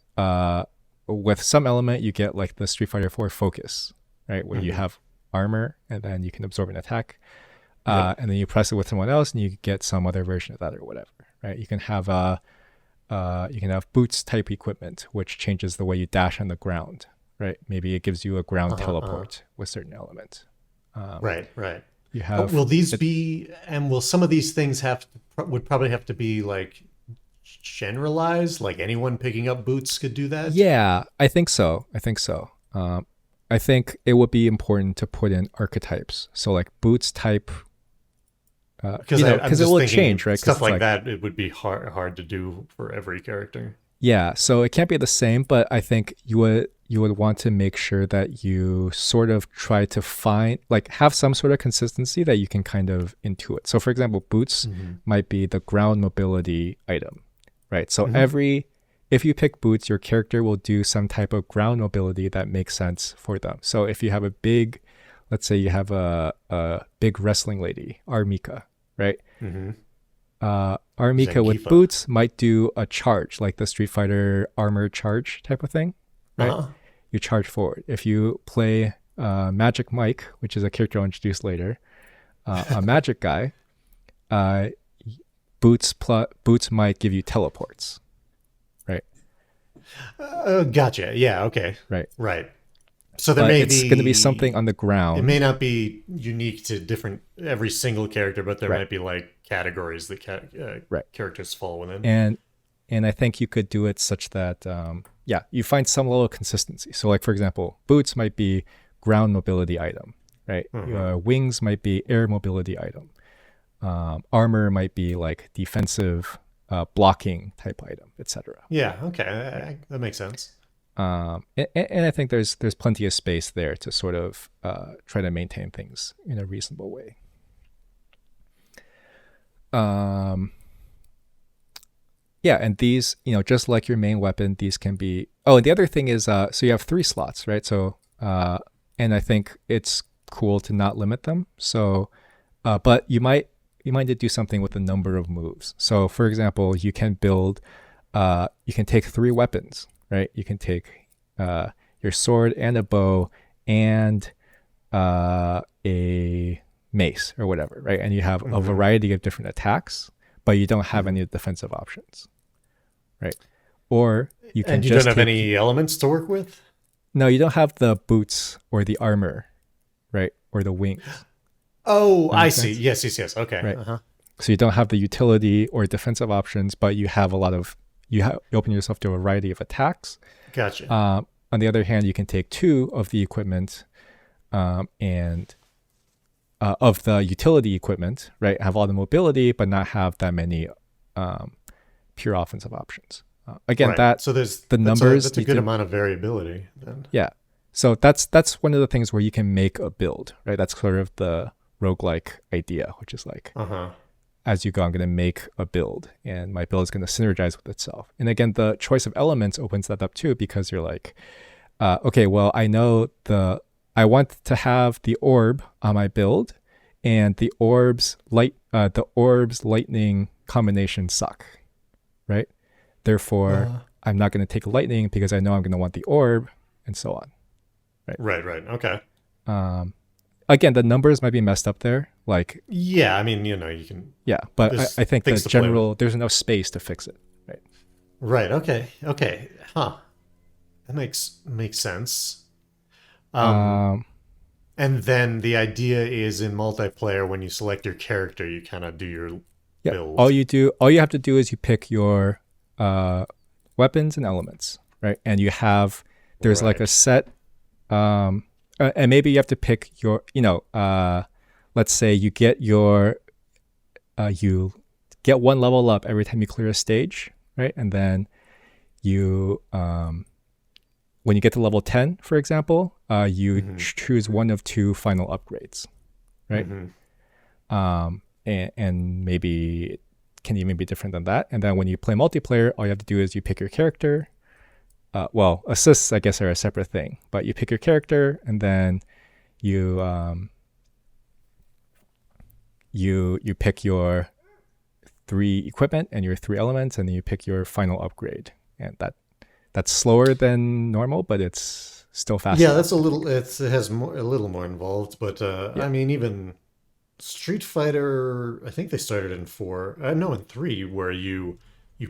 with some element you get like the Street Fighter 4 focus, right? Where you have armor and then you can absorb an attack, and then you press it with someone else and you get some other version of that or whatever, right? You can have boots type equipment, which changes the way you dash on the ground, right? Maybe it gives you a ground teleport with certain element. Right. You have. Will these be, and will some of these things would probably have to be like generalized? Like anyone picking up boots could do that? Yeah, I think so. I think it would be important to put in archetypes. So like boots type, because it will change, right? Stuff like that, it would be hard to do for every character. Yeah, so it can't be the same, but I think you would want to make sure that you sort of try to have some sort of consistency that you can kind of intuit. So for example, boots might be the ground mobility item, right? So if you pick boots, your character will do some type of ground mobility that makes sense for them. So if you have let's say you have a big wrestling lady, Armika, right? Armika with boots might do a charge, like the Street Fighter armor charge type of thing, right? You charge forward. If you play Magic Mike, which is a character I'll introduce later, a magic guy, boots might give you teleports, right? Gotcha. Yeah. Okay. Right. So it's going to be something on the ground. It may not be unique to every single character, but there might be like categories that characters fall within. And I think you could do it such that you find some level of consistency. So like for example, boots might be ground mobility item, right? Wings might be air mobility item. Armor might be like defensive blocking type item, etc. Yeah. Okay. That makes sense. And I think there's plenty of space there to sort of try to maintain things in a reasonable way. And these, just like your main weapon, these can be. Oh, and the other thing is, so you have 3 slots, right? So, and I think it's cool to not limit them. So, but you might need to do something with the number of moves. So, for example, you can take 3 weapons. Right, you can take your sword and a bow and a mace or whatever, right? And you have a variety of different attacks, but you don't have any defensive options, right? Or you can don't have any elements to work with. No, you don't have the boots or the armor, right? Or the wings. Oh, I see. Yes. Okay. Right. So you don't have the utility or defensive options, but you have you open yourself to a variety of attacks. Gotcha. On the other hand, you can take 2 of the equipment and of the utility equipment, right? Have all the mobility, but not have that many pure offensive options. Again, so there's the numbers. That's a good amount of variability then. Yeah. So that's one of the things where you can make a build, right? That's sort of the roguelike idea, which is like, as you go, I'm going to make a build and my build is going to synergize with itself. And again, the choice of elements opens that up too, because you're like, okay, well, I know I want to have the orb on my build and the orb's lightning combination suck, right? Therefore, I'm not going to take lightning because I know I'm going to want the orb and so on. Right. Okay. Again, the numbers might be messed up there. Like, yeah, I mean, you can. Yeah, but I think that there's enough space to fix it. Right. Okay. Huh. That makes sense. And then the idea is in multiplayer, when you select your character, you kind of do your build. All you have to do is you pick your weapons and elements, right? And there's like a set. And maybe you have to pick your, let's say you get you get 1 level up every time you clear a stage, right? And then you, when you get to level 10, for example, you choose one of 2 final upgrades, right? And maybe it can even be different than that. And then when you play multiplayer, all you have to do is you pick your character. Well, assists, I guess, are a separate thing, but you pick your character, and then you you pick your 3 equipment and your 3 elements, and then you pick your final upgrade. And that's slower than normal, but it's still faster. Yeah, that's a little. It has a little more involved, but Yeah. I mean, even Street Fighter, I think they started in 4. No, in 3, where you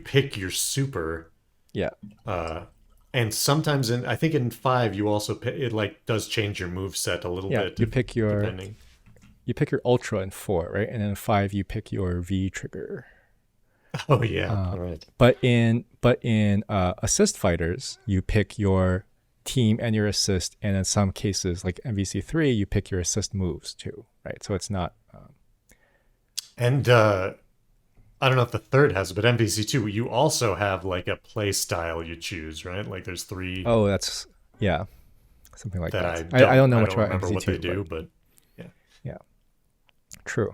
pick your super, Yeah. uh, and sometimes I think in 5 you also it like does change your move set a little Yeah. bit depending. You pick your ultra in 4, right? And in 5 you pick your V trigger. Oh yeah, Uh, all right. but in assist fighters, you pick your team and your assist, and in some cases, like MVC3, you pick your assist moves too, right? So it's not. And I don't know if the third has it, but MVC2, you also have like a play style you choose, right? Like there's 3 Oh, that's yeah, something like that that. I don't know I much don't about remember what they MVC2, do, but yeah. yeah, true.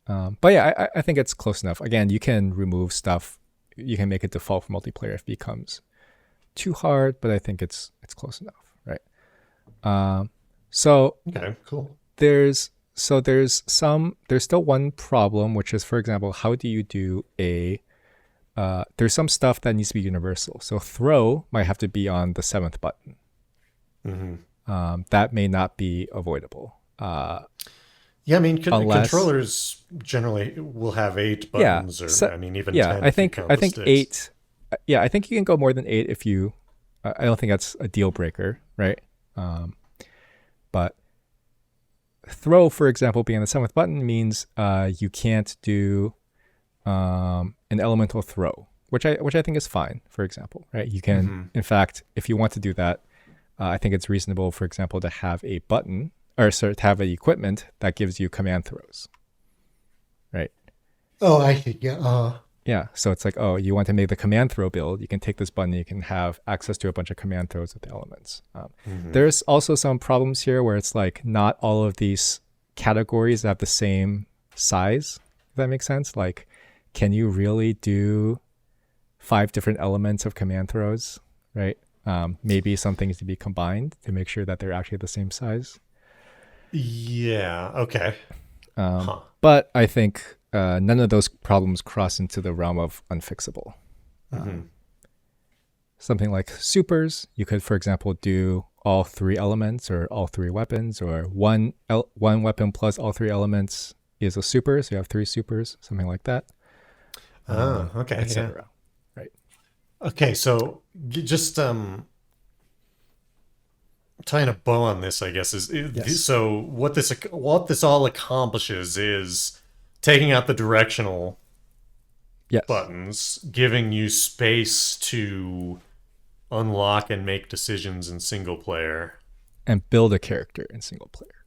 But yeah, I think it's close enough. Again, you can remove stuff. You can make it default for multiplayer if it becomes too hard, but I think it's close enough, right? So Okay, cool. there's still one problem, which is, for example, how do you do there's some stuff that needs to be universal. So throw might have to be on the 7th button. That may not be avoidable. Yeah, I mean, Unless controllers generally will have 8 yeah, buttons, or so, I mean, even yeah, 10 I if you think count I the think sticks. 8. Yeah, I think you can go more than 8 if you. I don't think that's a deal breaker, right? But throw, for example, being the 7th button means you can't do an elemental throw, which I think is fine. For example, right? You can, in fact, if you want to do that, I think it's reasonable, for example, to have a button or sorry, to have an equipment that gives you command throws, right? Oh, I see. Yeah. Yeah, so it's like, oh, you want to make the command throw build, you can take this button, you can have access to a bunch of command throws with the elements. There's also some problems here where it's like not all of these categories have the same size, if that makes sense. Like, can you really do 5 different elements of command throws, right? Maybe some things to be combined to make sure that they're actually the same size. Yeah. Okay. Huh. But I think none of those problems cross into the realm of unfixable. Something like supers, you could, for example, do all 3 elements or all 3 weapons, or one weapon plus all 3 elements is a super, so you have 3 supers, something like that. Okay. Yeah. Etc. Right. Okay. So just tying a bow on this, I guess, Yes. so what this all accomplishes is taking out the directional Yes. buttons, giving you space to unlock and make decisions in single player, And build a character in single player.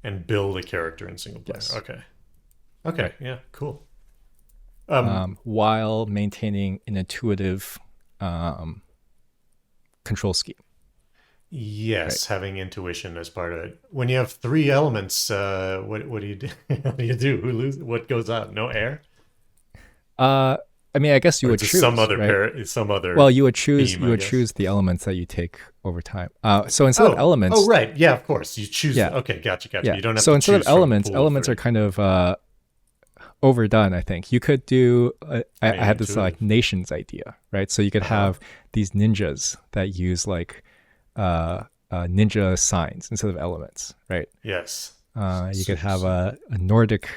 and build a character in single player. Yes. Okay. Okay. Right. Yeah. Cool. While maintaining an intuitive control scheme. Yes, having intuition as part of it. When you have 3 elements, what do you do? What do you do? What goes out? No air, I mean, I guess you or would just choose, some other right? some other Well, you would choose theme, I guess. choose the elements that you take over time. So instead of elements, Oh, right. Yeah, of course. You choose. yeah, Okay, gotcha. yeah. You don't have So to instead of choose from a elements, pool of elements are 3. kind of overdone. I think you could do. I had this like Intuitive. nations idea, right? So you could have these ninjas that use like ninja signs instead of elements, right? Yes. You could have a Nordic,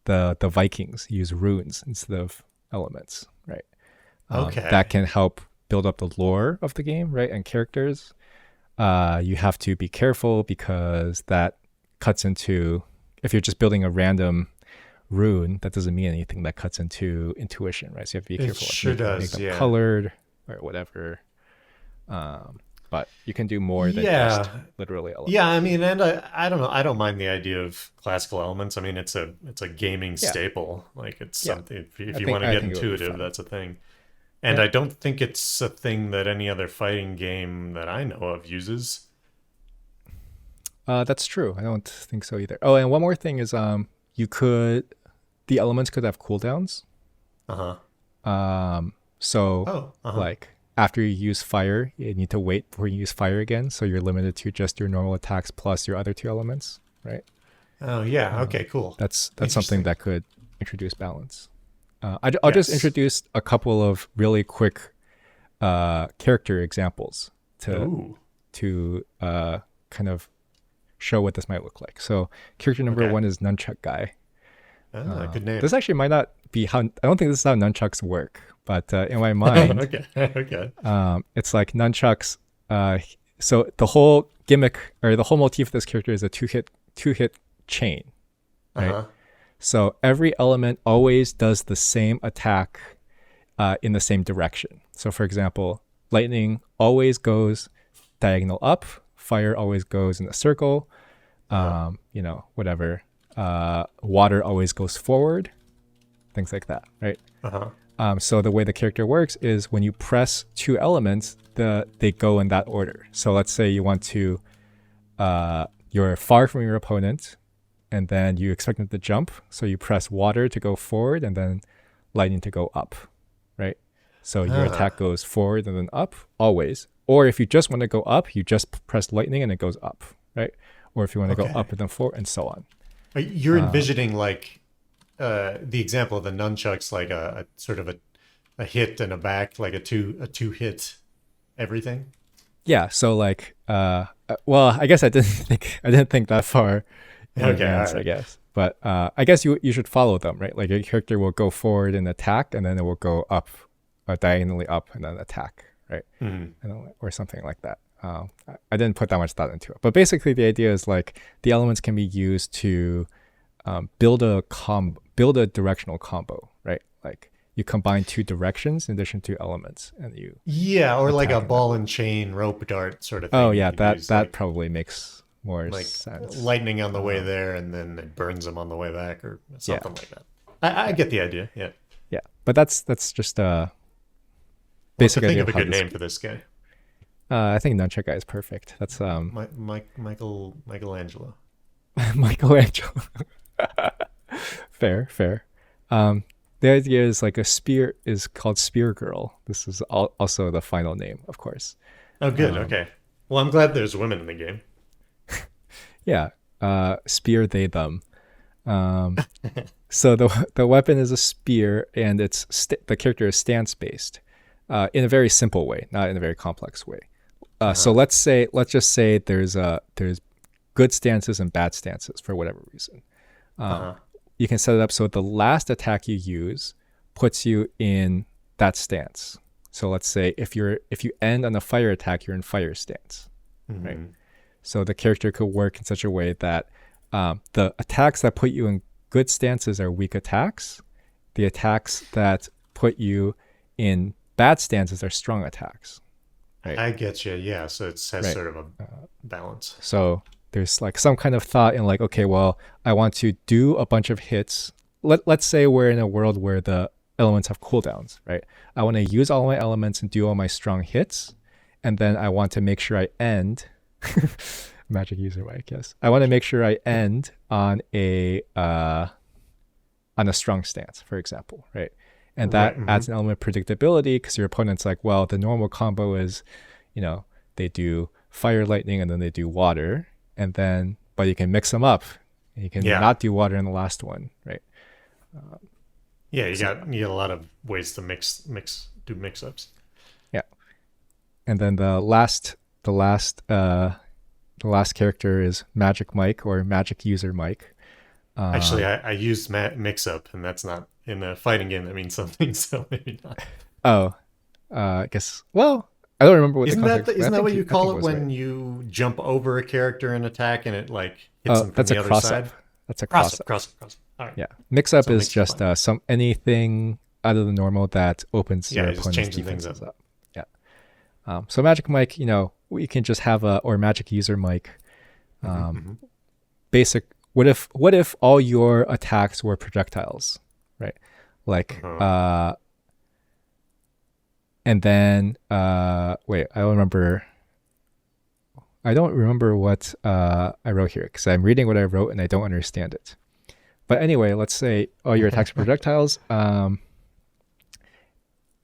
the Vikings use runes instead of elements, right? Okay. That can help build up the lore of the game, right? And characters. You have to be careful because that cuts into, if you're just building a random rune, that doesn't mean anything. That cuts into intuition, right? So you have to be It careful. sure does, Make them yeah. colored or whatever. But you can do more than just literally elements. Yeah, I mean, and I don't know. I don't mind the idea of classical elements. I mean, it's a gaming Yeah. staple. Like it's Yeah. something. If I you think- want to I get think it would be intuitive, fun. that's a thing. And Yeah. I don't think it's a thing that any other fighting game that I know of uses. That's true. I don't think so either. Oh, and one more thing is the elements could have cooldowns. Uh-huh. So Oh, uh-huh. like after you use fire, you need to wait before you use fire again. So you're limited to just your normal attacks plus your other two elements, right? Oh, yeah. Okay, cool. That's something Interesting. that could introduce balance. I'll just Yes. introduce a couple of really quick character examples to Ooh. kind of show what this might look like. So character number Okay. one is Nunchuck Guy. Ah, good name. This actually might not be how, I don't think this is how nunchucks work, but in my mind, Okay. Okay. it's like nunchucks. Uh, so the whole gimmick or the whole motif of this character is a two hit chain, right? Uh-huh. So every element always does the same attack in the same direction. So for example, lightning always goes diagonal up, fire always goes in a circle, Uh-huh. whatever. Water always goes forward, things like that, right? Uh-huh. So the way the character works is when you press two elements, they go in that order. So let's say you want to, you're far from your opponent, and then you expect them to jump. So you press water to go forward, and then lightning to go up, right? So your attack Ah. goes forward and then up always. Or if you just want to go up, you just press lightning and it goes up, right? Or if you want to go up Okay. and then forward, and so on. You're envisioning like the example of the nunchucks, like a sort of a hit and a back, like a two hit everything. Yeah. So like, well, I guess I didn't think that far in Okay, all advance, I right. guess. But I guess you should follow them, right? Like your character will go forward and attack, and then it will go up, diagonally up, and then attack, right? Hmm. Or something like that. I didn't put that much thought into it, but basically the idea is like the elements can be used to build a directional combo, right? Like you combine two directions in addition to elements, and you Yeah, or like a attack in that ball and order. chain rope dart sort of Oh thing. You yeah, could that use that probably makes more like sense. lightning on the way Um, there, and then it burns them on the way back, or yeah, something like that. I yeah, get the idea. Yeah. yeah. But that's just a We'll have to basic think idea of of a how good this. name for this guy. I think Nunchuck Guy is perfect. That's Michelangelo. Michelangelo. Fair, fair. Um, the idea is like a spear is called Spear Girl. This is also the final name, of course. Oh, good. Um, Okay. Well, I'm glad there's women in the game. yeah, spear they them. Um, so the weapon is a spear, and the character is stance based, in a very simple way, not in a very complex way. So Uh-huh. let's just say there's good stances and bad stances for whatever reason. Um, Uh-huh. you can set it up so the last attack you use puts you in that stance. So let's say if you end on a fire attack, you're in fire stance, right? Hmm. So the character could work in such a way that the attacks that put you in good stances are weak attacks. The attacks that put you in bad stances are strong attacks, right? I get you. Yeah. So it has Right. sort of a balance. So there's like some kind of thought in like, okay, well, I want to do a bunch of hits. Let's say we're in a world where the elements have cooldowns, right? I want to use all my elements and do all my strong hits. And then I want to make sure I end magic user way, I guess. I want to make sure I end on a strong stance, for example, right? And Right. that Hmm. adds an element of predictability because your opponent's like, well, the normal combo is, you know, they do fire, lightning, and then they do water, and then but you can mix them up. You can Yeah. not do water in the last one, right? Yeah. You So got you got a lot of ways to do mix ups. yeah, and then the last character is Magic Mike or Magic User Mike. Actually, Um, I used mix up, and that's not in a fighting game. That means something, so maybe not. oh, I guess. Well, I don't remember what the Isn't that context, but isn't that what you I think call it it was right. when you jump over a character and attack, and it like hits Oh, them from that's a the other cross up. side? That's a Cross cross up, up. cross up, cross up. All right. Yeah, mix up So it is makes it just fun. some anything out of the normal that opens Yeah, your you're just opponent's changing things defenses up. up. Yeah. So Magic Mike, we can just have a or Magic User Mike. Hmm. Um, Hmm. basic. What if all your attacks were projectiles, right? Like Uh-huh. and then wait, I don't remember what I wrote here because I'm reading what I wrote and I don't understand it. But anyway, let's say all your attacks are projectiles.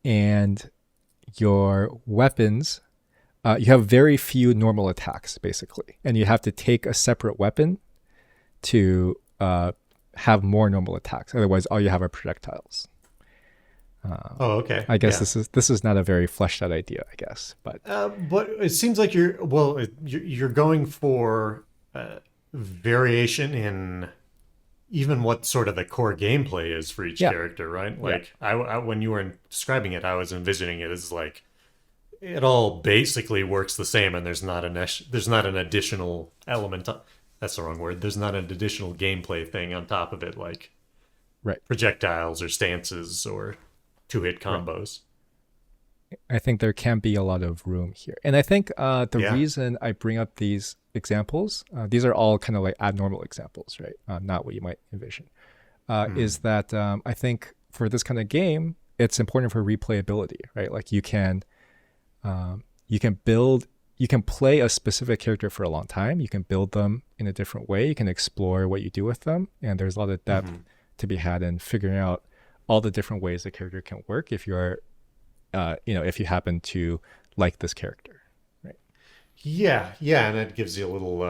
and your weapons, you have very few normal attacks basically, and you have to take a separate weapon to have more normal attacks. Otherwise, all you have are projectiles. Oh, okay. I guess Yeah. this is not a very fleshed out idea, I guess, but But it seems like you're going for variation in even what sort of the core gameplay is for each yeah, character, right? yeah, Like when you were describing it, I was envisioning it as like it all basically works the same, and there's not an additional element. That's the wrong word. There's not an additional gameplay thing on top of it, like right, projectiles or stances or two-hit right. combos. I think there can be a lot of room here. And I think the Yeah. reason I bring up these examples, these are all kind of like abnormal examples, right? Not what you might envision, is Hmm. that I think for this kind of game, it's important for replayability, right? Like you can build, you can play a specific character for a long time. You can build them in a different way. You can explore what you do with them. And there's a lot of depth Hmm. to be had in figuring out all the different ways the character can work if you're if you happen to like this character, right? Yeah, yeah, and it gives you a little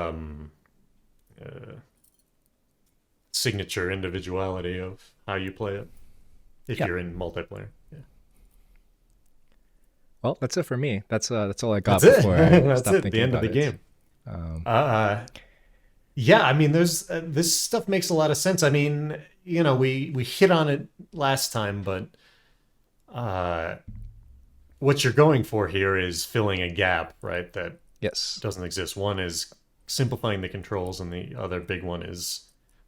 signature individuality of how you play it if Yeah. you're in multiplayer. Yeah. Well, that's it for me. That's all I That's got it. before I That's stopped it. The thinking end of about the it. game. Um, Uh, yeah, I mean, there's this stuff makes a lot of sense. I mean, we hit on it last time, but uh, what you're going for here is filling a gap, right? That yes. doesn't exist. One is simplifying the controls, and the other big one is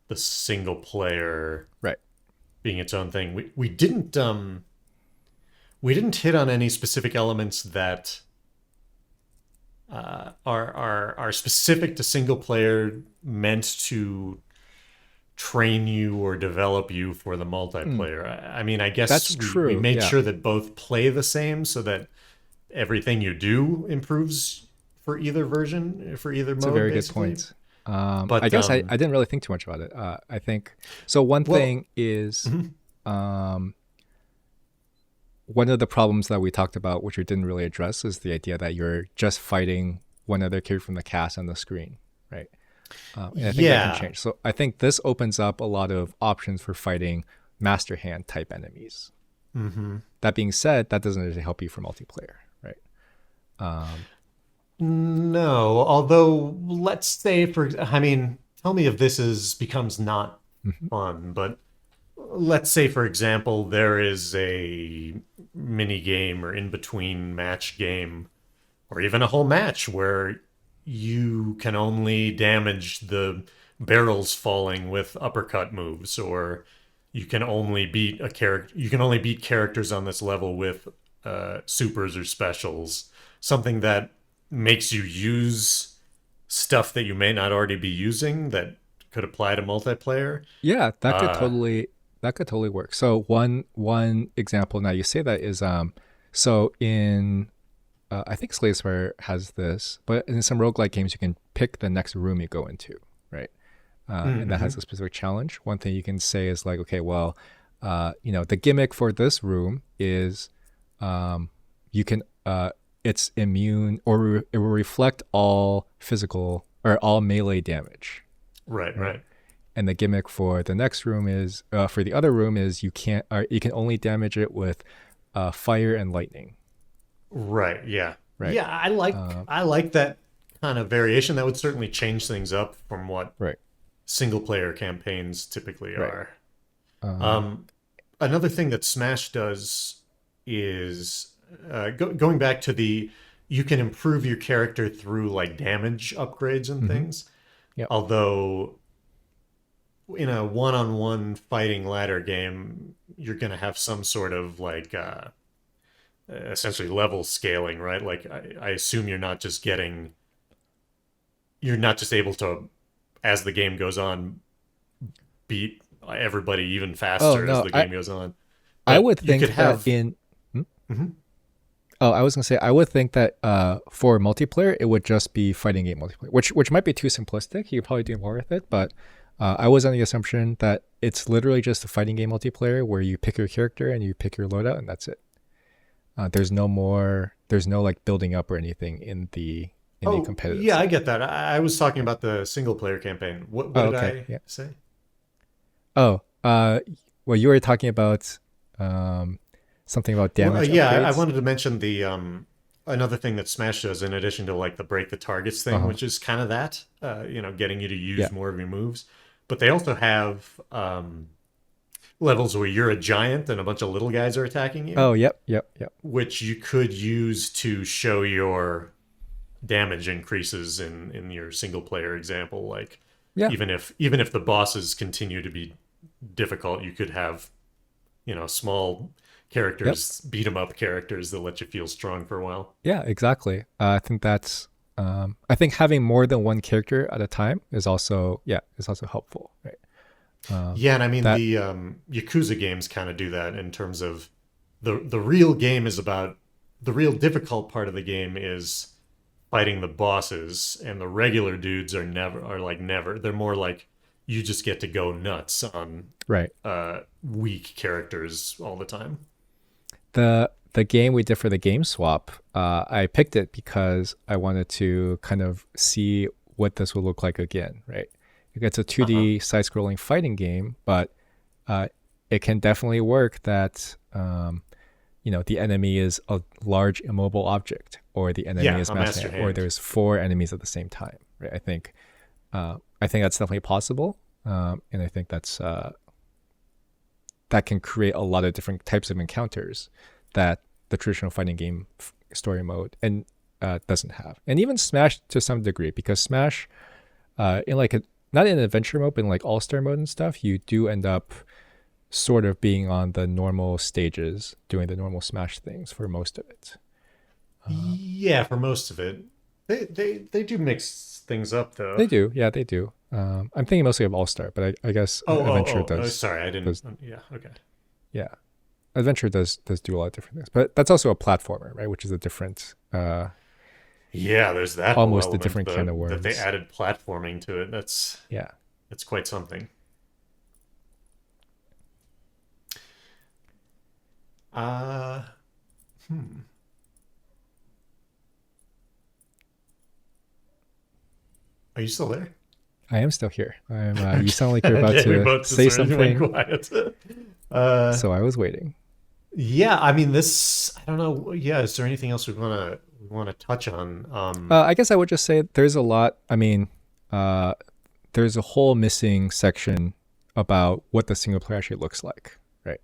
the single player Right. being its own thing. We didn't hit on any specific elements that are specific to single player, meant to train you or develop you for the Mm, multiplayer. I mean, I guess that's we true. made Yeah. sure that both play the same so that everything you do improves for either version, for either It's a mode, very good basically. point. I But guess I didn't really think too much about it. I think so. One well, thing is mhm. um, one of the problems that we talked about, which we didn't really address, is the idea that you're just fighting one other character from the cast on the screen, right? And I think that can Yeah. change. So I think this opens up a lot of options for fighting master hand type enemies. Hmm. That being said, that doesn't really help you for multiplayer, right? Um, No, although let's say I mean, tell me if this is becomes not mhm. fun, but let's say for example there is a mini game or in between match game or even a whole match where you can only damage the barrels falling with uppercut moves, or you can only beat characters on this level with supers or specials, something that makes you use stuff that you may not already be using that could apply to multiplayer. Yeah, uh that could totally work. So one example now you say that is so in I think Slay Spire has this, but in some roguelike games you can pick the next room you go into, right? And that has mm-hmm. a specific challenge. One thing you can say is like, okay, well, the gimmick for this room is you can it's immune or it will reflect all physical or all melee damage, Right, right? right. And the gimmick for the next room is for the other room is you can't or you can only damage it with fire and lightning, Right, yeah. right? Yeah, I like that kind of variation. That would certainly change things up from what Right, single player campaigns typically right. are. Um, Um, Another thing that Smash does is going back to the you can improve your character through like damage upgrades and mhm. things. Yep. Although in a one-on-one fighting ladder game, you're going to have some sort of like essentially level scaling, right? Like I assume you're not just able to, as the game goes on, beat everybody even Oh faster as no, the game goes on. I But would you could think that have. in hmm? Mhm. Oh, I was gonna say I would think that for multiplayer it would just be fighting game multiplayer, which might be too simplistic. You could probably do more with it, but I was on the assumption that it's literally just a fighting game multiplayer where you pick your character and you pick your loadout and that's it. There's no like building up or anything in the Oh, competitive yeah, I side. get that. I was talking about the single player campaign. What Oh, did okay. I Yeah. say? Oh, well, you were talking about um, something about Well, damage yeah, I upgrades. wanted to mention the another thing that Smash does in addition to like the break the targets Uh thing, huh. which is kind of that, getting you to Yeah. use more of your moves. But they also have levels where you're a giant and a bunch of little guys are attacking you, Oh, yep, yep, yep. which you could use to show your damage increases in your single player example. Like Yeah, even if the bosses continue to be difficult, you could have small yep. characters, beat 'em up characters that let you feel strong for a while. Yeah, exactly. I think that's. I think having more than one character at a time is also helpful, right? Um, Yeah, and I mean that the Yakuza games kind of do that in terms of the real game is about the real difficult part of the game is fighting the bosses, and the regular dudes are never. They're more like you just get to go nuts on right. weak characters all the time. The game we did for the game swap, I picked it because I wanted to kind of see what this would look like again, right? It's a Uh huh. 2D side-scrolling fighting game, but uh, it can definitely work that the enemy is a large immobile object, or the enemy Yeah, is a mashing master it, or hand. there's four enemies at the same time, right? I think that's definitely possible, and I think that can create a lot of different types of encounters that the traditional fighting game story mode and doesn't have, and even Smash to some degree, because Smash in like a not in adventure mode, but in like all star mode and stuff, you do end up sort of being on the normal stages, doing the normal Smash things for most of it. Uh, Yeah, for most of it, they do mix things up though. they do, yeah, they do. I'm thinking mostly of All Star, but I guess Oh, Adventure oh, oh, oh, sorry, I didn't. does Yeah, okay. yeah, Adventure does do a lot of different things, but that's also a platformer, right? Which is a different, Yeah, there's that whole almost a element different can of that they worms. added platforming to it. Yeah, That's quite something. Uh, hmm. Are you still there? I am still here. I'm. You sound like you're about Okay, we to both just say went something, quiet. Uh, so I was waiting. yeah, I mean this. I don't know. Yeah, is there anything else we wanna touch on? I guess I would just say there's a lot. I mean, uh, there's a whole missing section about what the single player actually looks like, right?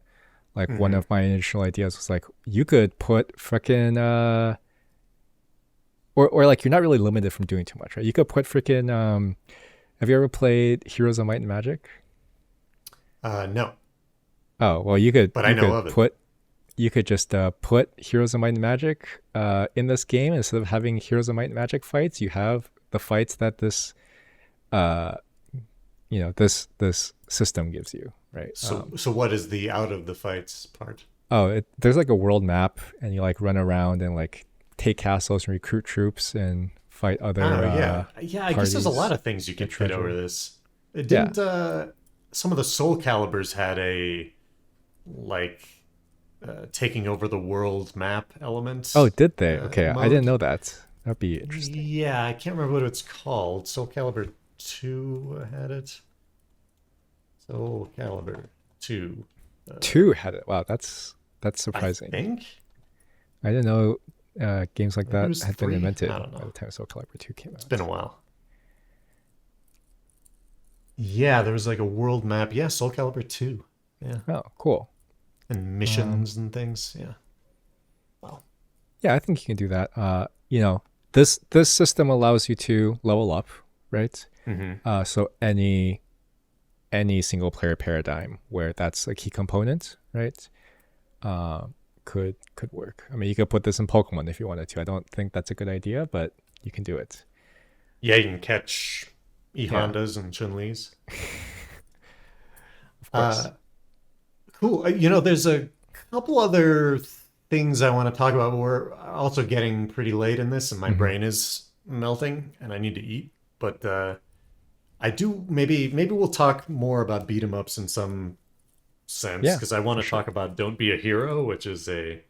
Like one Mhm. of my initial ideas was like you could put freaking or like you're not really limited from doing too much, right? You could put freaking have you ever played Heroes of Might and Magic? No, Oh, well but I you know could of it. just put Heroes of Might and Magic in this game. Instead of having Heroes of Might and Magic fights, you have the fights that uh this system gives you, right? So what is the out of the fights part? There's like a world map, and you like run around and like take castles and recruit troops and fight Oh other yeah, yeah. I guess there's a lot parties, of things you get could fit over treasure. this. It Yeah. didn't. Some of the Soul Calibers had a like taking over the world map Oh, element did they? Okay, I didn't mode. know that. That'd be interesting. Yeah, I can't remember what it's called. Soul Calibur 2 had it. Soul Calibur 2. Uh, Two had it. Wow, that's I surprising. think I didn't know games like maybe it that was had been 3. I invented don't by know. the time Soul Calibur 2 came It's been out. a while. Yeah, there was like a world map. Yeah, Soul Calibur 2. Yeah. Oh, cool. And Um, missions and things. Yeah. Wow. yeah, I think you can do that. This system allows you to level up, right? Mm-hmm. So any single player paradigm where that's a key component, right? Uh, could work. I mean, you could put this in Pokemon if you wanted to. I don't think that's a good idea, but you can do it. Yeah, you can catch E Yeah, Hondas and Chun Li's. of Uh, course. cool. There's a couple other things I want to talk about. But we're also getting pretty late in this, and my Hmm. brain is melting, and I need to eat. But I do maybe we'll talk more about beat 'em ups in some sense Yeah, because I want for to talk sure. about Don't Be a Hero, which is a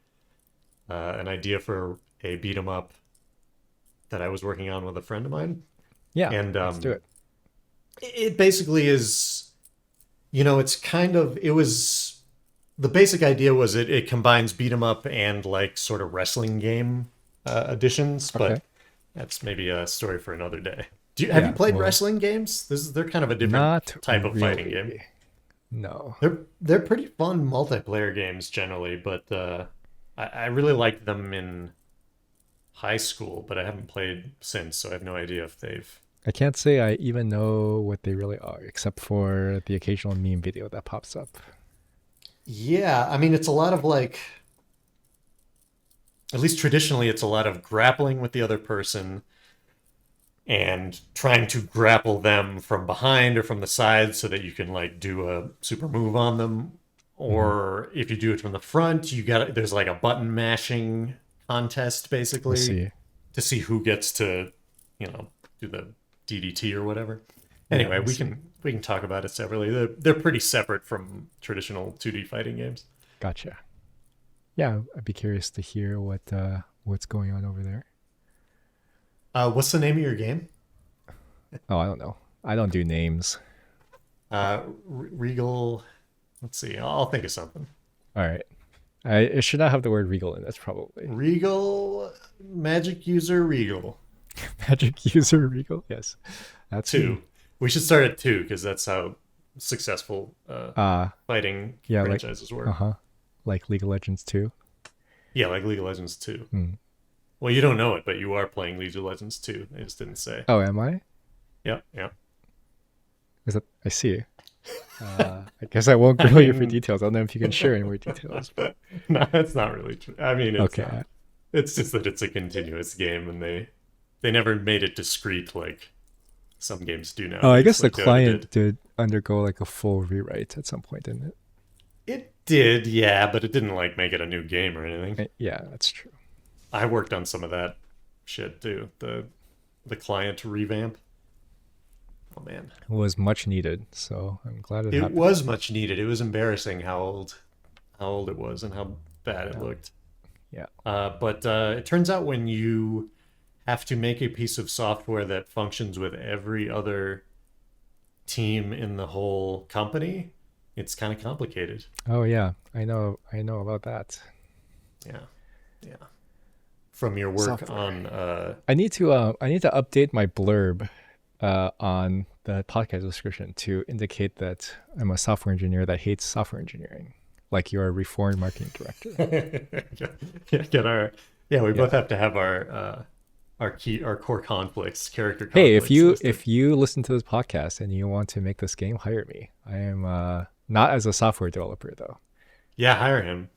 an idea for a beat 'em up that I was working on with a friend of mine, Yeah, and let's do it. it basically is, it's kind of it was the basic idea was it combines beat 'em up and like sort of wrestling game additions, Okay. but that's maybe a story for another day. Have you Yeah. played Well, wrestling games? They're kind of a different not type of fighting game. really. No. They're pretty fun multiplayer games generally, but I really liked them in high school, but I haven't played since, so I have no idea if they've. I can't say I even know what they really are, except for the occasional meme video that pops up. Yeah, I mean it's a lot of like, at least traditionally, it's a lot of grappling with the other person and trying to grapple them from behind or from the side so that you can like do a super move on them. Hmm. Or if you do it from the front, there's like a button mashing contest I basically see. to see who gets to, do the DDT or whatever. Yeah, Anyway, I see. we can talk about it separately. They're pretty separate from traditional 2D fighting games. Gotcha. Yeah, I'd be curious to hear what's going on over there. What's the name of your game? Oh, I don't know. I don't do names. Regal. Let's see. I'll think of something. All right. It should not have the word regal in it, probably. Regal, Magic User Regal. Magic user regal? Yes. That's me. 2. We should start at 2 because that's how successful fighting Yeah, like franchises work. uh-huh. Like League of Legends 2. Yeah, like League of Legends 2. Hmm. Well, you don't know it, but you are playing League of Legends 2. I just didn't say. Oh, am I? Yeah, yeah. Is it? I see. I guess I won't I grill you for mean, details. I don't know if you can share any more details, but no, it's not really true. I mean, it's okay. not. It's just that it's a continuous game, and they never made it discrete like some games do Oh, I nowadays, guess the like Dota did. client did undergo like a full rewrite at some point, didn't it? It did, yeah, but it didn't like make it a new game or anything. Yeah, that's true. I worked on some of that shit too. The client revamp. Oh man, It was much needed, so I'm glad it it happened. was much needed. It was embarrassing how old it was and how bad it Yeah, looked. yeah. But it turns out when you have to make a piece of software that functions with every other team in the whole company, it's kind of complicated. Oh yeah, I know about that. Yeah, yeah. From your work Software. on I need to update my blurb on the podcast description to indicate that I'm a software engineer that hates software engineering, like you're a reformed marketing director. get our yeah, we Yeah. both have to have our core conflicts, character Hey, conflicts listed. if you listen to this podcast and you want to make this game, hire me. I am not as a software developer though. Yeah, hire him.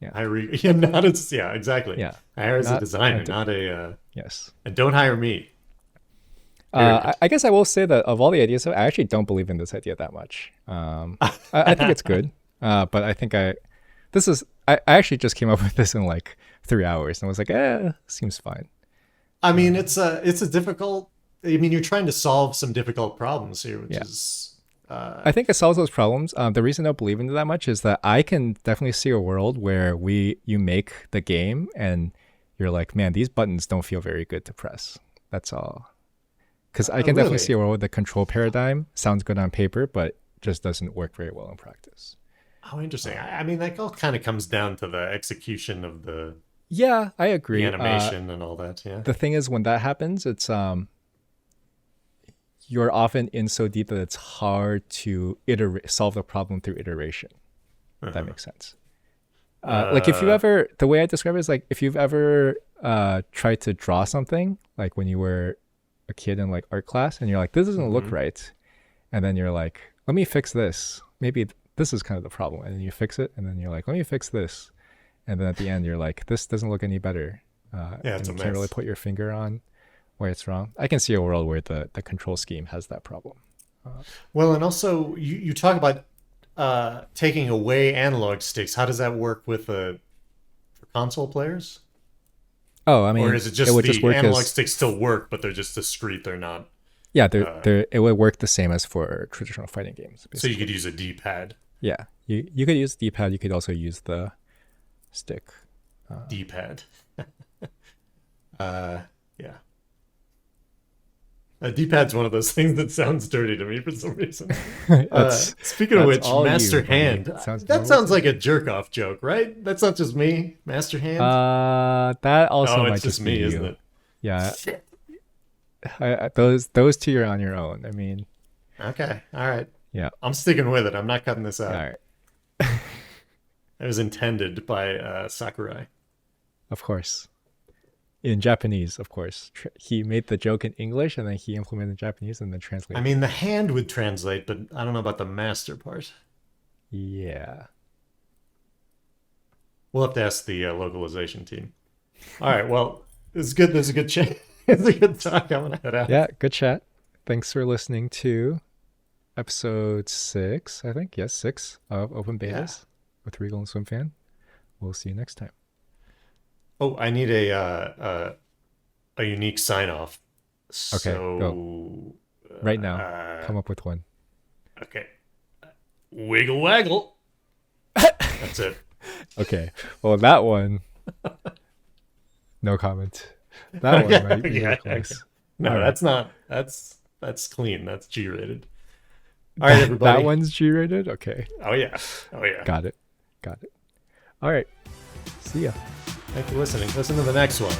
Yeah. Yeah, not as yeah, exactly. Yeah. Hire as a designer, Not to, not a yes. and don't hire me. Period. I guess I will say that of all the ideas, I actually don't believe in this idea that much. I think it's good, but I think I actually just came up with this in like 3 hours and was like, seems fine. I mean, it's a difficult. I mean, you're trying to solve some difficult problems here, which Yeah, is I think it solves those problems. The reason I don't believe in it that much is that I can definitely see a world where you make the game and you're like, man, these buttons don't feel very good to press. That's all. Because I can definitely see really. a world where the control paradigm sounds good on paper, but just doesn't work very well in practice. Oh, interesting. I mean, that all kind of comes down to the execution of Yeah, I the agree. animation and all that. Yeah. The thing is, when that happens, it's you're often in so deep that it's hard to solve the problem through iteration. If that Uh-huh. makes sense. Like if you Uh, ever, the way I describe it is like if you've ever tried to draw something, like when you were a kid in like art class, and you're like, this doesn't look mhm. right, and then you're like, let me fix this. Maybe this is kind of the problem, and then you fix it, and then you're like, let me fix this, and then at the end you're like, this doesn't look any better, Yeah, and it's a you can't really mess. put your finger on where it's wrong. I can see a world where the control scheme has that problem. Uh, Well, and also you talk about taking away analog sticks. How does that work with for console players? oh, I Or mean, is it it just would just the work analog as sticks still work, but they're just discrete? They're not. yeah, Uh, it would work the same as for traditional fighting games, so you basically. could use a D-pad. Yeah, you could use the D-pad. You could also use the stick. D-pad. Yeah. A D-pad's one of those things that sounds dirty to me for some reason. Speaking of which, all Master you, buddy. Hand. Sounds That normal sounds to like a jerk-off joke, right? That's not just me. Master Hand. That also Oh, might it's just be me, you. isn't it? Yeah. Those two are on your own. I mean, Okay. All right. yeah. I'm sticking with it. I'm not cutting this out. All right. It was intended by Sakurai. Of course. In Japanese, of course. He made the joke in English and then he implemented Japanese and then translated. I mean, the hand would translate, but I don't know about the master part. Yeah. We'll have to ask the localization team. All right. Well, it's good. There's a good chat. It's a good talk. I'm gonna head out. Yeah, good chat. Thanks for listening to episode 6, I think. Yes, 6 of Open Betas with Regal and Swimfan. We'll see you next time. Oh, I need a unique sign off. Okay, So, go. Right now. Come up with one. Okay. Wiggle waggle. That's it. Okay. Well, that one. No comment. That one might be Yeah, close. okay. No, All right. that's not. That's clean. That's G-rated. All right, everybody. That one's G-rated? Okay. Oh yeah. Oh yeah. Got it. All right. See ya. Thanks for listening. Listen to the next one.